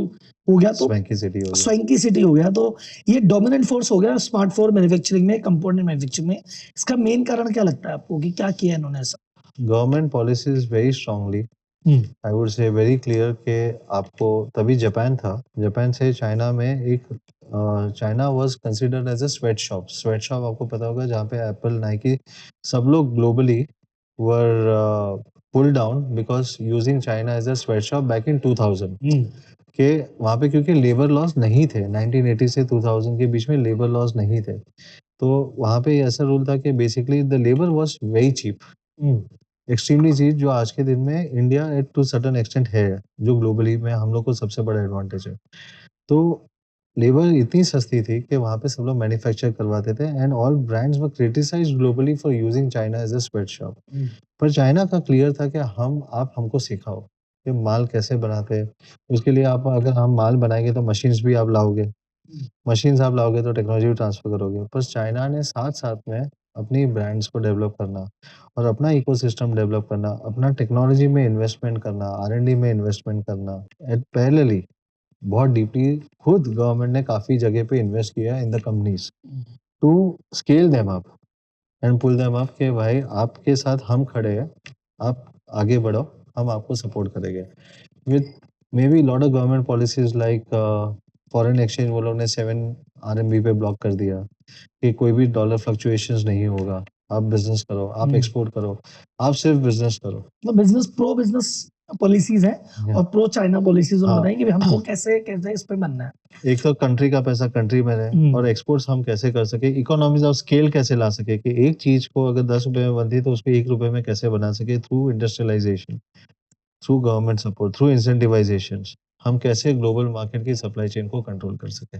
हो गया तो स्वैंकी सिटी हो गया। स्वैंकी सिटी हो गया। तो ये डोमिनेंट फोर्स हो गया स्मार्टफोन मैन्युफैक्चरिंग में, कंपोनेंट मैन्युफैक्चरिंग में। इसका मेन कारण क्या लगता है आपको कि क्या किया इन्होंने ऐसा? Government policies very strongly, I would से वेरी क्लियर कि आपको, तभी जापान था, जापान से चाइना में एक, China was considered as a sweat shop आपको पता होगा, जहाँ पे एप्पल, नाइकी, सब लोग globally were pull down because using China as a sweat shop back in 2000 के वहाँ पे, क्योंकि लेबर लॉस नहीं थे 1980 से 2000 के बीच में, लेबर लॉस नहीं थे। तो वहाँ पे ऐसा रूल था कि basically the labour was very cheap, extremely cheap, जो आज के दिन में India at to certain extent है, जो ग्लोबली में हम लोग को सबसे बड़ा एडवांटेज है। तो लेबर इतनी सस्ती थी कि वहाँ पे सब लोग मैन्युफैक्चर करवाते थे and all brands were criticised globally for using China as a sweatshop. पर चाइना का क्लियर था कि आप हमको सिखाओ कि माल कैसे बनाते हैं। उसके लिए आप अगर हम माल बनाएंगे तो मशीन्स भी आप लाओगे, मशीन्स आप लाओगे तो टेक्नोलॉजी भी ट्रांसफर करोगे। पर चाइना ने साथ-साथ में अपनी ब्रांड्स को डेवलप करना और अपना इकोसिस्टम डेवलप करना, अपना टेक्नोलॉजी में इन्वेस्टमेंट करना, आर&डी में इन्वेस्टमेंट करना एंड पैरेलली बहुत डीपली खुद गवर्नमेंट ने काफ़ी जगह पे इन्वेस्ट किया है in the companies to scale them up and pull them up कि भाई आपके साथ हम खड़े हैं, आप आगे बढ़ो, हम आपको सपोर्ट करेंगे। With may be lot of government policies like foreign exchange वो लोग ने 7 आरएमबी पे ब्लॉक कर दिया कि कोई भी डॉलर फ्लक्चुएशंस नहीं होगा। आप बिज़नेस करो, आप एक्सपोर्ट करो, आप सिर्फ बिज़नेस करो। तो बिजनेस पॉलिसीज हैं और प्रो चाइना पॉलिसीज उन्होंने बताई कि हमको कैसे कैसे इस पे बनना है। एक तो कंट्री का पैसा कंट्री में रहे और एक्सपोर्ट्स हम कैसे कर सके, इकोनॉमीज ऑफ स्केल कैसे ला सके कि एक चीज को अगर 10 रुपए में बनती है तो उसको 1 रुपए में कैसे बना सके through industrialisation, through government support, through incentivisation. हम कैसे ग्लोबल मार्केट की सप्लाई चेन को कंट्रोल कर सके।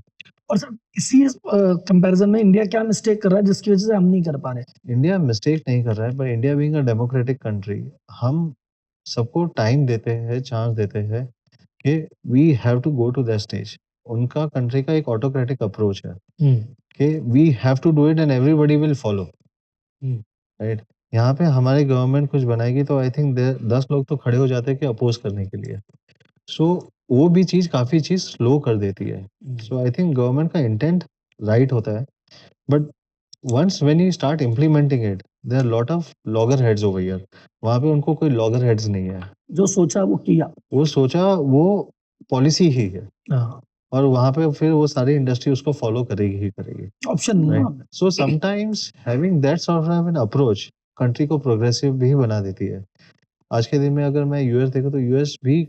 और सर इसी कंपैरिजन में इंडिया क्या मिस्टेक कर रहा है जिसकी वजह से हम नहीं कर पा रहे? इंडिया मिस्टेक नहीं कर रहा है, पर India being a democratic country, हम सबको टाइम देते हैं, चांस देते हैं कि we have to go to that stage. उनका कंट्री का एक ऑटोक्रेटिक अप्रोच है कि we have to do it and everybody will follow, right. यहाँ पे हमारी गवर्नमेंट कुछ बनाएगी तो आई थिंक 10 लोग तो खड़े हो जाते हैं कि अपोज करने के लिए। सो वो भी चीज काफी चीज स्लो कर देती है। सो आई थिंक गवर्नमेंट का इंटेंट राइट होता है, but once when you start implementing it there are lot of loggerheads over here. वहाँ पे उनको कोई लॉगर हेड्स नहीं है। जो सोचा वो किया, वो सोचा वो पॉलिसी ही है और वहाँ पे फिर वो सारी इंडस्ट्री उसको फॉलो करेगी ही करेगी। ऑप्शन नहीं है। Right. So sometimes having that sort of an approach country को प्रोग्रेसिव भी बना देती है। आज के दिन में अगर मैं यूएस देखूं तो यूएस भी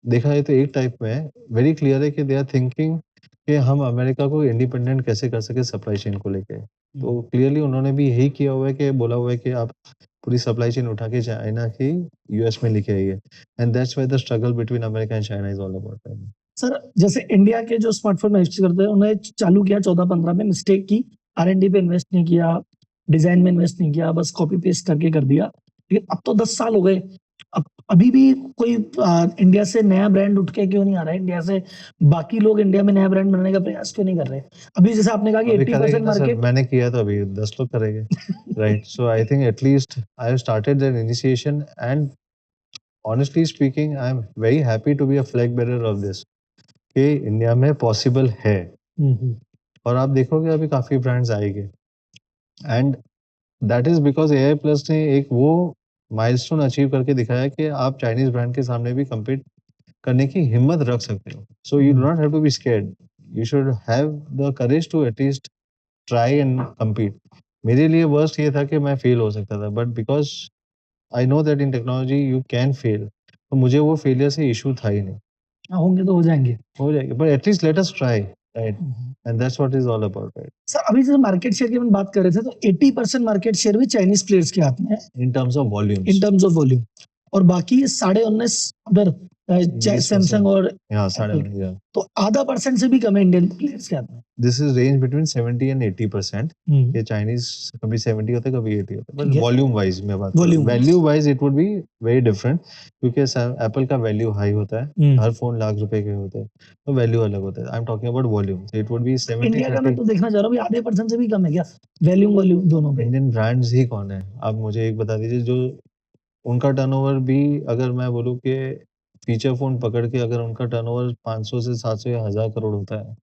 देखा है तो एक टाइप में वेरी क्लियर है कि दे आर थिंकिंग कि हम अमेरिका को इंडिपेंडेंट कैसे कर सके सप्लाई चेन को लेके। तो क्लियरली उन्होंने भी यही किया हुआ है कि बोला हुआ है कि आप पूरी सप्लाई चेन उठा के चाइना की यूएस में लेके आइए and that's why the struggle between America and China is all about that. Sir जैसे इंडिया के जो स्मार्टफोन मैन्युफैक्चर करते हैं उन्होंने चालू किया 14-15 में, मिस्टेक की, आर&डी पे इन्वेस्ट नहीं किया, डिजाइन में इन्वेस्ट नहीं किया, बस कॉपी पेस्ट करके कर दिया। लेकिन अब तो 10 साल हो गए, अभी भी कोई इंडिया से नया ब्रांड उठ के क्यों नहीं आ रहा है? इंडिया से बाकी लोग इंडिया में नया ब्रांड बनाने का प्रयास क्यों नहीं कर रहे? अभी जैसे आपने कहा कि 80% मार्केट मैंने किया तो अभी 10 लोग करेंगे, right. So I think at least I have started that initiation and honestly speaking I am very happy to be a flag bearer of this कि इंडिया में पॉसिबल है। और आप देखोगे अभी काफी ब्रांड्स आएंगे and that is because AI plus ने एक वो माइलस्टोन अचीव करके दिखाया कि आप चाइनीज ब्रांड के सामने भी compete करने की हिम्मत रख सकते हो। So you do not have to be scared, you should have the courage to at least try and compete। मेरे लिए वर्स्ट ये था कि मैं फेल हो सकता था, but because I know that in technology you can fail, तो मुझे वो फेलियर से इशू था ही नहीं। होंगे तो हो जाएंगे, but at least let us try, right, and that's what is all about, right. Sir अभी जैसे मार्केट शेयर की हम बात कर रहे थे तो 80% मार्केट शेयर भी चाइनीज प्लेयर्स के हाथ में है इन टर्म्स ऑफ वॉल्यूम, और बाकी 19.5 अदर सैमसंग और yeah, तो आधा % से भी कम है इंडियन प्लेयर्स के हाथ में। this is range between 70 and 80%। ये चाइनीज कभी 70 होते कभी 80 होते, बट वॉल्यूम वाइज में बात करूं, value wise it would be very different, क्योंकि एप्पल का वैल्यू हाई होता है, हर फोन लाख रुपए के होते हैं, तो वैल्यू अलग होता है। आई am talking about volume, so it would be 70 India का मैं तो देखना चाह रहा हूं आधे % से भी कम है क्या वॉल्यूम दोनों पे? इंडियन ब्रांड्स ही कौन है आप मुझे एक बता दीजिए जो उनका टर्नओवर भी, अगर मैं बोलूं कि फीचर फोन पकड़ के अगर उनका टर्नओवर 500 से 700 या 1000 करोड़ होता है,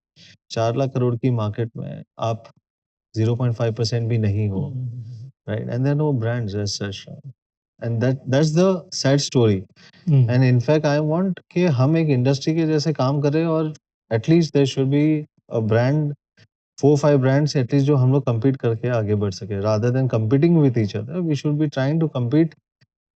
4 लाख करोड़ की मार्केट में आप 0.5% भी नहीं हो, right? And there are no brands as such, and that's the sad story। And in fact I want कि हम एक इंडस्ट्री के जैसे काम करें और at least there should be a brand, 4-5 brands at least जो हम लोग compete करके आगे बढ़ सके, rather than competing with each other we should be trying to compete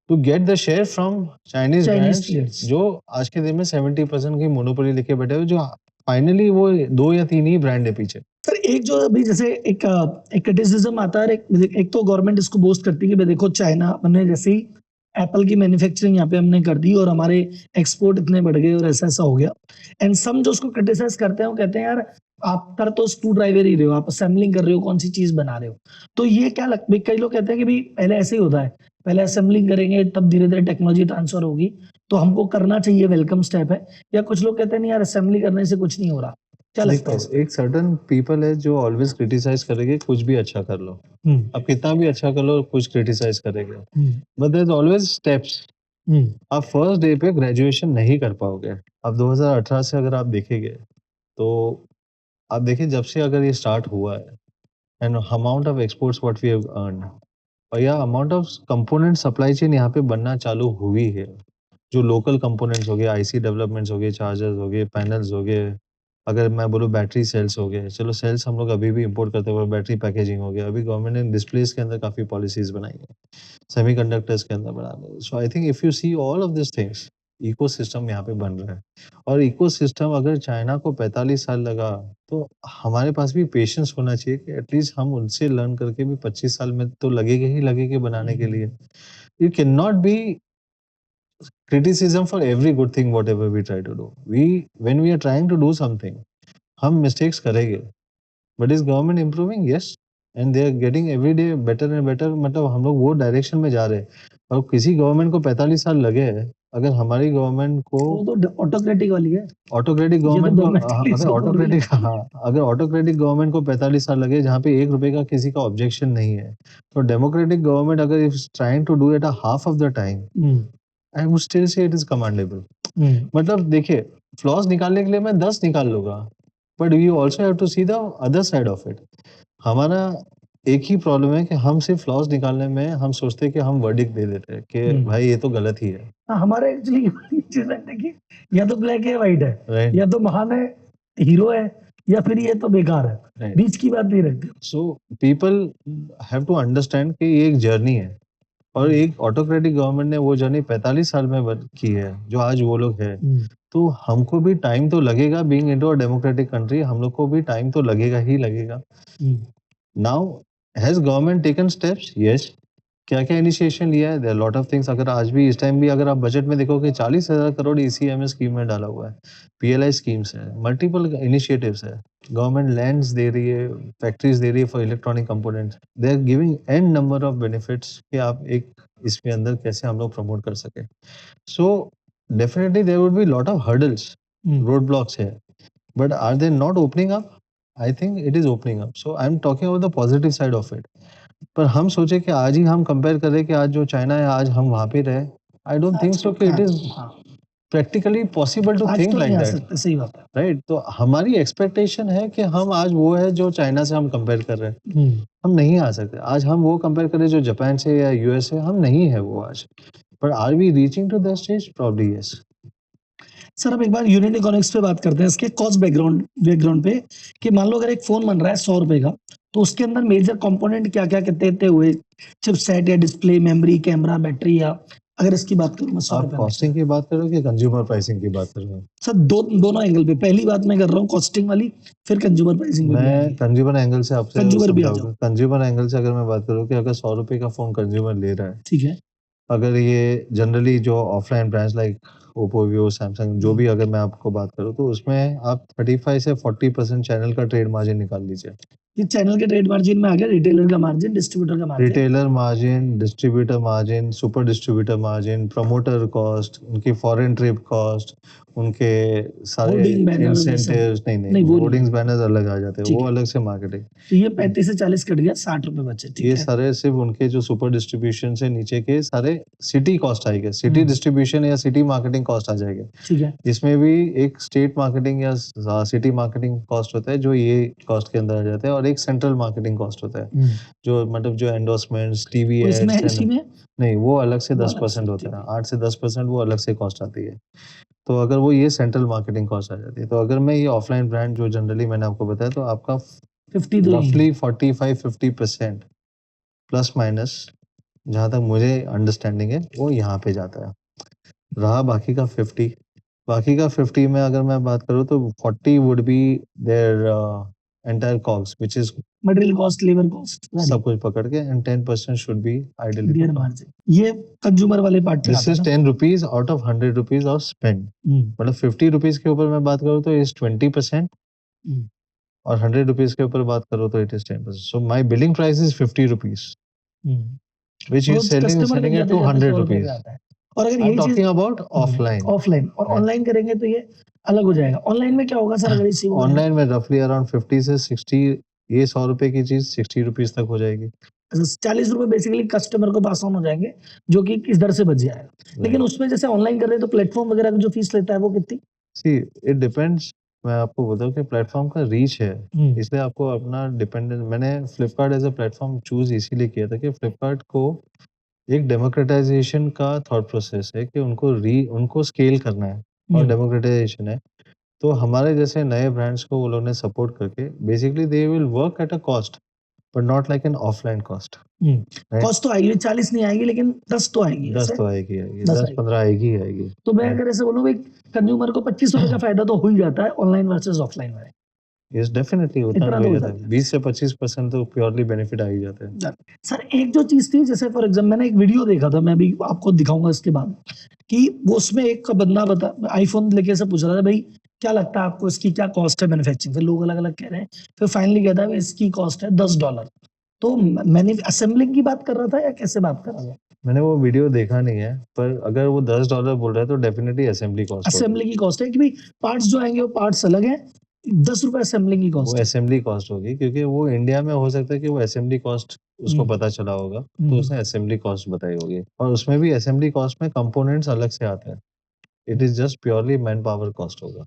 to get the share from Chinese brands जो आज के दिन में 70% की मोनोपोली लेके बैठे हुए, जो फाइनली वो 2 या 3 ही ब्रांड है पीछे। सर एक जो अभी जैसे एक क्रिटिसिज्म आता है, एक तो गवर्नमेंट इसको बोस्ट करती है कि देखो चाइना ने जैसे ही एप्पल की मैन्युफैक्चरिंग यहाँ पे हमने कर दी और हमारे एक्सपोर्ट इतने बढ़ गए और ऐसा ऐसा हो गया। एंड सम जो उसको क्रिटिसाइज करते हैं वो कहते हैं यार आप कर तो स्क्रू ड्राइवर ही रहे हो, आप असेंबलिंग कर रहे हो, कौन सी चीज बना रहे हो। तो ये क्या लगता है, कई लोग कहते हैं कि भाई पहले ऐसे ही होता है, पहले असेंबलिंग करेंगे तब धीरे धीरे टेक्नोलॉजी ट्रांसफर होगी, तो हमको करना चाहिए, वेलकम स्टेप है। या कुछ लोग कहते हैं नहीं यार असेंबली करने से कुछ नहीं हो रहा, क्या लगता है? देखो, एक सर्टन पीपल है जो ऑलवेज क्रिटिसाइज करेंगे कुछ भी अच्छा कर लो, आप कितना भी अच्छा कर लो कुछ क्रिटिसाइज करेंगे, but there is always steps. आप फर्स्ट डे पे ग्रेजुएशन नहीं कर पाओगे। अब 2018 से अगर आप देखेंगे तो आप देखिए जब से अगर ये स्टार्ट हुआ है and amount of exports what we have earn और या amount of component supply chain यहाँ पे बनना चालू हुई है, जो लोकल कंपोनेंट्स हो गए, आईसी डेवलपमेंट्स हो गए, चार्जर्स हो गए, पैनल्स हो गए, अगर मैं बोलूँ बैटरी सेल्स हो गए, चलो सेल्स हम लोग अभी भी इंपोर्ट करते हुए, बैटरी पैकेजिंग हो गया, अभी गवर्नमेंट ने डिस्प्लेस के अंदर काफ़ी पॉलिसीज बनाई है, सेमीकंडक्टर्स के अंदर बना रहे हैं। So I think if you see all of this things, ecosystem यहाँ पे बन रहा है। और इकोसिस्टम अगर चाइना को 45 साल लगा तो हमारे पास भी पेशेंस होना चाहिए कि एटलीस्ट हम उनसे लर्न करके भी 25 साल में तो लगेगा बनाने के लिए। You can not be criticism for every good thing whatever we try to do. When we are trying to do something, हम mistakes करेंगे, but is government improving? Yes, and they are getting every day better and better. मतलब हम लोग वो डायरेक्शन में जा रहे हैं। और किसी गवर्नमेंट को 45 साल लगे हैं, अगर हमारी गवर्नमेंट को वो तो ऑटोक्रेटिक वाली है। ऑटोक्रेटिक गवर्नमेंट को अगर ऑटोक्रेटिक गवर्नमेंट को 45 साल लगे जहाँ पे 1 रुपए का किसी का ऑब्जेक्शन नहीं है, तो डेमोक्रेटिक गवर्नमेंट अगर if trying to do it half of the time, I would still say it is commendable. मतलब देखिए, फ्लॉज निकालने के लिए मैं 10 निकाल लूंगा, but we also have to see the other side of it. हमारा एक ही प्रॉब्लम है कि हम सिर्फ फ्लॉज निकालने में हम सोचते हैं कि हम वर्डिक्ट दे देते हैं कि भाई ये तो गलत ही है। हमारे एक्चुअली या तो ब्लैक है व्हाइट है, Right. या तो महान है, हीरो है, या फिर ये तो बेकार है, Right. बीच की बात नहीं रखते। So people have to understand कि ये एक जर्नी है और एक ऑटोक्रेटिक गवर्नमेंट ने वो जर्नी 45 साल में की है, जो आज वो लोग है। तो हमको भी टाइम तो लगेगा, being into a democratic country हम लोग को भी टाइम तो लगेगा ही लगेगा। Now has government taken steps? Yes. क्या-क्या इनिशिएशन लिया है? There are lot of things. अगर आज भी इस टाइम भी अगर आप बजट में देखोगे 40,000 करोड़ ईसीएमएस स्कीम में डाला हुआ है, पीएलआई स्कीम्स है, मल्टीपल इनिशिएटिव्स है, गवर्नमेंट लैंड्स दे रही है, फैक्ट्रीज दे रही है for electronic components, they are giving an number of benefits कि आप एक इसके अंदर कैसे हम लोग प्रमोट कर सके। So definitely there would be lot of hurdles, road blocks है, but are they not opening up? I think it is opening up. So I am talking about the positive side of it. पर हम सोचे कि आज ही हम कंपेयर करें कि आज जो चाइना है आज हम वहां पे रहे, आई डोंट थिंक सो कि it is practically possible to think like that. सही बात है, राइट? तो हमारी एक्सपेक्टेशन है कि हम आज वो है जो चाइना से हम कंपेयर कर रहे हैं, हम नहीं आ सकते। आज हम वो कंपेयर करें जो जापान से या यूएस से, हम नहीं है वो आज। पर are we reaching to that stage? Probably yes. Sir अब एक बार यूनिट इकोनॉमिक्स पे बात करते हैं, इसके कॉस्ट बैकग्राउंड पे, कि मान लो अगर एक फोन बन रहा है 100 रुपए का, तो उसके अंदर मेजर कंपोनेंट क्या क्या कितने हुए, चिपसेट या डिस्प्ले, मेमोरी, कैमरा, बैटरी, या अगर इसकी बात करूं मैं 100 आप रुपए में। कॉस्टिंग की बात कर रहे हो कि कंज्यूमर प्राइसिंग की बात कर रहे हो? सर दोनों एंगल पे, पहली बात मैं कर रहा हूँ कॉस्टिंग वाली, फिर कंज्यूमर प्राइसिंग पे। मैं कंज्यूमर एंगल से आपसे कंज्यूमर भी आ समझाऊंगा। कंज्यूमर एंगल से अगर मैं बात करूँ कि अगर 100 रुपए का फोन कंज्यूमर ले रहा है, ठीक है, अगर ये जनरली जो offline brands like Oppo, Vivo, Samsung, जो भी अगर मैं आपको बात करूँ, तो उसमें आप 35 से 40% चैनल का ट्रेड मार्जिन निकाल लीजिए। ये चैनल के ट्रेड मार्जिन में आ गया, रिटेलर का मार्जिन, डिस्ट्रीब्यूटर का margin, retailer margin, distributor margin, super distributor margin, promoter cost, उनकी फॉरेन ट्रिप कॉस्ट, उनके सारे Hoarding banners इंसेंटिव्स, नहीं, नहीं वो नहीं। होर्डिंग्स बैनर्स अलग आ जाते हैं, ठीक वो है। अलग से मार्केटिंग। तो ये 35 से 40 कट गया, 60 रुपए बचे, ठीक ये है। सारे सिर्फ उनके जो सुपर डिस्ट्रीब्यूशन से नीचे के सारे सिटी कॉस्ट आएंगे, सिटी डिस्ट्रीब्यूशन या सिटी मार्केटिंग कॉस्ट आ जाएगा, ठीक है, जिसमें भी एक स्टेट मार्केटिंग या सिटी मार्केटिंग कॉस्ट होता है जो ये कॉस्ट के अंदर आ जाता है, और एक सेंट्रल मार्केटिंग कॉस्ट होता है जो मतलब जो एंडोर्समेंट्स, टीवी तो इसमें एड्स, इसी में नहीं वो अलग से वो अलग 10% से, होता ठीक है, 8 से 10% वो अलग से कॉस्ट आती है। तो अगर वो ये सेंट्रल मार्केटिंग कॉस्ट आ जाती है, तो अगर मैं ये ऑफलाइन ब्रांड जो जनरली मैंने आपको बताया, तो आपका 50 तो रफली 45-50% प्लस माइनस, जहाँ तक मुझे अंडरस्टैंडिंग है, वो यहाँ पे जाता है। रहा बाकी का 50 में अगर मैं बात करूँ तो 40 would be there entire COGS, which is material cost, labour cost, सब कुछ पकड़ के, and 10% should be ideally dear the profit. Margin, ये कंज्यूमर वाले पार्ट पे This आता है is ना। 10 rupees out of 100 rupees of spend. मतलब 50 rupees के ऊपर मैं बात करूँ तो is 20%, हम्म। और 100 rupees के ऊपर बात करूँ तो it is 10%. So my billing price is 50 rupees, which वो is selling कस्टमर it जाते to जाते 100 100 रुपए rupees. पे आता है। और अगर I'm यही चीज talking about offline. ऑफलाइन और Right. ऑनलाइन करेंगे तो ये अलग हो जाएगा। ऑनलाइन में क्या होगा सर अगर इसी ऑनलाइन में रफली अराउंड 50 से 60, ये 100 रुपए की चीज 60 रुपीज तक हो जाएगी। 40 रुपए बेसिकली कस्टमर को पास ऑन हो जाएंगे, जो कि इस दर से बच जाएगा। लेकिन उसमें जैसे ऑनलाइन कर रहे हैं तो प्लेटफॉर्म वगैरह की जो फीस लेता है वो कितनी? See it depends. मैं आपको बताऊं कि प्लेटफॉर्म का रीच है, इसलिए आपको अपना डिपेंडेंट, मैंने Flipkart as a platform choose इसीलिए किया था कि फ्लिपकार्ट को एक डेमोक्रेटाइजेशन का थॉट प्रोसेस है कि उनको स्केल करना है और डेमोक्रेटाइजेशन है। तो हमारे जैसे नए ब्रांड्स को वो लोग ने सपोर्ट करके basically they will work at a cost but not like an offline cost. Cost तो आएगी, 40 नहीं आएगी लेकिन 10 तो आएगी। 10 तो आएगी, 10-15 आएगी। तो मैं अगर ऐसे बोलूँ भाई कंज्यूमर को 25 रुपए का फायदा तो हो ही जाता है ऑनलाइन वर्सेस ऑफलाइन में। यस डेफिनेटली उतना इतना हो तो हो जाता है, जाता है। 20 से 25% तो प्योरली बेनिफिट आ ही जाता है। सर एक जो चीज थी, जैसे फॉर एग्जाम्पल मैंने एक वीडियो देखा था, मैं भी आपको दिखाऊंगा इसके बाद, कि वो उसमें एक बंदा बता आईफोन लेके से पूछ रहा था भाई क्या लगता है आपको इसकी क्या कॉस्ट है मैन्युफैक्चरिंग, फिर लोग अलग अलग कह रहे हैं, फिर फाइनली कहता है इसकी कॉस्ट है $10। तो मैंने असेंबलिंग की बात कर रहा था या कैसे बात कर रहा था? मैंने वो वीडियो देखा नहीं है, पर अगर वो $10 बोल रहा है तो डेफिनेटली असेंबली कॉस्ट असेंबली की कॉस्ट है कि भाई पार्ट्स जो आएंगे वो पार्ट्स अलग हैं, 10 रुपए असेंबलिंग की वो कॉस्ट है। असेंबली कॉस्ट होगी, क्योंकि वो इंडिया में हो सकता है कि वो असेंबली कॉस्ट उसको पता चला होगा तो उसने असेंबली कॉस्ट बताई होगी, और उसमें भी असेंबली कॉस्ट में कंपोनेंट्स अलग से आते हैं। It is just purely man power cost होगा।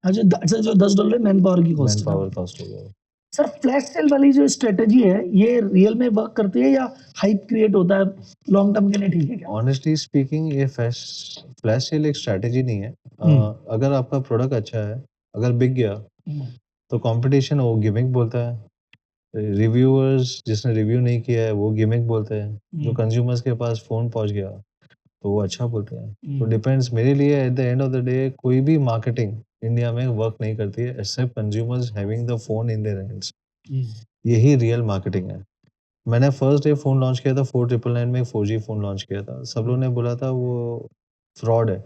अच्छा जो $10 मैन पावर की कॉस्ट मैन है। पावर कॉस्ट होगा। सर फ्लैश सेल वाली जो स्ट्रेटेजी है ये रियल में वर्क करती है या हाइप क्रिएट होता है, लॉन्ग टर्म के लिए ठीक है क्या? ऑनेस्टली स्पीकिंग ये फ्लैश सेल एक स्ट्रैटेजी नहीं है। अगर आपका प्रोडक्ट अच्छा है, अगर बिक गया तो कंपटीशन वो गिमिक बोलता है, रिव्यूअर्स जिसने रिव्यू नहीं किया है वो गिमिक बोलते हैं, जो कंज्यूमर्स के पास फोन पहुंच गया तो वो अच्छा बोलते हैं। तो डिपेंड्स, मेरे लिए at the end of the day कोई भी मार्केटिंग इंडिया में वर्क नहीं करती है except consumers having the phone in their hands. यही रियल मार्केटिंग है। मैंने फर्स्ट डे फोन लॉन्च किया था 4999 में, 4G फोन लॉन्च किया था। सब लोगों ने बोला था वो फ्रॉड है,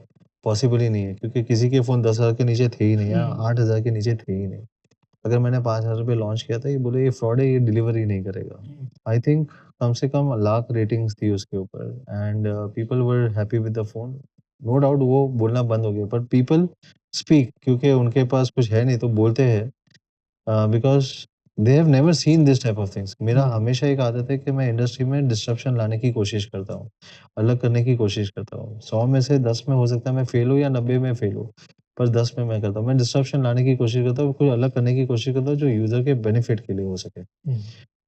पॉसिबल ही नहीं है, क्योंकि किसी के फोन 10,000 के नीचे थे ही नहीं, 8,000 के नीचे थे ही नहीं। अगर मैंने 5,000 रुपये लॉन्च किया था, ये बोले ये फ्रॉड है, ये डिलीवर ही नहीं करेगा। आई थिंक कम से कम लाख रेटिंग्स थी उसके ऊपर, and people were happy with the phone. No doubt वो बोलना बंद हो गया, पर पीपल स्पीक, क्योंकि उनके पास कुछ है नहीं तो बोलते हैं, because they have never seen this type of things. मेरा हमेशा एक आदत है कि मैं इंडस्ट्री में डिस्ट्रप्शन लाने की कोशिश करता हूँ, अलग करने की कोशिश करता हूँ। 100 में से 10 में हो सकता है मैं फेल हूँ या 90 में फेल हूँ, पर 10 में मैं करता हूँ। मैं डिस्ट्रप्शन लाने की कोशिश करता हूँ, कुछ अलग करने की कोशिश करता हूँ जो यूजर के बेनिफिट के लिए हो सके।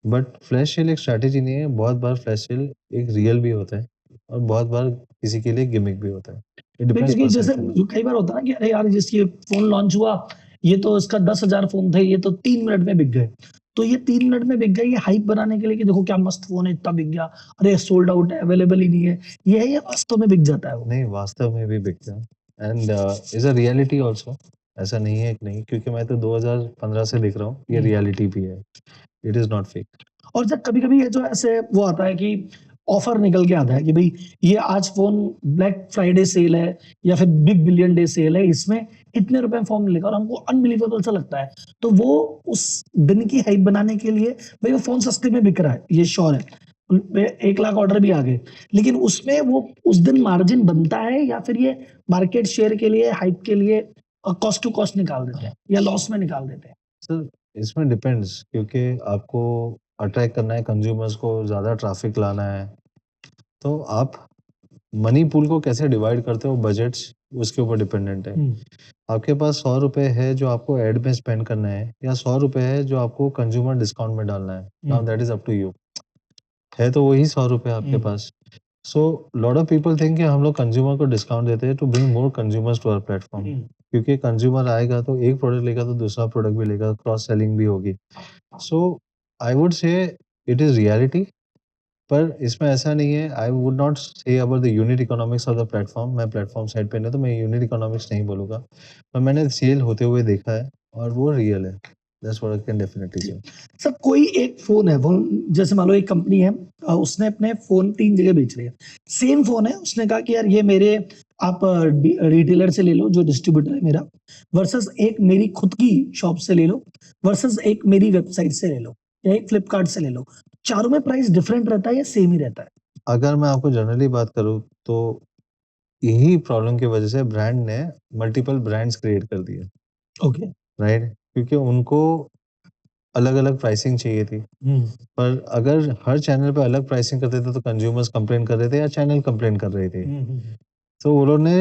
बट फ्लैश सेल एक स्ट्रैटेजी नहीं है। बहुत बार फ्लैश सेल एक रियल भी होता है और बहुत बार किसी के लिए गिमिक भी होता है। It depends क्योंकि जैसे perception. जो कई बार होता है ना कि अरे यार जिसकी फोन लॉन्च हुआ ये तो इसका 10,000 फोन थे, ये तो 3 मिनट में बिक गए। तो ये 3 मिनट में बिक गए, ये हाइप बनाने के लिए कि देखो क्या मस्त फोन है, इतना बिक गया, अरे सोल्ड आउट है, अवेलेबल ही नहीं है, ये है या वास्तव में बिक जाता है वो? नहीं, वास्तव में भी बिकता है and is a reality also. ऐसा नहीं है कि नहीं, क्योंकि मैं तो 2015 से देख रहा हूँ, ये रियलिटी भी है। It is not fake. और जब कभी कभी ये जो ऐसे वो आता है कि ऑफर निकल के आता है कि भाई ये आज फोन ब्लैक फ्राइडे सेल है या फिर बिग बिलियन डे सेल है, इसमें इतने रुपए फॉर्म मिलेगा, और हमको अनबिलीवेबल सा लगता है, तो वो उस दिन की हाइप बनाने के लिए भाई वो फोन सस्ते में बिक रहा है, ये श्योर है, 1 लाख ऑर्डर भी आ गए, लेकिन उसमें वो उस दिन मार्जिन बनता है या फिर ये मार्केट शेयर के लिए, हाइप के लिए कॉस्ट टू कॉस्ट निकाल देते हैं या लॉस में निकाल देते हैं? सर इसमें डिपेंड्स, क्योंकि आपको अट्रैक्ट करना है कंज्यूमर्स को, ज़्यादा ट्रैफिक लाना है, तो आप मनी पूल को कैसे डिवाइड करते हो, बजट्स उसके ऊपर डिपेंडेंट है। आपके पास 100 रुपए है जो आपको एड में स्पेंड करना है, या 100 रुपए है जो आपको कंज्यूमर डिस्काउंट में डालना है। Now that is up to you. है तो वही 100 रुपए आपके पास। So lot of people think कि हम लोग कंज्यूमर को डिस्काउंट देते हैं to bring more consumers to our platform, क्योंकि कंज्यूमर आएगा तो एक प्रोडक्ट लेगा तो दूसरा प्रोडक्ट भी लेगा, क्रॉस सेलिंग भी होगी। So I would say it is reality, पर इसमें ऐसा नहीं है। I would not say about the unit economics of the platform. मैं प्लेटफॉर्म साइड पे नहीं, तो मैं यूनिट इकोनॉमिक्स नहीं बोलूँगा, पर मैंने सेल होते हुए देखा है और वो रियल है। That's what I can definitely से। सर कोई एक फोन है, फोन जैसे मान लो एक कंपनी है, उसने अपने फोन 3 जगह बेच रही है, सेम फोन है, उसने कहा कि यार ये मेरे आप रिटेलर से ले लो जो डिस्ट्रीब्यूटर है मेरा, वर्सेस एक मेरी खुद की शॉप से ले लो, वर्सेस एक मेरी वेबसाइट से ले लो या एक फ्लिपकार्ट से ले लो, चारों में प्राइस डिफरेंट रहता है या सेम ही रहता है? अगर मैं आपको जनरली बात करूँ तो यही प्रॉब्लम की वजह से ब्रांड ने मल्टीपल ब्रांड्स क्रिएट कर दिए, ओके। राइट? क्योंकि उनको अलग-अलग प्राइसिंग चाहिए थी। पर अगर हर चैनल पे अलग प्राइसिंग करते थे तो कंज्यूमर्स कंप्लेन कर रहे थे या चैनल कंप्लेन कर रहे थे। तो उन्होंने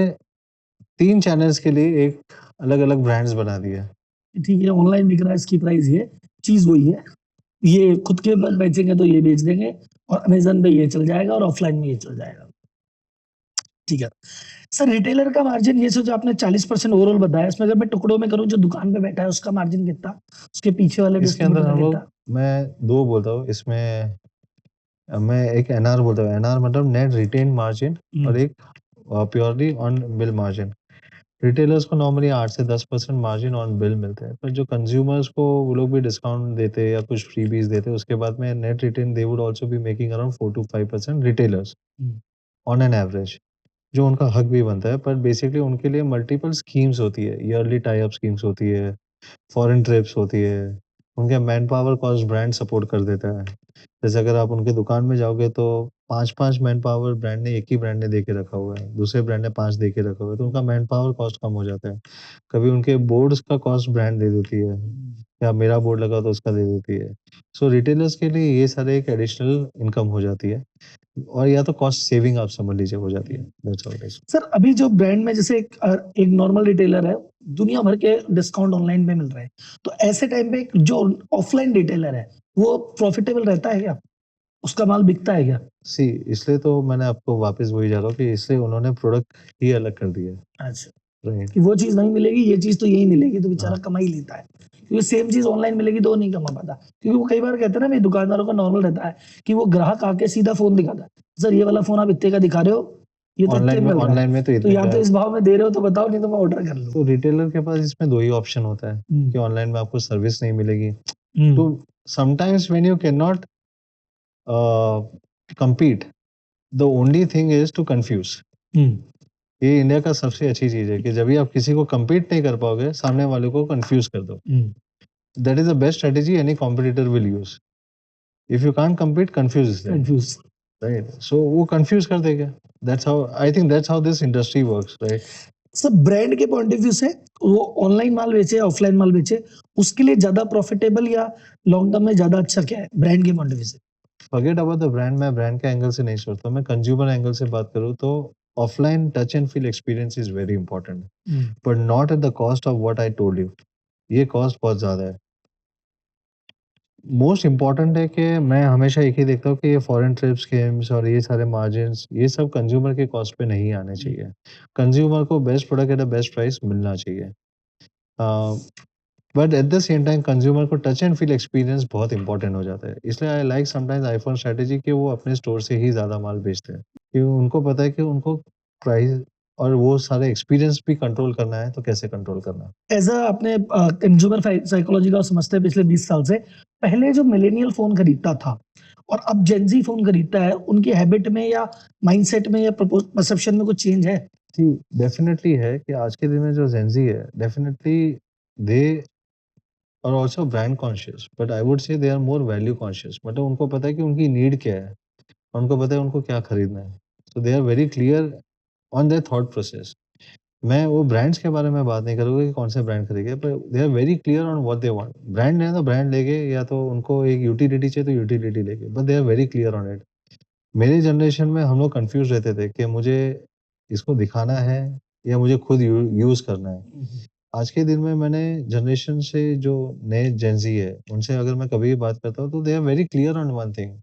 3 चैनल्स के लिए एक अलग-अलग ब्रांड्स बना दिए। ठीक है, ऑनलाइन बिक रहा है, इसकी प्राइस ये, चीज वही है, ये खुद के पास बेचेंगे तो ये बेच देंगे और अमेजन पे ये चल जाएगा और ऑफलाइन में ये चल जाएगा। ठीक है सर, रिटेलर का मार्जिन ये जो आपने 40% ओवरऑल बताया, इसमें अगर मैं टुकड़ों में करूं, जो दुकान पे बैठा है उसका मार्जिन कितना, उसके पीछे वाले इसके अंदर डिस्ट्रीब्यूटर हम का लोग कितना? मैं 2 बोलता हूँ इसमें मैं एक एनआर बोलता हूँ। एनआर मतलब नेट रिटेन मार्जिन और एक purely on bill margin. Retailers को नॉर्मली 8 से 10% मार्जिन ऑन बिल मिलते हैं, पर जो कंज्यूमर्स को वो लोग भी डिस्काउंट देते हैं या कुछ फ्रीबीज देते हैं, उसके बाद में net retain they would also be making around 4 to 5% retailers on an average, जो उनका हक भी बनता है। पर बेसिकली उनके लिए मल्टीपल स्कीम्स होती है, ईयरली टाई अप स्कीम्स होती है, फॉरेन ट्रिप्स होती है, उनके man power cost brand support कर देता है। जैसे अगर आप उनकी दुकान में जाओगे तो 5-5 मैन पावर ब्रांड ने एक ही ब्रांड ने दे के रखा हुआ है, दूसरे ब्रांड ने 5 दे के रखा हुआ है, तो उनका मैन पावर कॉस्ट कम हो जाता है। कभी उनके बोर्ड्स का कॉस्ट ब्रांड दे देती है या मेरा बोर्ड लगा तो उसका दे देती है। सो रिटेलर्स के लिए ये सारे एक एडिशनल इनकम हो जाती है और या तो कॉस्ट सेविंग आप समझ लीजिए हो जाती है। That's how it is. Sir अभी जो ब्रांड में जैसे एक नॉर्मल रिटेलर है, दुनिया भर के डिस्काउंट ऑनलाइन पे मिल रहे हैं, तो ऐसे टाइम पे एक जो ऑफलाइन रिटेलर है वो प्रॉफिटेबल रहता है क्या, उसका माल बिकता है क्या? सी इसलिए तो मैंने आपको वापस वही जा रहा हूँ कि इसलिए उन्होंने प्रोडक्ट ही अलग कर दिया है। अच्छा, राइट। कि वो चीज नहीं मिलेगी, ये चीज तो यही मिलेगी, तो बेचारा हाँ। कमा ही लेता है, क्योंकि सेम चीज ऑनलाइन मिलेगी तो वो नहीं कमा पाता। क्योंकि वो कई बार कहते हैं ना, मेरे दुकानदारों का नॉर्मल रहता है कि वो ग्राहक आके सीधा फोन दिखाता है, सर ये वाला फोन आप इतने का दिखा रहे हो, ये तो इतने में मिल रहा है, ऑनलाइन में तो तो इतने या का तो इस भाव में दे रहे हो तो बताओ, नहीं तो मैं ऑर्डर कर लूँ। तो रिटेलर के पास इसमें 2 ही ऑप्शन होता है कि ऑनलाइन में आपको सर्विस नहीं मिलेगी। तो sometimes when you can not compete, the only thing is to confuse। ये इंडिया का सबसे अच्छी चीज है कि जब भी आप किसी को compete नहीं कर पाओगे, सामने वाले को confuse कर दो। That is the best strategy any competitor will use। If you can't compete, confuse them। Right? So वो confuse कर देगा। That's how I think that's how this industry works, right? सब ब्रांड के पॉइंट ऑफ व्यू से वो ऑनलाइन माल बेचे ऑफलाइन माल बेचे, उसके लिए ज्यादा प्रॉफिटेबल या लॉन्ग टर्म में ज्यादा अच्छा क्या है ब्रांड के पॉइंट ऑफ व्यू से? Forget about the brand, मैं ब्रांड के एंगल से नहीं सोचता, मैं कंज्यूमर एंगल से बात करूँ तो offline touch and feel experience is very important, but not at the cost of what I told you. ये कॉस्ट बहुत ज्यादा है। मोस्ट इम्पॉर्टेंट है कि मैं हमेशा एक ही देखता हूँ कि ये फॉरेन ट्रिप स्कीम्स और ये सारे मार्जिन्स ये सब कंज्यूमर के कॉस्ट पे नहीं आने चाहिए। कंज्यूमर को best product at a best price मिलना चाहिए। But at the same time consumer को टच एंड फील एक्सपीरियंस बहुत इंपॉर्टेंट हो जाता है। इसलिए I like sometimes iPhone strategy कि वो अपने स्टोर से ही ज़्यादा माल बेचते हैं, क्योंकि उनको पता है कि उनको प्राइस और वो सारे एक्सपीरियंस भी कंट्रोल करना है, तो कैसे कंट्रोल करना है। ऐसा आपने कंज्यूमर साइकोलॉजी का समझते हैं पिछले 20 साल से, पहले जो मिलेनियल फोन खरीदता था और अब जेनजी फोन खरीदता है, उनकी हैबिट में या माइंडसेट में या परसेप्शन में कुछ चेंज है? जी डेफिनेटली है कि आज के दिन में जो जेनजी है डेफिनेटली दे और also brand conscious, but I would say they are more value conscious. मतलब उनको पता है कि उनकी नीड क्या है और उनको पता है उनको क्या खरीदना है, so they are very clear on their thought process. मैं वो ब्रांड्स के बारे में बात नहीं करूँगा कि कौन से ब्रांड खरीदेंगे, पर they are very clear on what they want. Brand है तो ब्रांड लेंगे, या तो उनको एक यूटिलिटी चाहिए तो यूटिलिटी लेंगे, but they are very clear on it. मेरी जनरेशन में हम लोग कंफ्यूज रहते थे कि मुझे इसको दिखाना है या मुझे खुद यूज़ करना है। आज के दिन में मैंने जनरेशन से जो नए जेनज़ी है, उनसे अगर मैं कभी भी बात करता हूँ तो they are very clear on one thing,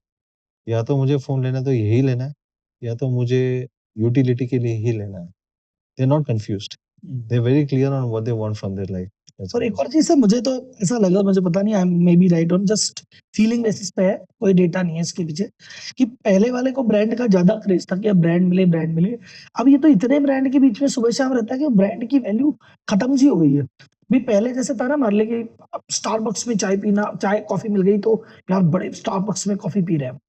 या तो मुझे फ़ोन लेना है तो यही लेना है, या तो मुझे यूटिलिटी के लिए ही लेना है। They are not confused. They are very clear on what they want from their life. और एक और चीज है, मुझे तो ऐसा लगा, मुझे पता नहीं, I may be right on just feeling basis पे है, कोई डेटा नहीं है इसके पीछे, कि पहले वाले को ब्रांड का ज्यादा क्रेज था कि अब ब्रांड मिले ब्रांड मिले। अब ये तो इतने ब्रांड के बीच में सुबह शाम रहता है कि ब्रांड की वैल्यू खत्म सी हो गई है। भी पहले जैसे था ना मान ले कि स्टारबक्स में चाय पीना, चाय कॉफी मिल गई तो यार बड़े स्टारबक्स में कॉफी पी रहे हैं,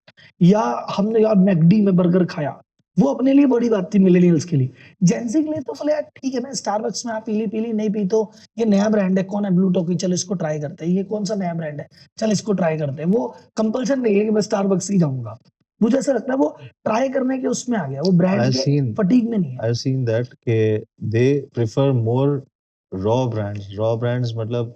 या हमने यार मैकडी में बर्गर खाया, वो अपने लिए बड़ी बात थी मिलेनियल्स के लिए। जेंजी के लिए तो बोले यार ठीक है ना, स्टारबक्स में आप पी ली नहीं पी तो ये नया ब्रांड है, कौन है ब्लू टोकी, चल इसको ट्राई करते हैं, ये कौन सा नया ब्रांड है, चल इसको ट्राई करते हैं। वो कंपल्सन नहीं है कि मैं स्टारबक्स ही जाऊंगा। मुझे ऐसा लगता है वो ट्राई करने के उसमें आ गया, वो ब्रांड I've के seen फटीग में नहीं है। I've seen that कि they prefer more raw brands. Raw brands मतलब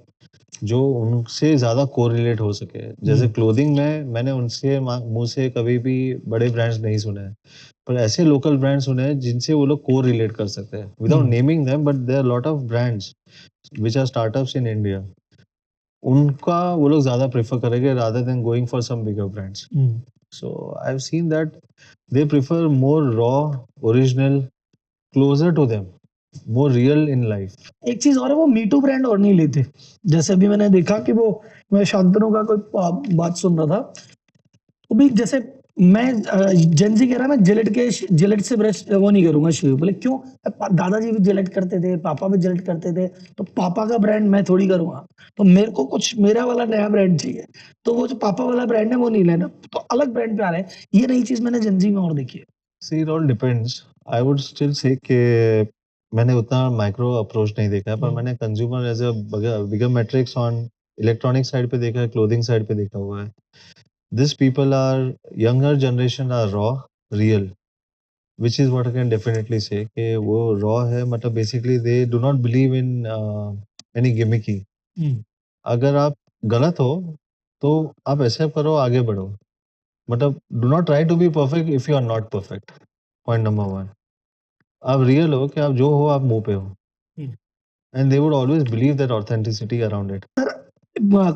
जो उनसे ज्यादा कोरिलेट हो सके। जैसे क्लोथिंग में मैंने उनसे मुंह से कभी भी बड़े ब्रांड्स नहीं सुने हैं, पर ऐसे लोकल ब्रांड्स सुने हैं जिनसे वो लोग कोरिलेट कर सकते हैं without naming them, but there are lot of brands which are startups in India, उनका वो लोग ज्यादा प्रेफर करेंगे rather than going for some bigger brands. So I have seen that they prefer more raw, original, closer to them, more real in life. एक चीज और है, वो मीटू ब्रांड और नहीं लेते। जैसे अभी मैंने देखा कि वो, मैं शांतनु का कोई बात सुन रहा था, वो भी जैसे मैं जेंजी कह रहा मैं जिलेट से ब्रश वो नहीं करूंगा शेव। बोले क्यों? दादाजी भी जिलेट करते थे, पापा भी जिलेट करते थे, तो पापा का ब्रांड मैं थोड़ी करूंगा, तो मेरे को कुछ मेरा वाला नया ब्रांड चाहिए, तो वो जो पापा वाला ब्रांड है वो नहीं लेना, तो अलग ब्रांड पे आ रहे हैं। ये नई चीज मैंने जेंजी में और देखी है। See, it all depends. I would still say कि मैंने उतना माइक्रो अप्रोच नहीं देखा है, पर मैंने consumer as a bigger matrix on electronic side पे देखा है, क्लोथिंग साइड पे देखा हुआ है। This people are, younger generation are raw, real, which is what I can definitely say कि वो रॉ है, मतलब basically they do not believe in any gimmicky. अगर आप गलत हो तो आप एक्सेप्ट करो, आगे बढ़ो, मतलब do not try to be perfect if you are not perfect. Point number 1, आप रियल हो कि आप जो हो आप मुंह पे हो, and they would always believe that authenticity around it.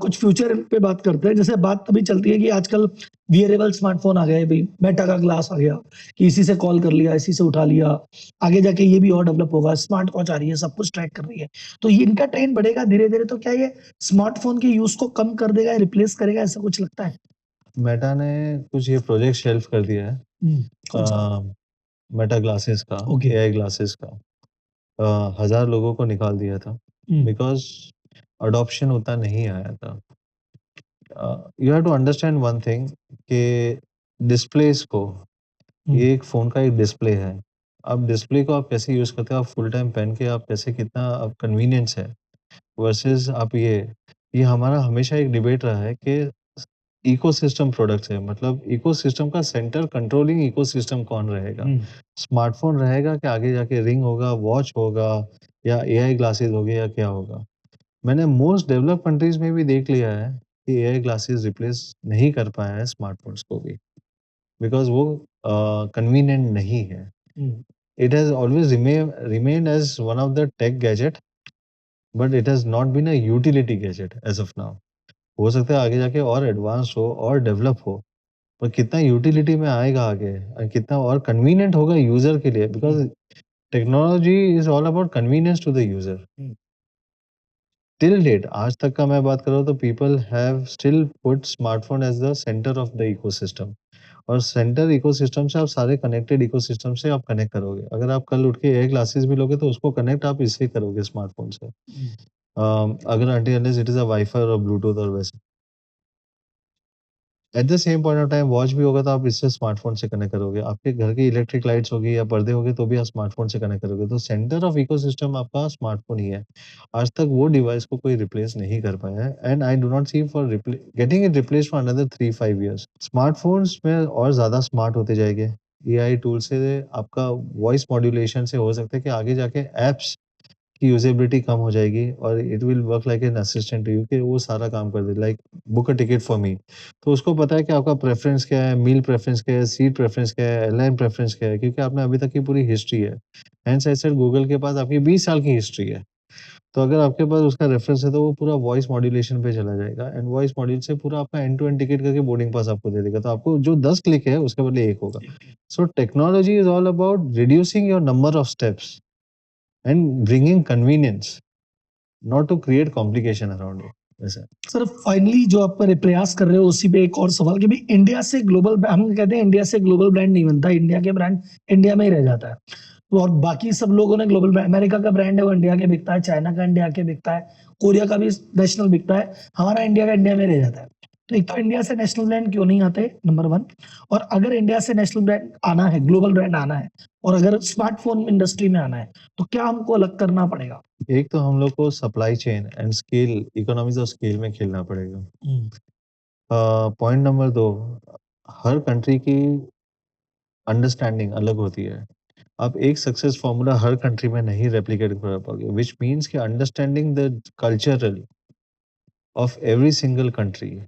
कुछ फ्यूचर पे बात करते हैं। जैसे बात अभी चलती है कि आजकल वियरेबल स्मार्टफोन आ गए, भाई मेटा का ग्लास आ गया कि इसी से कॉल कर लिया, इसी से उठा लिया, आगे जाके ये भी और डेवलप होगा, स्मार्ट वॉच आ रही है, सब कुछ ट्रैक कर रही है, तो ये इनका ट्रेंड बढ़ेगा धीरे धीरे। तो क्या ये स्मार्टफोन के यूज को कम कर देगा, रिप्लेस करेगा, ऐसा कुछ लगता है? मेटा ने कुछ ये प्रोजेक्ट शेल्फ कर दिया है, कौन सा? मेटा ग्लासेस का, Okay. एआई ग्लासेस का, 1000 लोगों को निकाल दिया था बिकॉज अडॉप्शन उतना नहीं आया था। You have to understand one thing कि डिस्प्लेस को, ये एक फ़ोन का एक डिस्प्ले है, अब डिस्प्ले को आप कैसे यूज़ करते हो, आप फुल टाइम पहन के आप कैसे, कितना अब कन्वीनियंस है वर्सेस आप ये हमारा हमेशा एक डिबेट रहा है कि इकोसिस्टम प्रोडक्ट्स है, मतलब इकोसिस्टम का सेंटर कंट्रोलिंग इकोसिस्टम कौन रहेगा? स्मार्टफोन रहेगा कि आगे जाके रिंग होगा, वॉच होगा, या एआई ग्लासेस होगी, या क्या होगा? मैंने मोस्ट डेवलप कंट्रीज में भी देख लिया है कि एआई ग्लासेस रिप्लेस नहीं कर पाया है स्मार्टफोन्स को भी, बिकॉज वो कन्वीनियंट नहीं है। It has always remained as one of the tech gadget, but it has not been a utility gadget as of now. हो सकता है आगे जाके और एडवांस हो और डेवलप हो, पर कितना यूटिलिटी में आएगा आगे और कितना और कन्वीनियंट होगा यूजर के लिए, because technology is all about convenience to the user. Till date, आज तक का मैं बात कर रहा हूँ, तो people have still put smartphone as the centre of the ecosystem, और सेंटर इकोसिस्टम से आप सारे कनेक्टेड इकोसिस्टम से आप कनेक्ट करोगे। अगर आप कल उठ के एआई ग्लासेस भी लोगे तो उसको कनेक्ट आप इससे करोगे, स्मार्टफोन से। अगर until it is a wifi और ब्लूटूथ और वैसे, at the same point of time watch भी होगा तो आप इससे स्मार्टफोन से कनेक्ट करोगे। आपके घर की इलेक्ट्रिक लाइट्स होगी या पर्दे होंगे तो भी आप स्मार्टफोन से कनेक्ट करोगे। तो सेंटर ऑफ इकोसिस्टम आपका स्मार्टफोन ही है। आज तक वो डिवाइस को कोई रिप्लेस नहीं कर पाया है, and I do not see for getting it replace for another 3-5 years. Smartphones में और ज्यादा स्मार्ट होते जाएंगे। एआई टूल से आपका वॉइस मॉड्यूलेशन से हो सकता है कि आगे जाके एप्स की यूजेबिलिटी कम हो जाएगी, और it will work like an assistant to you, कि वो सारा काम कर दे, like book a ticket for me. तो उसको पता है कि आपका प्रेफरेंस क्या है, मील प्रेफरेंस क्या है, सीट प्रेफरेंस क्या है, एयरलाइन प्रेफरेंस क्या है, क्योंकि आपने अभी तक की पूरी हिस्ट्री है। हेंस आई सेड गूगल के पास आपकी 20 साल की हिस्ट्री है, तो अगर आपके पास उसका रेफरेंस है तो वो पूरा वॉइस मॉड्यूलेशन पे चला जाएगा, एंड वॉइस मॉड्यूल से पूरा आपका एंड टू एंड टिकट करके बोर्डिंग पास आपको दे देगा। तो आपको जो 10 क्लिक है उसके बदले 1 होगा। So technology is all about reducing your number of steps and bringing convenience, not to create complication around it. वैसे सर फाइनली जो आप प्रयास कर रहे हो उसी पे एक और सवाल कि भाई इंडिया से ग्लोबल, हम कहते हैं इंडिया से ग्लोबल ब्रांड नहीं बनता, इंडिया के ब्रांड इंडिया में ही रह जाता है। और बाकी सब लोगों ने ग्लोबल ब्रांड, अमेरिका का ब्रांड है वो इंडिया के बिकता है, चाइना का इंडिया के बिकता है, कोरिया का भी नेशनल बिकता है, हमारा इंडिया का इंडिया में रह जाता है। तो एक तो इंडिया से नेशनल ब्रांड क्यों नहीं आते, नंबर 1। और अगर इंडिया से नेशनल ब्रांड आना है, ग्लोबल ब्रांड आना है, और अगर स्मार्टफोन इंडस्ट्री में आना है, तो क्या हमको अलग करना पड़ेगा? एक तो हम लोग को supply chain and scale, economies of scale में खेलना पड़ेगा। पॉइंट नंबर 2, हर कंट्री की अंडरस्टैंडिंग अलग होती है। आप एक सक्सेस फॉर्मूला हर कंट्री में नहीं रेप्लिकेट कर पाओगे, विच मीन्स कि understanding the cultural of every single country.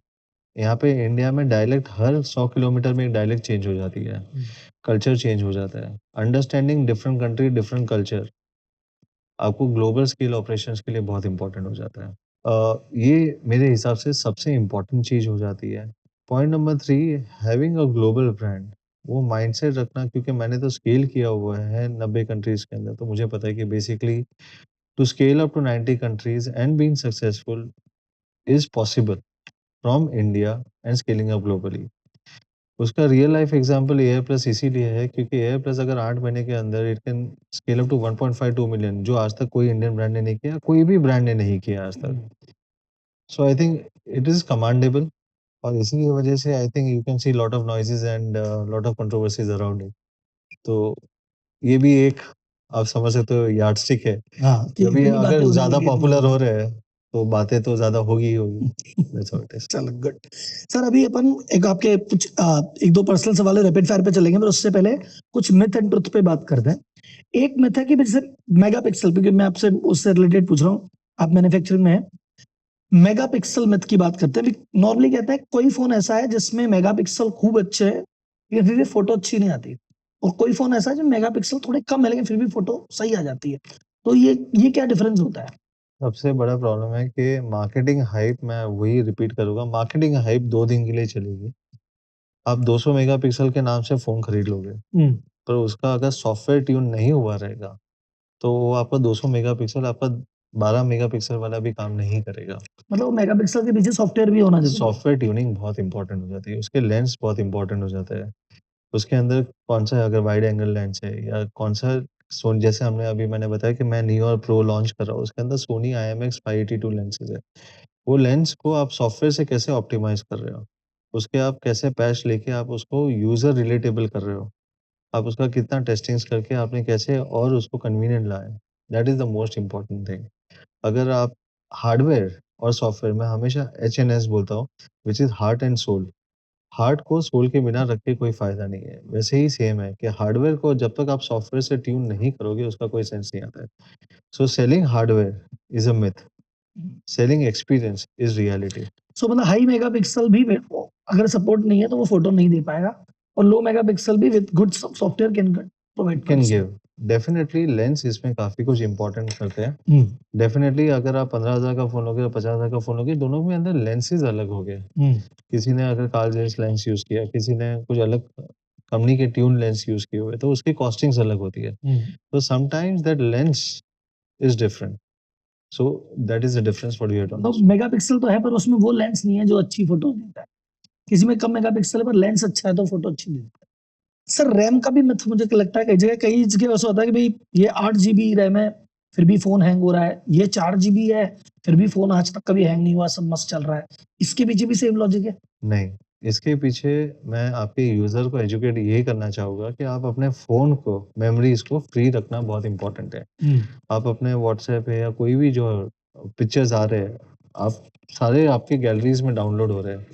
यहाँ पे इंडिया में डायलेक्ट हर 100 किलोमीटर में एक डायलेक्ट चेंज हो जाती है, कल्चर चेंज हो जाता है। Understanding different country, different culture आपको ग्लोबल स्केल ऑपरेशंस के लिए बहुत इंपॉर्टेंट हो जाता है। ये मेरे हिसाब से सबसे इम्पोर्टेंट चीज़ हो जाती है। Point number 3, having a global brand, वो माइंडसेट रखना, क्योंकि मैंने तो स्केल किया हुआ है 90 कंट्रीज़ के अंदर, तो मुझे पता है कि basically to scale up to 90 countries and being successful is possible from India and scaling up globally. उसका real life example Air Plus इसीलिए है क्योंकि एयर प्लस अगर 8 महीने के अंदर it can scale up to 1.52 million, जो आज तक कोई इंडियन ब्रांड ने नहीं किया, कोई भी ब्रांड ने नहीं किया आज तक। So I think it is commandable, और इसी की वजह से I think you can see lot of noises and lot of controversies around it. तो ये भी एक, आप समझ सकते हो, यार्डस्टिक है। हाँ, कि कभी इतनी बातें अगर हो ज़्यादा जाएंगी। पॉपुलर हो रहे हैं, तो बातें तो ज़्यादा होगी ही होगी। That's how it is. चलो गुड। सर अभी अपन एक आपके कुछ एक दो पर्सनल सवाल रैपिड फायर पे चलेंगे, पर उससे पहले कुछ मिथ एंड ट्रुथ पे बात करते हैं। एक मिथ है कि जैसे मेगापिक्सल, क्योंकि मैं आपसे उससे रिलेटेड पूछ रहा हूँ, आप मैन्युफैक्चरिंग में है, मेगापिक्सल मिथ की बात करते हैं। नॉर्मली कहते हैं कोई फोन ऐसा है जिसमें मेगापिक्सल खूब अच्छे है लेकिन फिर भी फोटो अच्छी नहीं आती, और कोई फोन ऐसा है जो मेगापिक्सल थोड़े कम है लेकिन फिर भी फोटो सही आ जाती है। तो ये क्या डिफरेंस होता है? सबसे बड़ा प्रॉब्लम है कि मार्केटिंग हाइप, मैं वही रिपीट करूँगा, मार्केटिंग हाइप 2 दिन के लिए चलेगी। आप 200 मेगापिक्सल के नाम से फ़ोन खरीद लोगे, पर उसका अगर सॉफ्टवेयर ट्यून नहीं हुआ रहेगा, तो वो आपका 200 मेगापिक्सल आपका 12 मेगापिक्सल वाला भी काम नहीं करेगा। मतलब मेगापिक्सल के पीछे सॉफ्टवेयर भी होना जरूरी है। सॉफ्टवेयर ट्यूनिंग बहुत इंपॉर्टेंट हो जाती है, उसके लेंस बहुत इंपॉर्टेंट हो जाता है। उसके अंदर कौन-सा, अगर वाइड एंगल लेंस है या कौन-सा जैसे मैंने बताया कि मैं नियो और प्रो लॉन्च कर रहा हूँ, उसके अंदर सोनी IMX 582 लेंसेज़ है। वो लेंस को आप सॉफ्टवेयर से कैसे ऑप्टिमाइज़ कर रहे हो? उसके आप कैसे पैच लेके आप उसको यूज़र रिलेटेबल कर रहे हो? आप उसका कितना टेस्टिंग्स करके आपने कैसे और उसको कन्वीनिएंट लाया? That is the most important thing. अगर आप हार्डवेयर और सॉफ्टवेयर, मैं हमेशा HNS बोलता हूँ, which is heart and soul. Heart को सोल के बिना रख के कोई फ़ायदा नहीं है। वैसे ही सेम है कि हार्डवेयर को जब तक आप सॉफ्टवेयर से ट्यून नहीं करोगे, उसका कोई सेंस नहीं आता है। So selling hardware is a myth, selling experience is reality. So मतलब हाई मेगापिक्सल भी अगर सपोर्ट नहीं है तो वो फोटो नहीं दे पाएगा, और लो मेगापिक्सल भी with good software can provide can give definitely. Lens इसमें काफ़ी कुछ इम्पोर्टेंट करते हैं। डेफिनिटली अगर आप 15,000 का फ़ोन लोगे और 50,000 का फ़ोन लोगे, दोनों में अंदर लेंसेज़ अलग हो गए। किसी ने अगर कार्ल ज़ेन्स लेंस यूज़ किया, किसी ने कुछ अलग कंपनी के ट्यून लेंस यूज़ किए हुए, तो उसकी कॉस्टिंग्स अलग होती है। तो sometimes that lens is different. So that is the difference what we are तो टॉकिंग। मेगापिक्सल तो है पर उसमें वो लेंस नहीं है जो अच्छी फोटो देता है। किसी में कम मेगापिक्सल है पर लेंस अच्छा है तो फोटो अच्छी देता है। सर रैम का भी मिथ मुझे लगता है कई जगह ऐसा होता है कि भाई ये 8 GB रैम है फिर भी फोन हैंग हो रहा है, ये 4 GB है फिर भी फोन आज तक कभी हैंग नहीं हुआ, सब मस्त चल रहा है। इसके पीछे भी सेम लॉजिक है? नहीं, इसके पीछे मैं आपके यूज़र को एजुकेट यही करना चाहूँगा कि आप अपने फ़ोन को, मेमोरीज़ को फ्री रखना बहुत इम्पोर्टेंट है। आप अपने व्हाट्सएप है या कोई भी जो पिक्चर्स आ रहे हैं, आप सारे आपके गैलरीज़ में डाउनलोड हो रहे हैं।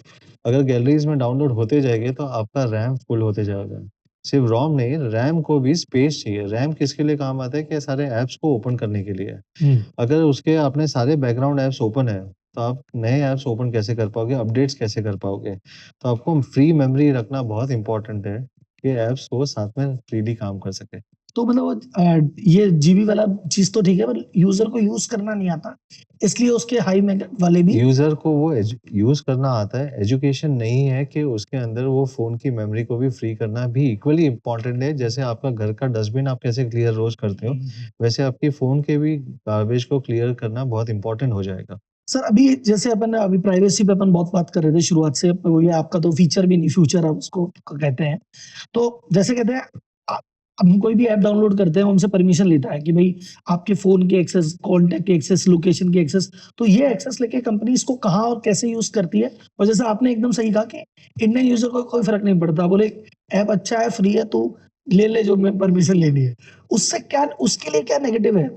अगर गैलरीज़ में डाउनलोड होते जाएँगे तो आपका रैम फुल होते जाएगा। सिर्फ़ रोम नहीं, रैम को भी स्पेस चाहिए। रैम किसके लिए काम आता है कि सारे ऐप्स को ओपन करने के लिए। अगर उसके आपने सारे बैकग्राउंड ऐप्स ओपन है, तो आप नए ऐप्स ओपन कैसे कर पाओगे, अपडेट्स कैसे कर पाओगे? तो आपको फ्री मेमोरी रखना बहुत इम्पोर्टेंट है कि ऐप्स वो साथ में फ्रीली काम कर सके। तो मतलब ये जीबी वाला चीज तो ठीक है पर यूजर को यूज करना नहीं आता, इसलिए उसके हाई मेगा वाले भी यूज़र को वो यूज़ करना आता है, एजुकेशन नहीं है कि उसके अंदर वो फ़ोन की मेमोरी को भी फ्री करना भी इक्वली इम्पोर्टेंट है। जैसे आपका घर का डस्टबिन आप कैसे क्लियर रोज़ करते हो, वैसे आपके फ़ोन के भी गार्बेज को क्लियर करना बहुत इम्पोर्टेंट हो जाएगा। सर अभी जैसे अपन अभी प्राइवेसी पे अपन बहुत बात कर रहे थे शुरुआत से, वो ये आपका तो फीचर भी नहीं, फ्यूचर आप उसको कहते हैं। तो जैसे कहते हैं हम कोई भी ऐप डाउनलोड करते हैं, वो हमसे परमिशन लेता है कि भाई आपके फ़ोन की एक्सेस, कॉन्टैक्ट की एक्सेस, लोकेशन की एक्सेस, तो ये एक्सेस लेके कंपनी इसको कहाँ और कैसे यूज़ करती है। और जैसा आपने एकदम सही कहा कि इंडियन यूज़र को कोई फ़र्क नहीं पड़ता, बोले ऐप अच्छा है, फ्री है, तू ले जो मैं परमिशन लेनी है। उससे क्या उसके लिए क्या नेगेटिव है?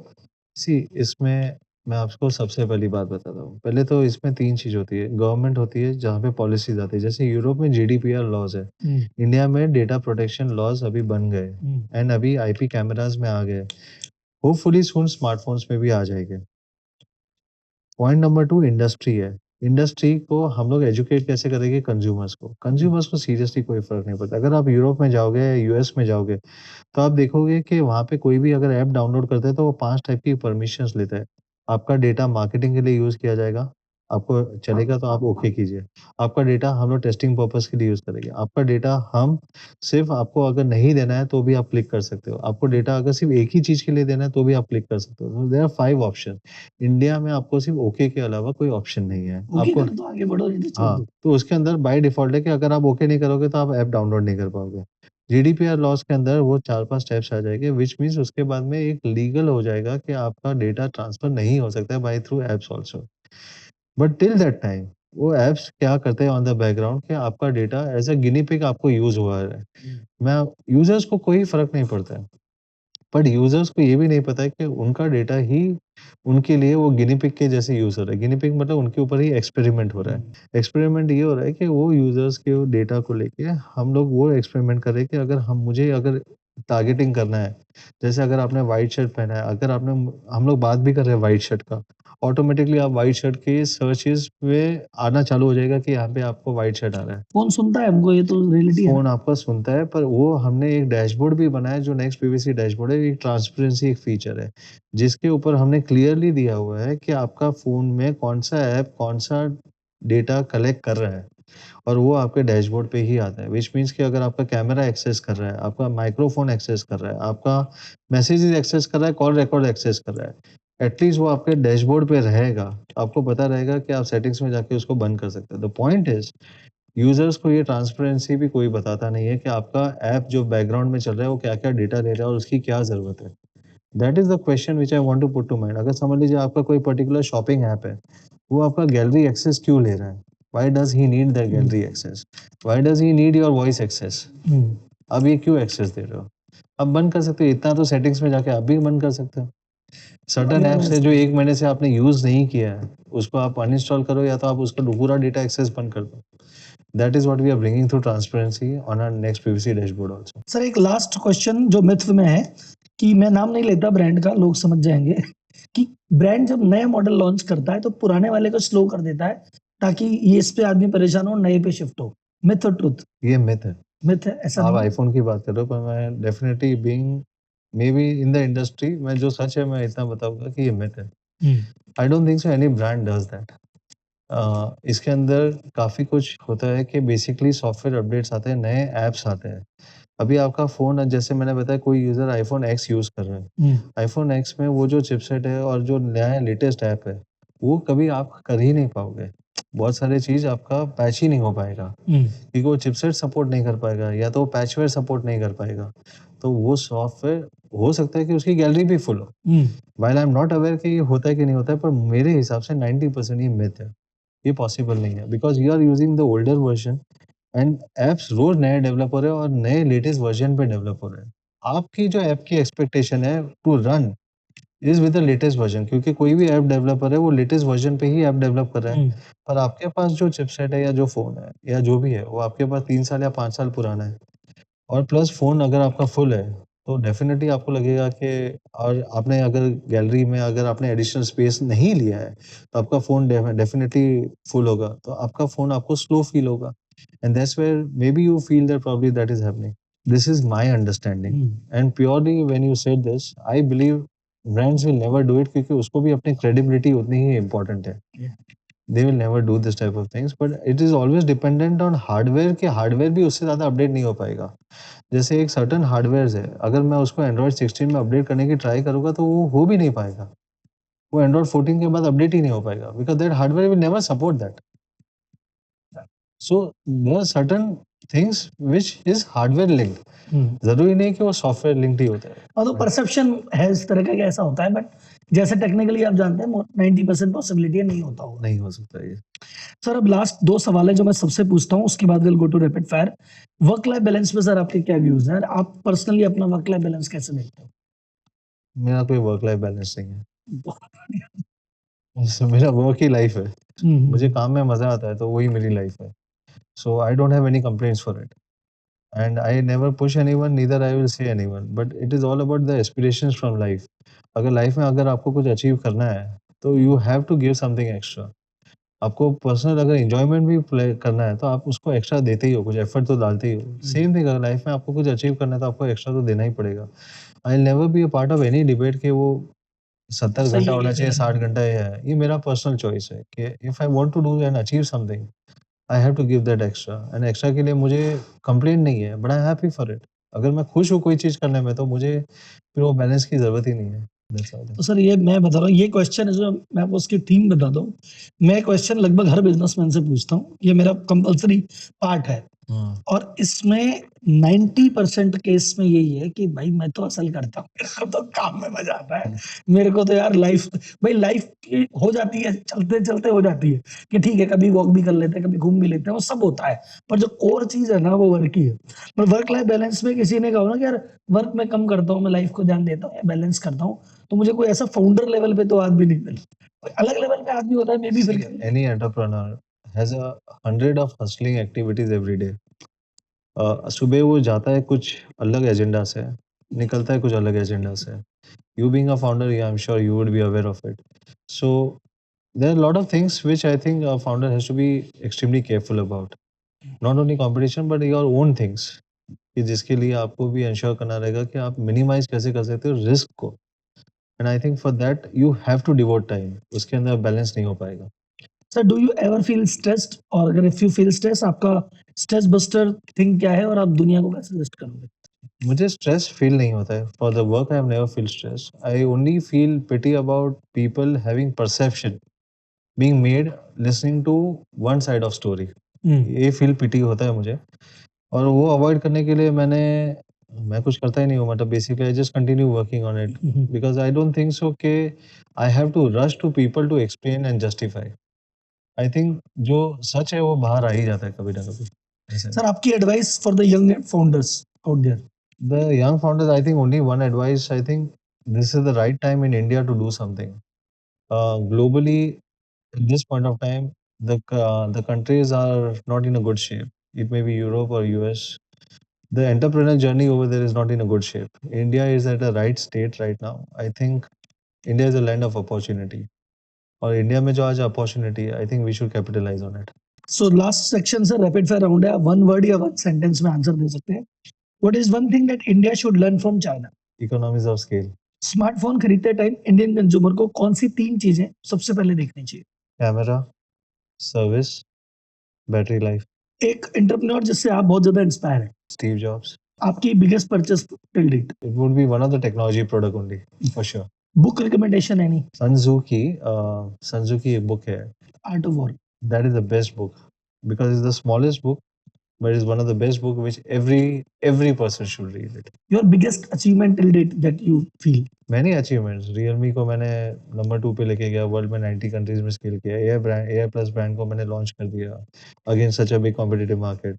सी इसमें मैं आपको सबसे पहली बात बताता हूँ। पहले तो इसमें 3 चीज़ होती है। गवर्नमेंट होती है जहाँ पे पॉलिसीज़ आती है। जैसे यूरोप में जीडीपीआर लॉज़ है। हुँ, इंडिया में डेटा प्रोटेक्शन लॉज़ अभी बन गए हुँ, एंड अभी आईपी कैमराज़ में आ गए। होपफुली सून स्मार्टफ़ोन्स में भी आ जाएँगे। पॉइंट नंबर 2 इंडस्ट्री है। इंडस्ट्री को हम लोग एजुकेट कैसे करेंगे कंज्यूमर्स को। कंज्यूमर्स को सीरियसली कोई फ़र्क नहीं पड़ता। अगर आप यूरोप में जाओगे या यूएस में जाओगे, तो आप देखोगे कि वहाँ पे कोई भी अगर ऐप डाउनलोड करता है तो वो 5 टाइप की परमिशंस लेता है। आपका डेटा मार्केटिंग के लिए यूज़ किया जाएगा, आपको चलेगा तो आप ओके कीजिए। आपका डेटा हम लोग टेस्टिंग पर्पज़ के लिए यूज़ करेंगे। आपका डेटा हम सिर्फ़ आपको अगर नहीं देना है तो भी आप क्लिक कर सकते हो। आपको डेटा अगर सिर्फ़ एक ही चीज़ के लिए देना है तो भी आप क्लिक कर सकते हो। तो देयर आर 5 ऑप्शन। इंडिया में आपको सिर्फ़ ओके के अलावा कोई ऑप्शन नहीं है। ओके आपको कर दो, आगे बढ़ो, नहीं तो छोड़ हाँ, दो। तो उसके अंदर बाय डिफ़ॉल्ट है कि अगर आप ओके नहीं करोगे तो आप ऐप डाउनलोड नहीं कर पाओगे। जीडीपीआर लॉज़ के अंदर वो 4-5 स्टेप्स आ जाएँगे व्हिच मीन्स उसके बाद में एक लीगल हो जाएगा कि आपका डेटा ट्रांसफ़र नहीं हो सकता है by through apps also. But till that time वो ऐप्स क्या करते हैं ऑन द बैकग्राउंड कि आपका data as a guinea pig आपको यूज़ हुआ है। मैं यूज़र्स को कोई फ़र्क नहीं पड़ता है। बट यूज़र्स को ये भी नहीं पता है कि उनका डेटा ही उनके लिए वो गिनी पिग के जैसे यूज़ हो रहा है। गिनी पिग मतलब उनके ऊपर ही एक्सपेरिमेंट हो रहा है। एक्सपेरिमेंट ये हो रहा है कि वो यूज़र्स के डेटा को लेके हम लोग वो एक्सपेरिमेंट कर रहे हैं कि अगर मुझे अगर टारगेटिंग करना है, जैसे अगर आपने व्हाइट शर्ट पहना है, अगर आपने हम लोग बात भी कर रहे हैं व्हाइट शर्ट का, ऑटोमैटिकली आप व्हाइट शर्ट के सर्चेज़ में आना चालू हो जाएगा कि यहाँ पे आपको व्हाइट शर्ट आ रहा है। कौन सुनता है हमको, ये तो रियलिटी है ना। फ़ोन आपका सुनता है, पर वो हमने एक डैशबोर्ड भी बनाया जो नेक्स्ट पीवीसी डैशबोर्ड है, एक ट्रांसपेरेंसी एक फ़ीचर है, जिसके ऊपर हमने क्लियरली दिया हुआ है कि आपका फ़ोन में कौन-सा ऐप, कौन-सा डेटा कलेक्ट कर रहा है और वो आपके डैशबोर्ड पे ही आता है। व्हिच मीन्स कि अगर आपका कैमरा एक्सेस कर रहा है, आपका माइक्रोफ़ोन एक्सेस कर रहा है, आपका मैसेजेस एक्सेस कर रहा है, कॉल रिकॉर्ड एक्सेस कर रहा है, एटलीस्ट वो आपके डैशबोर्ड पे रहेगा। आपको पता रहेगा कि आप सेटिंग्स में जाके उसको बंद कर सकते हैं। द पॉइंट इज़ यूज़र्स को ये ट्रांसपेरेंसी भी कोई बताता नहीं है कि आपका ऐप जो बैकग्राउंड में चल रहा है, वो क्या-क्या डेटा ले रहा है और उसकी क्या ज़रूरत है। That is the question which I want to put to mind. अगर समझ लीजिए आपका कोई पर्टिकुलर शॉपिंग ऐप है, वो आपका गैलरी एक्सेस क्यों ले रहा है? Why does he need the gallery access? Why does he need your voice access? अब ये क्यों एक्सेस दे रहे हो? आप बंद कर सकते हो, इतना तो सेटिंग्स में जाके आप भी बंद कर सकते हो। सर्टेन ऐप्स है जो 1 महीने से आपने यूज़ नहीं किया है, उसको आप अनइंस्टॉल करो या तो आप उसका पूरा डेटा एक्सेस बंद कर दो। That is what we are bringing through transparency on our next PVC dashboard also. Sir एक लास्ट क्वेश्चन जो मिथ में है कि मैं नाम नहीं लेता ब्रांड का, लोग समझ जाएंगे कि ब्रांड जब नया मॉडल लॉन्च करता है तो पुराने वाले को स्लो कर देता है ताकि ये इस पे आदमी परेशान हो, नए पे शिफ्ट हो। मिथ और ट्रुथ? ये मिथ है। मिथ है, ऐसा आप नहीं है? आईफोन की बात कर रहे हो पर मैं definitely being may be in the industry मैं जो सच है मैं इतना बताऊंगा कि ये मिथ है। I don't think so any brand does that. इसके अंदर काफ़ी कुछ होता है कि बेसिकली सॉफ्टवेयर अपडेट्स आते हैं, नए ऐप्स आते हैं। अभी आपका फ़ोन जैसे मैंने बताया कोई यूज़र आईफ़ोन एक्स यूज़ कर रहा है। आईफ़ोन एक्स में वो जो चिपसेट है और जो नया लेटेस्ट ऐप है, वो कभी आप कर ही नहीं पाओगे। बहुत सारी चीज़ आपका पैच ही नहीं हो पाएगा, क्योंकि वो चिपसेट सपोर्ट नहीं कर पाएगा या तो वो पैचवेयर सपोर्ट नहीं कर पाएगा। तो वो सॉफ्टवेयर हो सकता है कि उसकी गैलरी भी फुल हो। While I am not aware कि ये होता है कि नहीं होता है, पर मेरे हिसाब से 90% ये मिथ है। ये पॉसिबल नहीं है because you are using the older version and apps रोज़ नए डेवलप हो रहे हैं और नए लेटेस्ट वर्ज़न पे डेवलप हो रहे हैं। आपकी जो ऐप की एक्सपेक्टेशन है to run is with the latest version, क्योंकि कोई भी ऐप डेवलपर है वो लेटेस्ट वर्ज़न पे ही ऐप डेवलप कर रहा है। पर आपके पास जो चिपसेट है या जो फ़ोन है या जो भी है, वो आपके पास 3 साल या 5 साल पुराना है और प्लस फ़ोन अगर आपका फुल है, तो डेफ़िनेटली आपको लगेगा कि और आपने अगर गैलरी में अगर आपने एडिशनल स्पेस नहीं लिया है, तो आपका फ़ोन डेफ़िनेटली फुल होगा। तो आपका फ़ोन आपको स्लो फ़ील होगा and that's where maybe you feel that probably that is happening. This is my understanding and purely when you said this, I believe brands will never do it, क्योंकि उसको भी अपनी क्रेडिबिलिटी उतनी ही इम्पोर्टेंट है। They will never do this type of things, but it is always dependent on hardware कि हार्डवेयर भी उससे ज़्यादा अपडेट नहीं हो पाएगा। जैसे एक सर्टेन हार्डवेयर्स है, अगर मैं उसको एंड्रॉइड 16 में अपडेट करने की ट्राई करूँगा तो वो हो भी नहीं पाएगा। वो एंड्रॉइड 14 के बाद अपडेट ही नहीं हो पाएगा because that hardware will never support that. So there are certain things which is hardware linked, जरूरी नहीं कि वो सॉफ्टवेयर लिंक्ड ही होता है। और तो परसेप्शन है इस तरह का कि ऐसा होता है, बट जैसे टेक्निकली आप जानते हैं 90% पॉसिबिलिटी नहीं होता होगा। नहीं हो सकता ये। सर अब लास्ट 2 सवाल है जो मैं सबसे पूछता हूँ, उसके बाद will go to rapid fire. Work life balance पे सर आपके क्या व्यूज हैं? आप पर्सनली अपना वर्क लाइफ बैलेंस कैसे देखते हो? मेरा कोई वर्क लाइफ बैलेंस नहीं है, मेरा वर्क ही लाइफ है। मुझे काम में मजा आता है तो वही मेरी लाइफ है। So I don't have any complaints for it and I never push anyone, neither I will say anyone, but it is all about the aspirations from life. अगर लाइफ में अगर आपको कुछ अचीव करना है तो you have to give something extra. आपको पर्सनल अगर एंजॉयमेंट भी प्ले करना है तो आप उसको एक्स्ट्रा देते ही हो, कुछ एफर्ट तो डालते ही हो। सेम थिंग, अगर लाइफ में आपको कुछ अचीव करना है तो आपको एक्स्ट्रा तो देना ही पड़ेगा। I never be a part of any debate कि वो 70 सही घंटा है होना कि चाहिए, गलत 60 घंटा ये मेरा पर्सनल चॉइस है कि if I want to do and achieve something I have to give that extra, and extra के लिए मुझे कंप्लेंट नहीं है, but I am happy for it. अगर मैं खुश हूँ कोई चीज़ करने में तो मुझे फिर वो बैलेंस की ज़रूरत ही नहीं है। That's all. तो सर ये मैं बता रहा हूँ, ये क्वेश्चन है जो मैं आपको उसकी थीम बता दूं। मैं क्वेश्चन लगभग हर बिजनेसमैन से पूछता हूँ, ये मेरा कंपलसरी पार्ट है, और इसमें 90% केस में यही है कि भाई मैं तो असल करता हूँ, मेरे को तो काम में मजा आता है, मेरे को तो यार लाइफ, भाई लाइफ हो जाती है, चलते चलते हो जाती है कि ठीक है कभी वॉक भी कर लेते हैं, कभी घूम भी लेते हैं, वो सब होता है, पर जो कोर चीज है ना वो वर्क ही है। पर वर्क लाइफ बैलेंस में किसी ने कहा ना कि यार वर्क में कम करता हूँ, मैं लाइफ को ध्यान देता हूँ या बैलेंस करता हूँ, तो मुझे कोई ऐसा फाउंडर लेवल पे तो आदमी नहीं मिला, कोई अलग लेवल पे आदमी होता है मे बी फिर। Any entrepreneur has a 100 of hustling activities every day. सुबह वो जाता है कुछ अलग एजेंडा से, निकलता है कुछ अलग एजेंडा से। You being a founder, yeah, I'm sure you would be aware of it. So there are a lot of things which I think a founder has to be extremely careful about. Not only competition but your own things, कि जिसके लिए आपको भी इंश्योर करना रहेगा कि आप मिनिमाइज कैसे कर सकते हो रिस्क को, and I think for that you have to devote time. उसके अंदर बैलेंस नहीं हो पाएगा। Sir do you ever feel stressed, और अगर इफ यू फील स्ट्रेस, आपका स्ट्रेस बस्टर थिंग क्या है और आप दुनिया को कैसे सजेस्ट करोगे? मुझे स्ट्रेस फील नहीं होता है for the work. I have never feel stress. I only feel pity about people having perception being made listening to one side of story. ये फील पिटी होता है मुझे, और वो अवॉइड करने के लिए मैं कुछ करता ही नहीं हूँ। मतलब basically I just continue working on it because I don't think so कि I have to rush to people to explain and justify. I think जो सच है वो बाहर आ ही जाता है कभी ना कभी। सर आपकी advice for the young founders out there? The young founders, I think only one advice. I think this is the right time in India to do something. Globally, at this point of time, the countries are not in a good shape. It may be Europe or US. The entrepreneurial journey over there is not in a good shape. India is at a right state right now. I think India is a land of opportunity. और इंडिया में जो आज अपॉर्चुनिटी है, I think we should capitalise on it. So last section से रैपिड फायर राउंड है, वन वर्ड या वन सेंटेंस में आंसर दे सकते हैं। What is one thing that India should learn from China? Economies of scale. Smartphone खरीदते टाइम इंडियन कंज्यूमर को कौन सी 3 चीजें सबसे पहले देखनी चाहिए? Camera, service, battery life. एक एंटरप्रेन्योर जिससे आप बहुत ज्यादा इंस्पायर हैं? Steve Jobs. आपकी biggest purchase till date? It would be one of the technology product only, for sure. Book recommendation any? Sun Tzu की एक बुक है, art of war. that is the best book because it's the smallest book, but it's one of the best book which every person should read it. Your biggest achievement till date that you feel? Many achievements. Realme को मैंने नंबर 2 पे लेके गया, वर्ल्ड में 90 कंट्रीज में स्केल किया। AI Plus ब्रांड को मैंने लॉन्च कर दिया against such a big competitive market.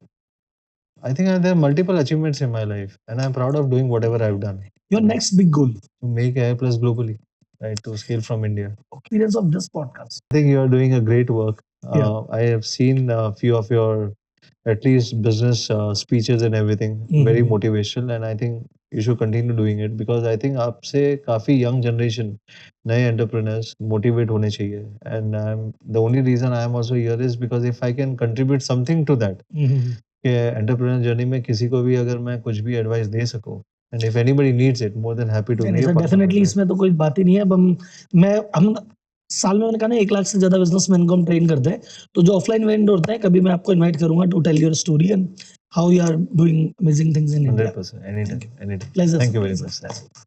I think there are multiple achievements in my life and I'm proud of doing whatever I've done. Your next big goal? To make AI Plus globally, right, to scale from India. Experience of this podcast? I think you are doing a great work. Yeah. I have seen a few of your at least business speeches and everything, very motivational, and I think you should continue doing it because I think आपसे काफी young generation, नए entrepreneurs motivate होने चाहिए, and the only reason I am also here is because if I can contribute something to that, कि entrepreneur journey में किसी को भी अगर मैं कुछ भी advice दे सकूं, and if anybody needs it, more than happy to be a part of definitely it. इसमें तो कोई बात ही नहीं है। अब हम साल में मैंने कहा ना 1 लाख से ज्यादा बिजनेसमैन को हम ट्रेन करते हैं, तो जो ऑफलाइन इवेंट होते हैं कभी मैं आपको इनवाइट करूंगा to tell your story and how you are doing amazing things in India. 100%, anytime. Pleasure. Thank you very much.